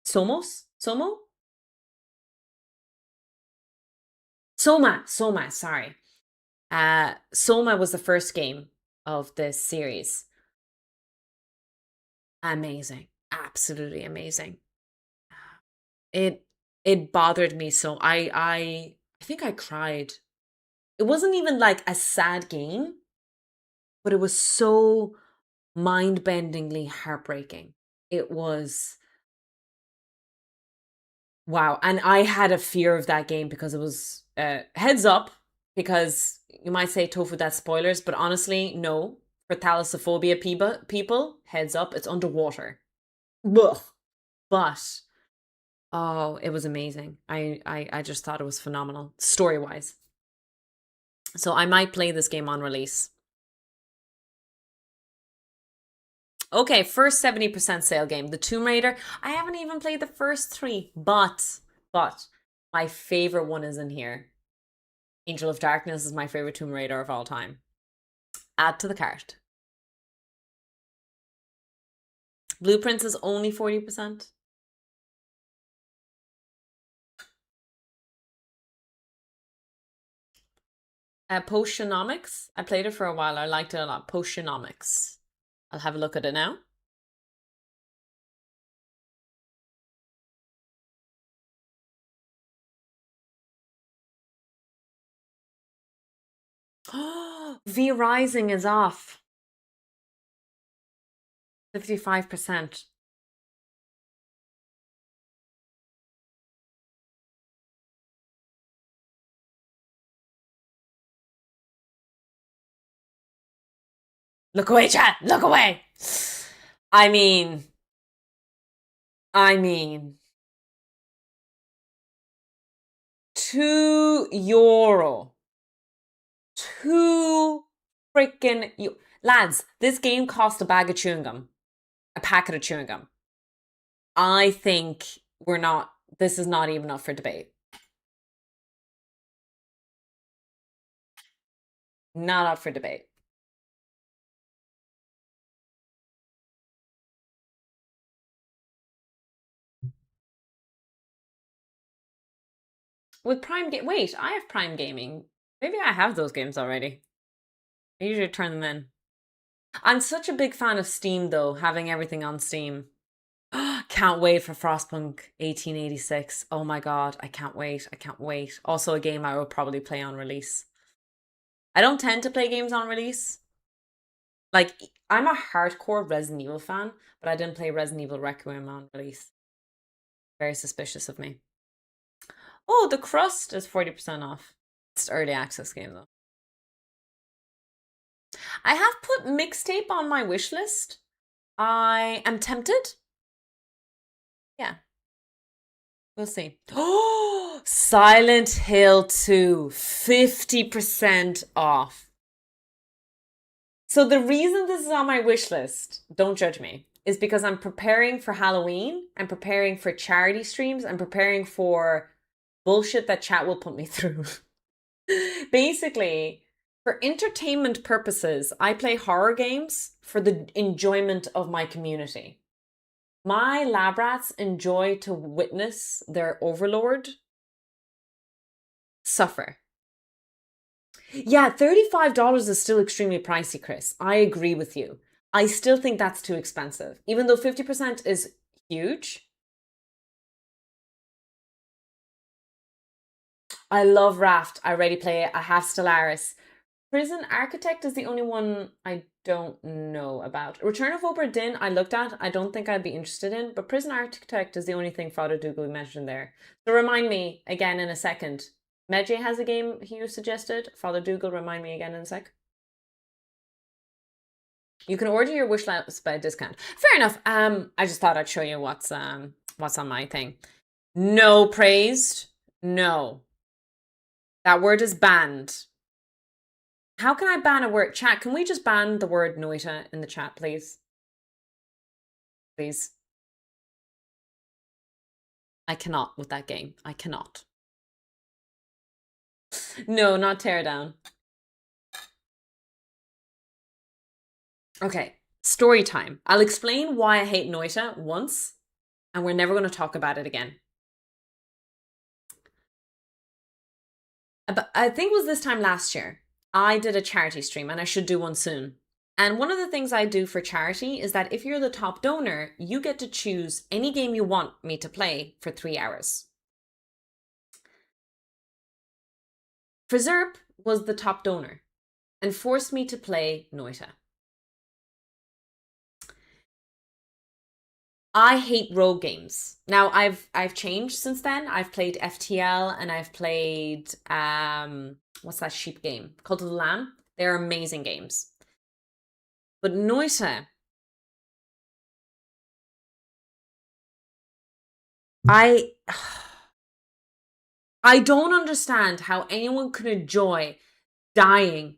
Somos? Somo? Soma, sorry. Soma was the first game of this series. Amazing. Absolutely amazing. It bothered me so I think I cried. It wasn't even like a sad game, but it was so mind-bendingly heartbreaking. It was wow. And I had a fear of that game because it was heads up, because you might say tofu that's spoilers, but honestly, no. For thalassophobia people, heads up, it's underwater. Ugh. But oh, it was amazing. I just thought it was phenomenal, story-wise. So I might play this game on release. Okay, first 70% sale game, the Tomb Raider. I haven't even played the first three, but my favorite one is in here. Angel of Darkness is my favorite Tomb Raider of all time. Add to the cart. Blueprints is only 40%. Postionomics. I played it for a while. I liked it a lot. Postionomics. I'll have a look at it now. Oh, V Rising is off. 55%. Look away, chat. Look away. I mean, €2. 2 freaking lads, this game cost a bag of chewing gum. A packet of chewing gum. I think this is not even up for debate. Not up for debate. With Prime wait, I have Prime Gaming. Maybe I have those games already. I usually turn them in. I'm such a big fan of Steam though, having everything on Steam. Can't wait for Frostpunk 1886. Oh my god, I can't wait. I can't wait. Also a game I will probably play on release. I don't tend to play games on release. Like, I'm a hardcore Resident Evil fan, but I didn't play Resident Evil Requiem on release. Very suspicious of me. Oh, The Crust is 40% off. It's an early access game though. I have put Mixtape on my wish list. I am tempted. Yeah. We'll see. Oh, Silent Hill 2, 50% off. So the reason this is on my wish list, don't judge me, is because I'm preparing for Halloween. I'm preparing for charity streams. I'm preparing for bullshit that chat will put me through. Basically, for entertainment purposes, I play horror games for the enjoyment of my community. My lab rats enjoy to witness their overlord suffer. Yeah, $35 is still extremely pricey, Chris. I agree with you. I still think that's too expensive. Even though 50% is huge. I love Raft. I already play it. I have Stellaris. Prison Architect is the only one I don't know about. Return of Obra Dinn I looked at. I don't think I'd be interested in, but Prison Architect is the only thing Father Dougal mentioned there. So remind me again in a second. Medjay has a game you suggested. Father Dougal, remind me again in a sec. You can order your wish list by a discount. Fair enough. I just thought I'd show you what's on my thing. No praised. No. That word is banned. How can I ban a word? Chat, can we just ban the word Noita in the chat, please? Please. I cannot with that game. I cannot. No, not tear down. Okay, story time. I'll explain why I hate Noita once, and we're never going to talk about it again. But I think it was this time last year, I did a charity stream and I should do one soon. And one of the things I do for charity is that if you're the top donor, you get to choose any game you want me to play for 3 hours. Frizzerp was the top donor and forced me to play Noita. I hate rogue games. Now I've changed since then. I've played FTL and I've played what's that sheep game? Cult of the Lamb. They're amazing games. But Noita, I don't understand how anyone could enjoy dying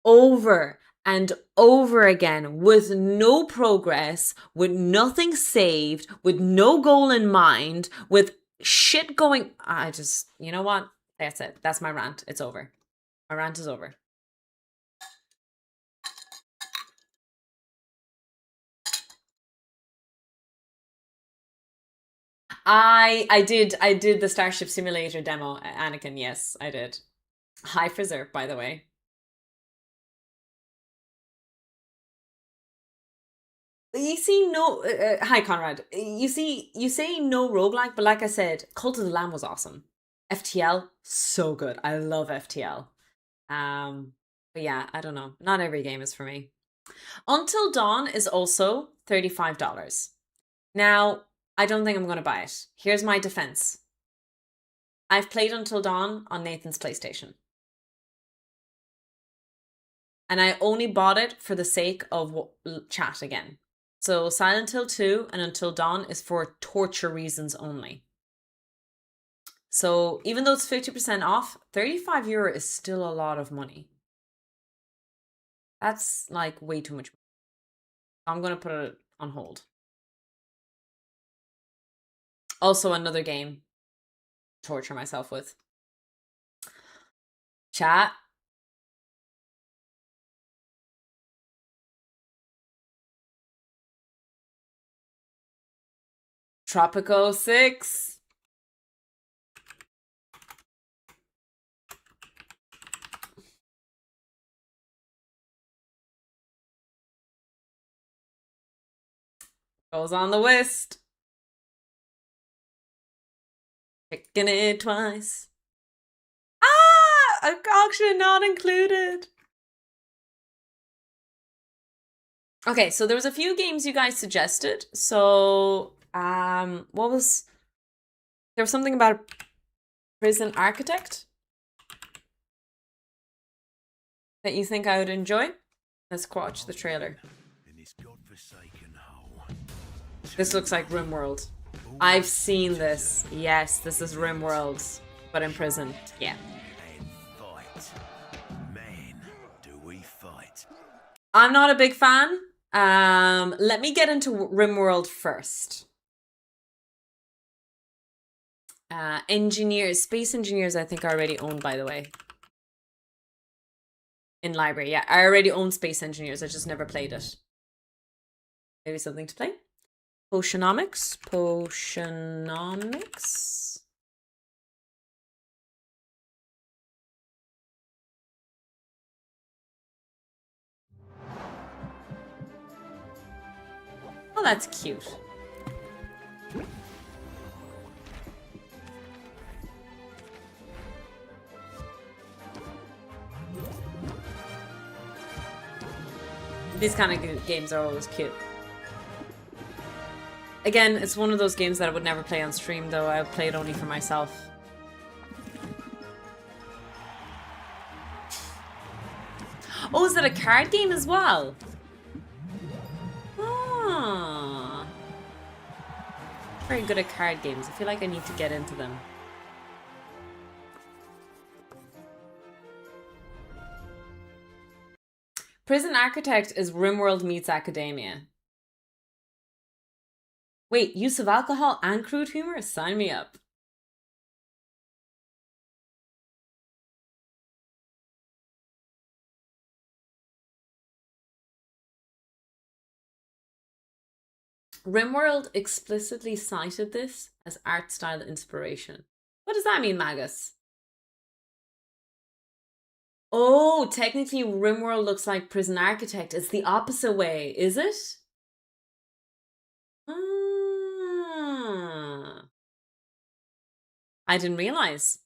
over and over again with no progress, with nothing saved, with no goal in mind, with shit going. I just, you know what? That's it. That's my rant. It's over. My rant is over. I did the Starship Simulator demo, Anakin. Yes, I did. Hi Frizzerp, by the way. You see, no. Hi, Conrad. You see, you say no roguelike, but like I said, Cult of the Lamb was awesome. FTL, so good. I love FTL. But yeah, I don't know. Not every game is for me. Until Dawn is also $35. Now, I don't think I'm going to buy it. Here's my defense. I've played Until Dawn on Nathan's PlayStation. And I only bought it for the sake of chat again. So Silent Hill 2 and Until Dawn is for torture reasons only. So even though it's 50% off, €35 is still a lot of money. That's like way too much. I'm going to put it on hold. Also another game to torture myself with. Chat. Tropico 6. Goes on the list. Picking it twice. Ah! Auction not included. Okay, so there was a few games you guys suggested. So, what was... There was something about Prison Architect that you think I would enjoy? Let's watch the trailer. This looks like RimWorld. I've seen this. Yes, this is RimWorld, but in prison. Yeah. I'm not a big fan. Let me get into RimWorld first. Space Engineers, I think are already owned, by the way. In library, yeah. I already own Space Engineers. I just never played it. Maybe something to play. Potionomics. Oh, that's cute. These kind of games are always cute. Again, it's one of those games that I would never play on stream, though. I would play it only for myself. Oh, is it a card game as well? Ah. Very good at card games. I feel like I need to get into them. Prison Architect is RimWorld meets Academia. Wait, use of alcohol and crude humor? Sign me up. RimWorld explicitly cited this as art style inspiration. What does that mean, Magus? Oh, technically RimWorld looks like Prison Architect. It's the opposite way, is it? Ah. I didn't realize.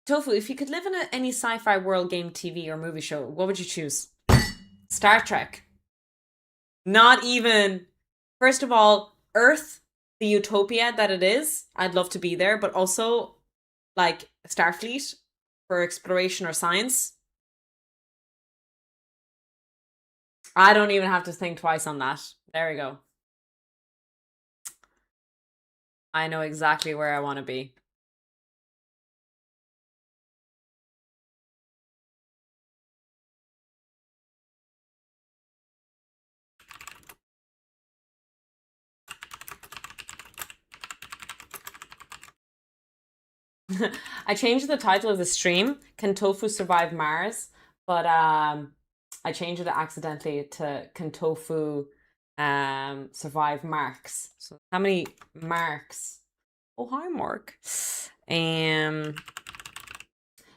Tofu, if you could live in any sci-fi world, game, TV, or movie show, what would you choose? Star Trek. Not even. First of all, Earth, the utopia that it is, I'd love to be there, but also like Starfleet for exploration or science. I don't even have to think twice on that. There we go. I know exactly where I want to be. I changed the title of the stream, Can Tofu Survive Mars? But I changed it accidentally to Can Tofu Survive Marks? So how many marks? Oh, hi, Mark.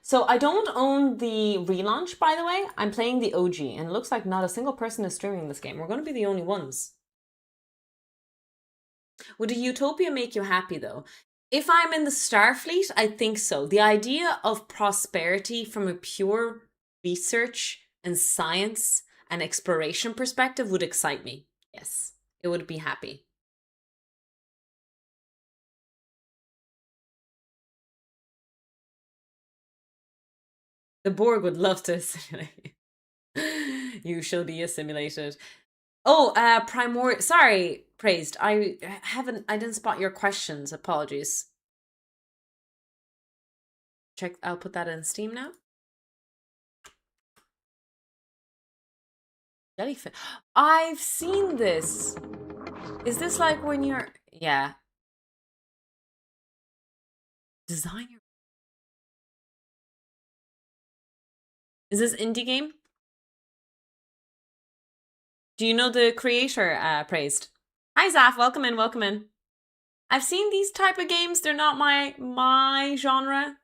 So I don't own the relaunch, by the way. I'm playing the OG, and it looks like not a single person is streaming this game. We're going to be the only ones. Would a utopia make you happy, though? If I'm in the Starfleet, I think so. The idea of prosperity from a pure research and science and exploration perspective would excite me. Yes, it would be happy. The Borg would love to assimilate. You shall be assimilated. Oh, sorry, praised. I didn't spot your questions. Apologies. Check, I'll put that in Steam now. Jellyfish. I've seen this. Is this like when you're, yeah. Design your. Is this indie game? Do you know the creator, praised? Hi, Zaf. Welcome in, welcome in. I've seen these type of games. They're not my genre.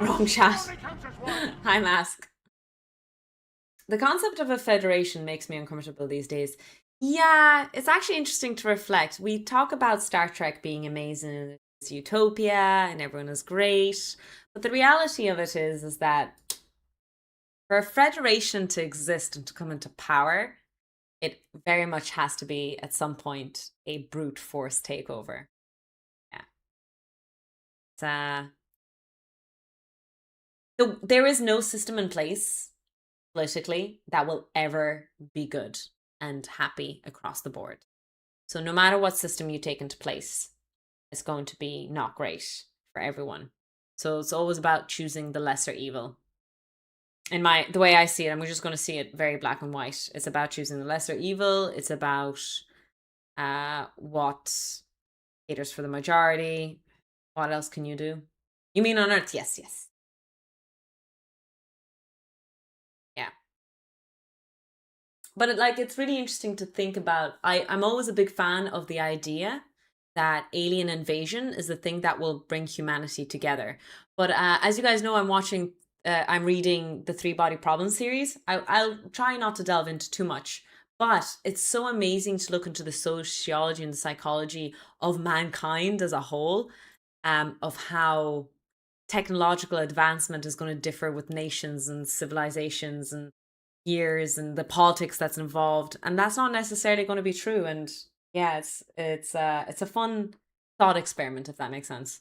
Wrong chat. Hi, Mask. The concept of a federation makes me uncomfortable these days. Yeah, it's actually interesting to reflect. We talk about Star Trek being amazing, it's utopia, and everyone is great. But the reality of it is that for a federation to exist and to come into power, it very much has to be at some point a brute force takeover. Yeah. There is no system in place politically that will ever be good and happy across the board. So no matter what system you take into place, it's going to be not great for everyone. So it's always about choosing the lesser evil. In the way I see it, I'm just going to see it very black and white. It's about choosing the lesser evil. It's about what caters for the majority. What else can you do? You mean on Earth? Yes, yes. Yeah. But it's really interesting to think about. I'm always a big fan of the idea that alien invasion is the thing that will bring humanity together. But as you guys know, I'm reading the Three Body Problem series. I'll try not to delve into too much, but it's so amazing to look into the sociology and the psychology of mankind as a whole, of how technological advancement is going to differ with nations and civilizations and years and the politics that's involved, and that's not necessarily going to be true. And yeah, it's a fun thought experiment, if that makes sense.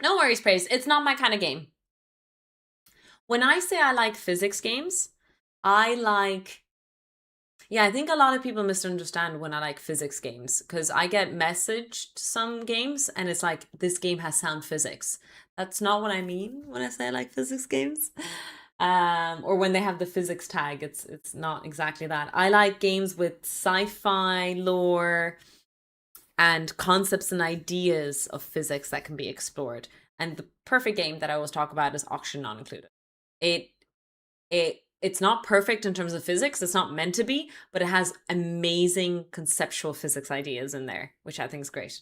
No worries, praise. It's not my kind of game. When I say I like physics games, I think a lot of people misunderstand when I like physics games, because I get messaged some games and it's like, this game has sound physics. That's not what I mean when I say I like physics games. Or when they have the physics tag, it's not exactly that. I like games with sci-fi lore, and concepts and ideas of physics that can be explored. And the perfect game that I always talk about is Oxygen Not Included. It's not perfect in terms of physics, it's not meant to be, but it has amazing conceptual physics ideas in there, which I think is great.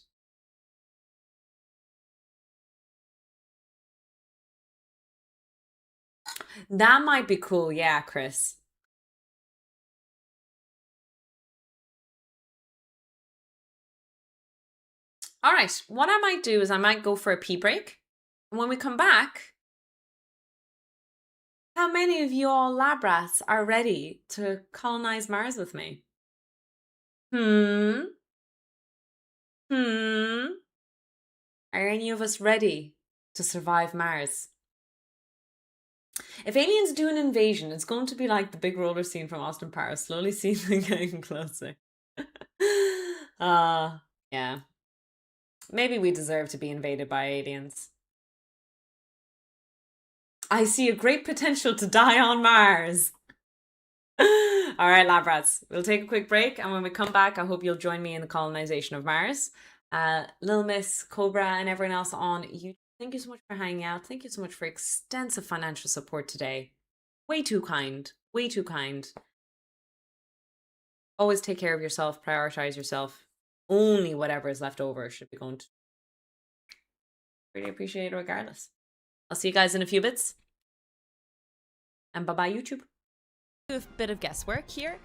That might be cool, yeah, Chris. All right, what I might do is I might go for a pee break. And when we come back, how many of you all lab rats are ready to colonize Mars with me? Hmm? Are any of us ready to survive Mars? If aliens do an invasion, it's going to be like the big roller scene from Austin Powers, slowly seeming getting closer. Yeah. Maybe we deserve to be invaded by aliens. I see a great potential to die on Mars. All right, lab rats, we'll take a quick break, and when we come back, I hope you'll join me in the colonization of Mars. Little Miss, Cobra, and everyone else on YouTube, thank you so much for hanging out. Thank you so much for extensive financial support today. Way too kind. Way too kind. Always take care of yourself. Prioritize yourself. Only whatever is left over should be going to. Really appreciate it regardless. I'll see you guys in a few bits. And bye-bye, YouTube. A bit of guesswork here,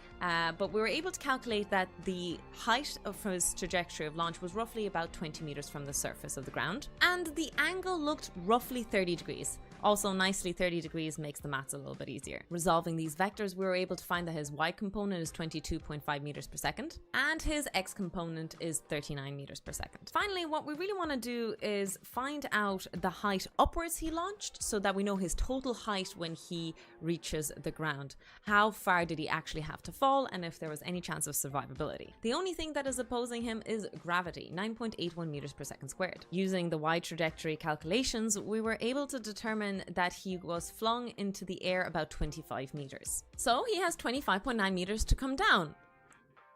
but we were able to calculate that the height of his trajectory of launch was roughly about 20 meters from the surface of the ground, and the angle looked roughly 30 degrees. Also, nicely 30 degrees makes the maths a little bit easier. Resolving these vectors, we were able to find that his y component is 22.5 meters per second, and his x component is 39 meters per second. Finally, what we really want to do is find out the height upwards he launched, so that we know his total height when he reaches the ground. How far did he actually have to fall, and if there was any chance of survivability. The only thing that is opposing him is gravity, 9.81 meters per second squared. Using the y trajectory calculations, we were able to determine that he was flung into the air about 25 meters. So he has 25.9 meters to come down,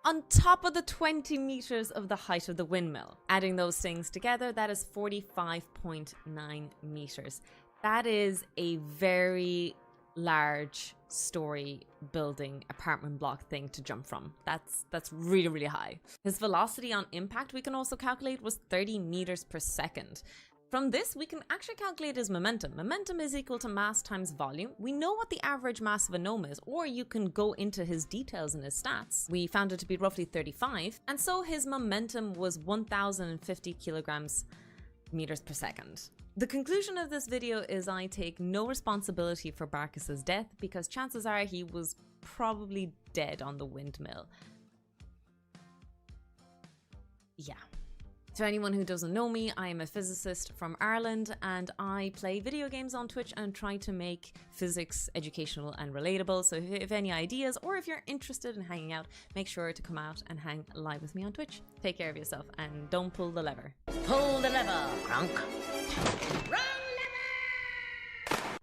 on top of the 20 meters of the height of the windmill. Adding those things together, that is 45.9 meters. That is a very large story building apartment block thing to jump from. That's really, really high. His velocity on impact, we can also calculate, was 30 meters per second. From this, we can actually calculate his momentum. Momentum is equal to mass times volume. We know what the average mass of a gnome is, or you can go into his details and his stats. We found it to be roughly 35, and so his momentum was 1,050 kilograms meters per second. The conclusion of this video is I take no responsibility for Barkus's death, because chances are he was probably dead on the windmill. Yeah. To anyone who doesn't know me, I am a physicist from Ireland, and I play video games on Twitch and try to make physics educational and relatable. So if you have any ideas, or if you're interested in hanging out, make sure to come out and hang live with me on Twitch. Take care of yourself and don't pull the lever. Pull the lever, Kronk.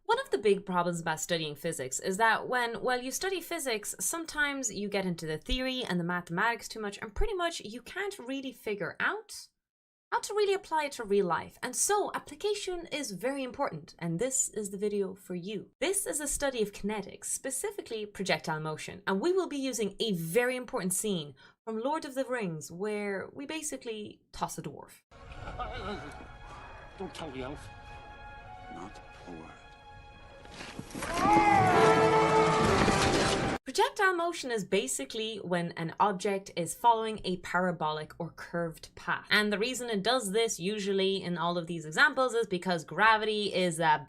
One of the big problems about studying physics is that when you study physics, sometimes you get into the theory and the mathematics too much, and pretty much you can't really figure out how to really apply it to real life. And so application is very important, and this is the video for you. This is a study of kinetics, specifically projectile motion, and we will be using a very important scene from Lord of the Rings where we basically toss a dwarf. Don't tell the elf. Not a word. Projectile motion is basically when an object is following a parabolic or curved path. And the reason it does this usually in all of these examples is because gravity is a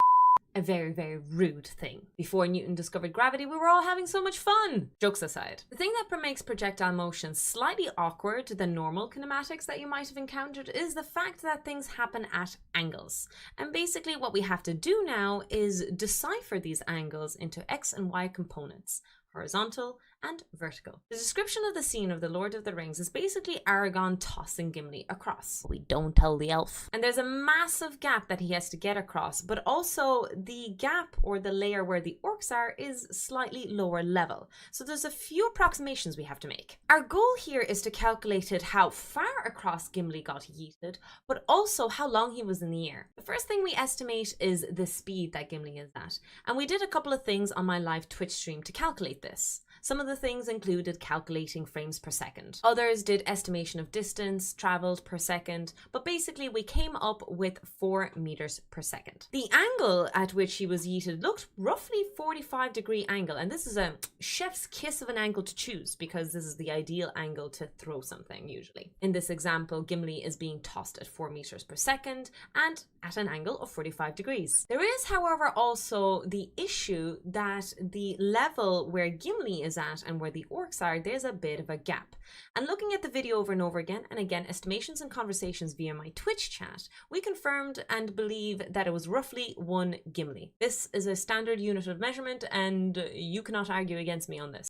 very, very rude thing. Before Newton discovered gravity, we were all having so much fun. Jokes aside. The thing that makes projectile motion slightly awkward than normal kinematics that you might have encountered is the fact that things happen at angles. And basically what we have to do now is decipher these angles into x and y components, horizontal and vertical. The description of the scene of The Lord of the Rings is basically Aragorn tossing Gimli across. We don't tell the elf. And there's a massive gap that he has to get across, but also the gap or the layer where the orcs are is slightly lower level. So there's a few approximations we have to make. Our goal here is to calculate how far across Gimli got yeeted, but also how long he was in the air. The first thing we estimate is the speed that Gimli is at, and we did a couple of things on my live Twitch stream to calculate this. Some of the things included calculating frames per second. Others did estimation of distance traveled per second, but basically we came up with 4 meters per second. The angle at which he was yeeted looked roughly 45-degree angle, and this is a chef's kiss of an angle to choose because this is the ideal angle to throw something usually. In this example, Gimli is being tossed at 4 meters per second and at an angle of 45 degrees. There is, however, also the issue that the level where Gimli is at and where the orcs are, there's a bit of a gap. And looking at the video over and over again, and again, estimations and conversations via my Twitch chat, we confirmed and believe that it was roughly 1 Gimli. This is a standard unit of measurement, and you cannot argue against me on this.